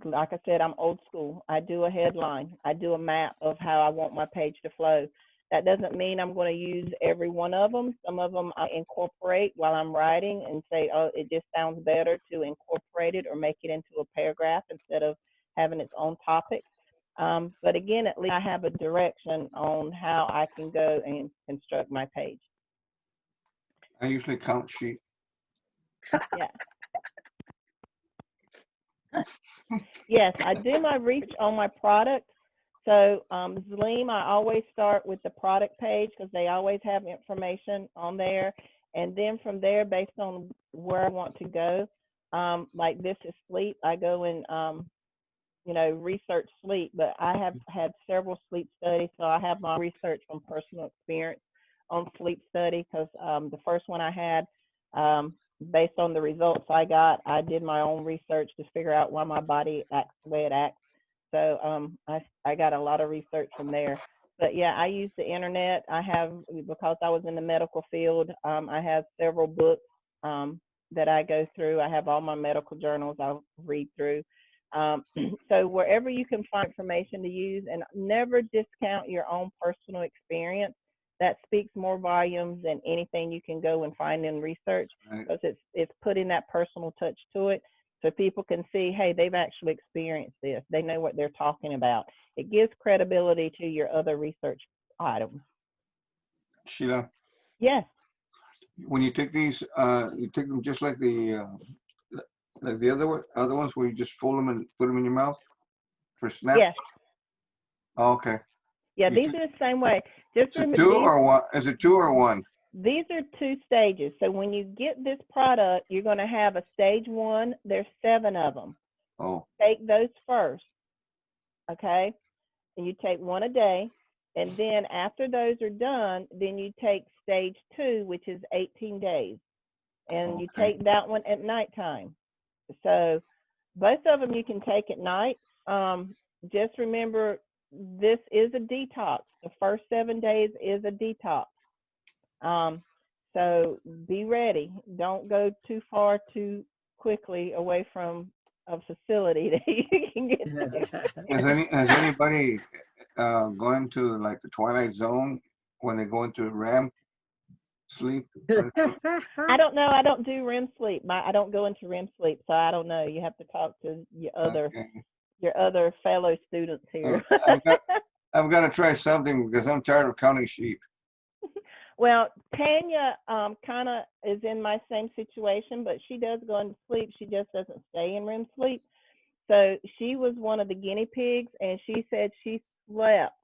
like I said, I'm old school. I do a headline. I do a map of how I want my page to flow. That doesn't mean I'm going to use every one of them. Some of them I incorporate while I'm writing and say, oh, it just sounds better to incorporate it or make it into a paragraph instead of having its own topic. But again, at least I have a direction on how I can go and construct my page. I usually count sheep. Yeah. Yes, I do my research on my product. So Zleem, I always start with the product page because they always have information on there. And then from there, based on where I want to go, like this is sleep, I go and, you know, research sleep. But I have had several sleep studies, so I have my research from personal experience on sleep study because the first one I had, based on the results I got, I did my own research to figure out why my body acts the way it acts. So I got a lot of research from there. But yeah, I use the internet. I have, because I was in the medical field, I have several books that I go through. I have all my medical journals I'll read through. So wherever you can find information to use, and never discount your own personal experience. That speaks more volumes than anything you can go and find in research, because it's putting that personal touch to it, so people can see, hey, they've actually experienced this. They know what they're talking about. It gives credibility to your other research items. Sheila? Yes. When you take these, you take them just like the other ones where you just fold them and put them in your mouth for snap? Yes. Oh, okay. Yeah, these are the same way. Just is it two or one? Is it two or one? These are 2 stages. So when you get this product, you're going to have a stage 1. There's 7 of them. Oh. Take those first, okay? And you take 1 a day. And then after those are done, then you take stage 2, which is 18 days. And you take that one at nighttime. So both of them you can take at night. Just remember, this is a detox. The first 7 days is a detox. So be ready. Don't go too far too quickly away from a facility that you can get there. Has anybody gone to like the Twilight Zone when they go into REM sleep? I don't know. I don't do REM sleep. I don't go into REM sleep, so I don't know. You have to talk to your other fellow students here. I've got to try something because I'm tired of counting sheep. Well, Tanya kind of is in my same situation, but she does go into sleep. She just doesn't stay in REM sleep. So she was one of the guinea pigs, and she said she slept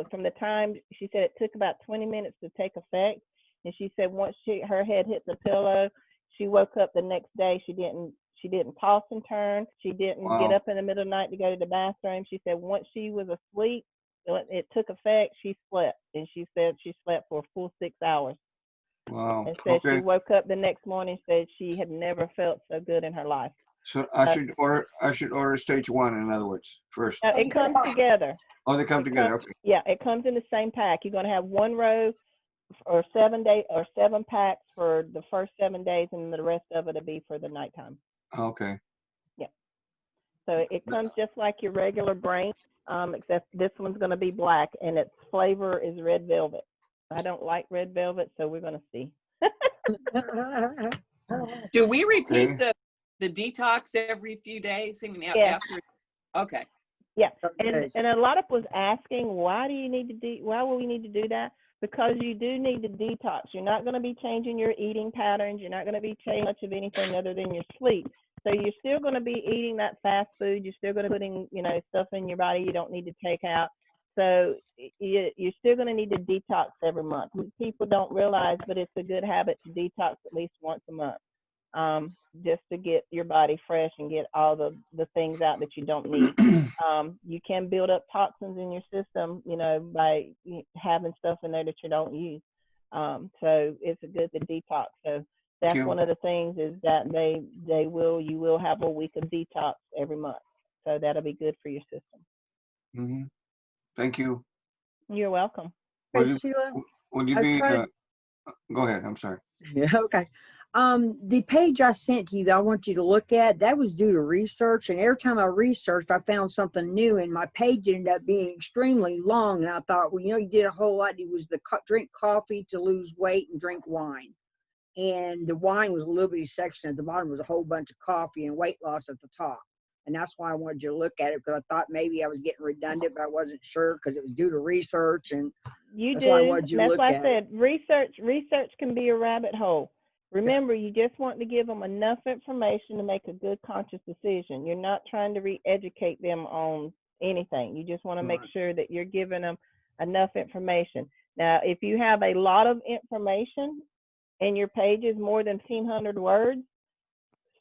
from the time, she said it took about 20 minutes to take effect. And she said once her head hit the pillow, she woke up the next day. She didn't toss and turn. She didn't get up in the middle of the night to go to the bathroom. She said once she was asleep, it took effect, she slept. And she said she slept for a full 6 hours. Wow. And said she woke up the next morning, said she had never felt so good in her life. So I should order stage 1, in other words, first. It comes together. Oh, they come together. Okay. Yeah, it comes in the same pack. You're going to have one row or 7 packs for the first 7 days, and the rest of it will be for the nighttime. Okay. Yeah. So it comes just like your regular brain, except this one's going to be black, and its flavor is red velvet. I don't like red velvet, so we're going to see. Do we repeat the detox every few days? After? Okay. Yeah, and a lot of was asking, why do you need to why will we need to do that? Because you do need to detox. You're not going to be changing your eating patterns. You're not going to be changing much of anything other than your sleep. So you're still going to be eating that fast food. You're still going to be putting, stuff in your body you don't need to take out. So you're still going to need to detox every month. People don't realize, but it's a good habit to detox at least once a month, just to get your body fresh and get all the things out that you don't need. You can build up toxins in your system, by having stuff in there that you don't use. So it's a good to detox. So that's one of the things is that you will have a week of detox every month. So that'll be good for your system. Mm-hmm. Thank you. You're welcome. Hey, Sheila, would you be, go ahead, I'm sorry. Yeah, okay. The page I sent to you that I want you to look at, that was due to research, and every time I researched, I found something new, and my page ended up being extremely long, and I thought, well, you did a whole lot. It was the drink coffee to lose weight and drink wine. And the wine was a little bitty section at the bottom, was a whole bunch of coffee and weight loss at the top. And that's why I wanted you to look at it, because I thought maybe I was getting redundant, but I wasn't sure because it was due to research. And that's why I wanted you to look at it. That's why I said research can be a rabbit hole. Remember, you just want to give them enough information to make a good conscious decision. You're not trying to re-educate them on anything. You just want to make sure that you're giving them enough information. Now, if you have a lot of information and your page is more than 1,500 words,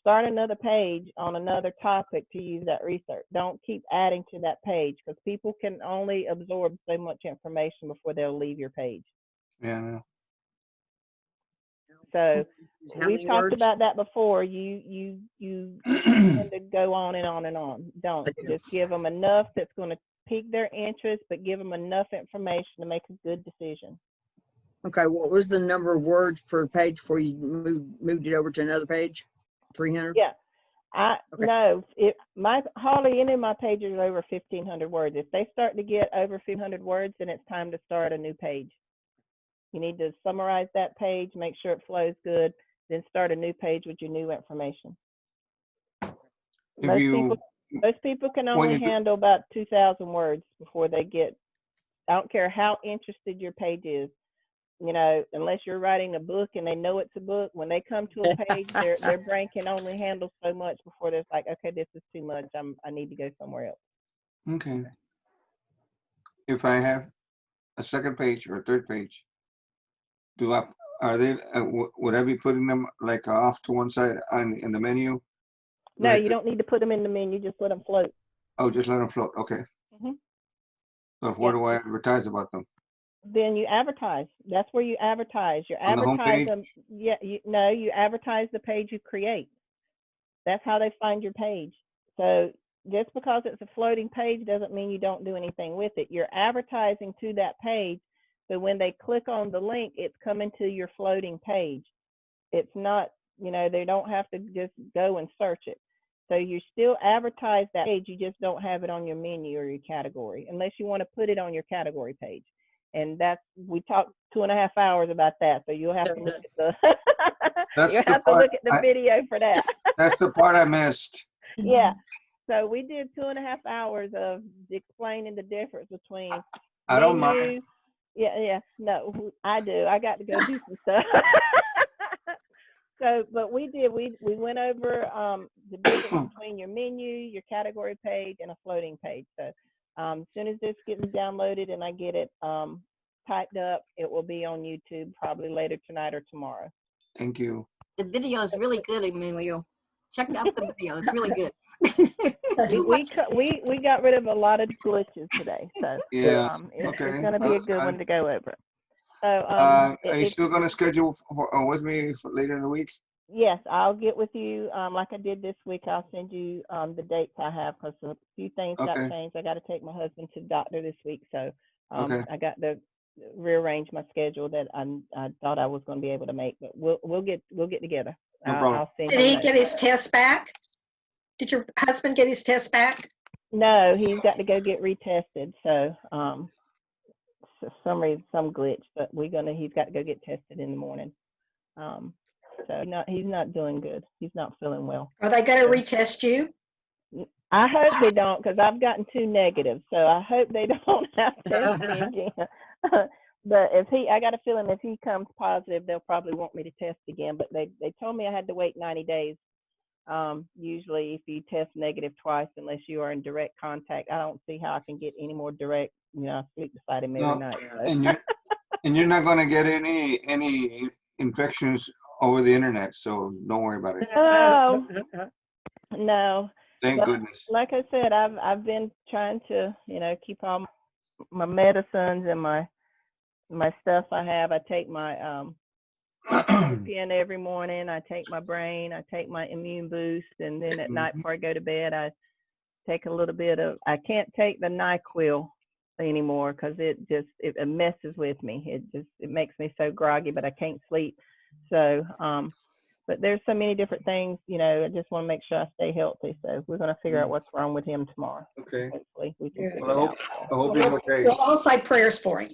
start another page on another topic to use that research. Don't keep adding to that page, because people can only absorb so much information before they'll leave your page. Yeah, I know. So we've talked about that before. You tend to go on and on and on. Don't just give them enough that's going to pique their interest, but give them enough information to make a good decision. Okay, what was the number of words per page before you moved it over to another page? 300? Yeah. No, hardly any of my pages are over 1,500 words. If they start to get over 1,500 words, then it's time to start a new page. You need to summarize that page, make sure it flows good, then start a new page with your new information. Most people can only handle about 2,000 words before they get, I don't care how interested your page is, unless you're writing a book and they know it's a book, when they come to a page, their brain can only handle so much before they're like, okay, this is too much. I need to go somewhere else. Okay. If I have a second page or a third page, would I be putting them like off to one side in the menu? No, you don't need to put them in the menu. Just let them float. Oh, just let them float. Okay. Mm-hmm. So where do I advertise about them? Then you advertise. That's where you advertise. You advertise them. Yeah, you advertise the page you create. That's how they find your page. So just because it's a floating page doesn't mean you don't do anything with it. You're advertising to that page. So when they click on the link, it's coming to your floating page. It's not, they don't have to just go and search it. So you still advertise that page. You just don't have it on your menu or your category, unless you want to put it on your category page. And we talked 2.5 hours about that. So you'll have to look at the video for that. That's the part I missed. Yeah. So we did 2.5 hours of explaining the difference between I don't mind. Yeah. No, I do. I got to go do some stuff. So, but we went over the difference between your menu, your category page, and a floating page. So as soon as this gets downloaded and I get it typed up, it will be on YouTube probably later tonight or tomorrow. Thank you. The video is really good, Emilio. Check out the video. It's really good. we got rid of a lot of glitches today. So yeah, it's going to be a good one to go over. So are you still going to schedule with me for later in the week? Yes, I'll get with you. Like I did this week, I'll send you the dates I have because a few things got Okay. changed. I got to take my husband to the doctor this week, so Okay. I got to rearrange my schedule that I thought I was going to be able to make. But we'll get together. No problem. I'll send Did you he notes. get his test back? Did your husband get his test back? No, he's got to go get retested. So for some reason, some glitch, but he's got to go get tested in the morning. So he's not doing good. He's not feeling well. Are they going to retest you? I hope they don't, because I've gotten 2 negatives. So I hope they don't have to test me again. But I got a feeling if he comes positive, they'll probably want me to test again. But they told me I had to wait 90 days. Usually if you test negative twice, unless you are in direct contact, I don't see how I can get any more direct, I sleep beside him every No, night. So. and you're not going to get any infections over the internet, so don't worry about it. Oh, no. Thank But goodness. like I said, I've been trying to, keep all my medicines and my stuff I have. I take my pen every morning. I take my brain. I take my immune boost, and then at night before I go to bed, I take a little bit of. I can't take the NyQuil anymore because it messes with me. It makes me so groggy, but I can't sleep. So, but there's so many different things. I just want to make sure I stay healthy. So we're going to figure out what's wrong with him tomorrow. Okay. Hopefully we can figure Well, it out. I hope he's okay. We'll all say prayers for him.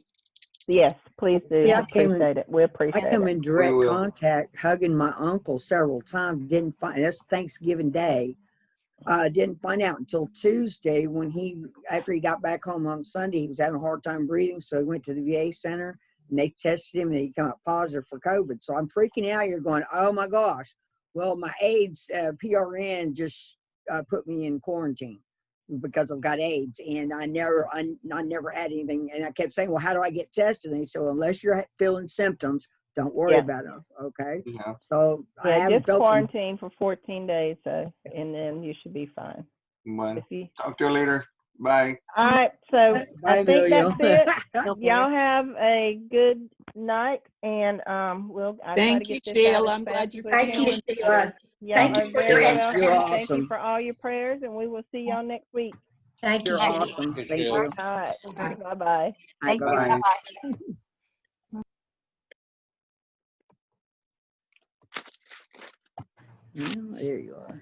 Yes, please do. See, I appreciate it. We appreciate I come it. in direct will. contact, hugging my uncle several times. Didn't find that's Thanksgiving Day. Didn't find out until Tuesday when after he got back home on Sunday, he was having a hard time breathing. So he went to the VA center and they tested him and he came out positive for COVID. So I'm freaking out. You're going, oh my gosh. Well, my AIDS PRN just put me in quarantine because I've got AIDS, and I never had anything. And I kept saying, well, how do I get tested? And they said, well, unless you're feeling symptoms, don't worry about it. Okay. Yeah. So I Yeah, haven't just felt quarantine for 14 days, and then you should be fine. Well, talk to you later. Bye. All right, so Bye, I think Emilio. that's it. Y'all have a good night, and I try to Thank you, get this out Sheila. as I'm fast glad as you're we Thank you, feeling Sheila. better. Y'all Thank are you for very your welcome. You're Thank you awesome. for all your prayers, and we will see y'all next week. Thank you, You're Sheila. awesome. Thank Thank you, you. All right, Bye. bye-bye. Thank you. Bye. Bye-bye. There you are.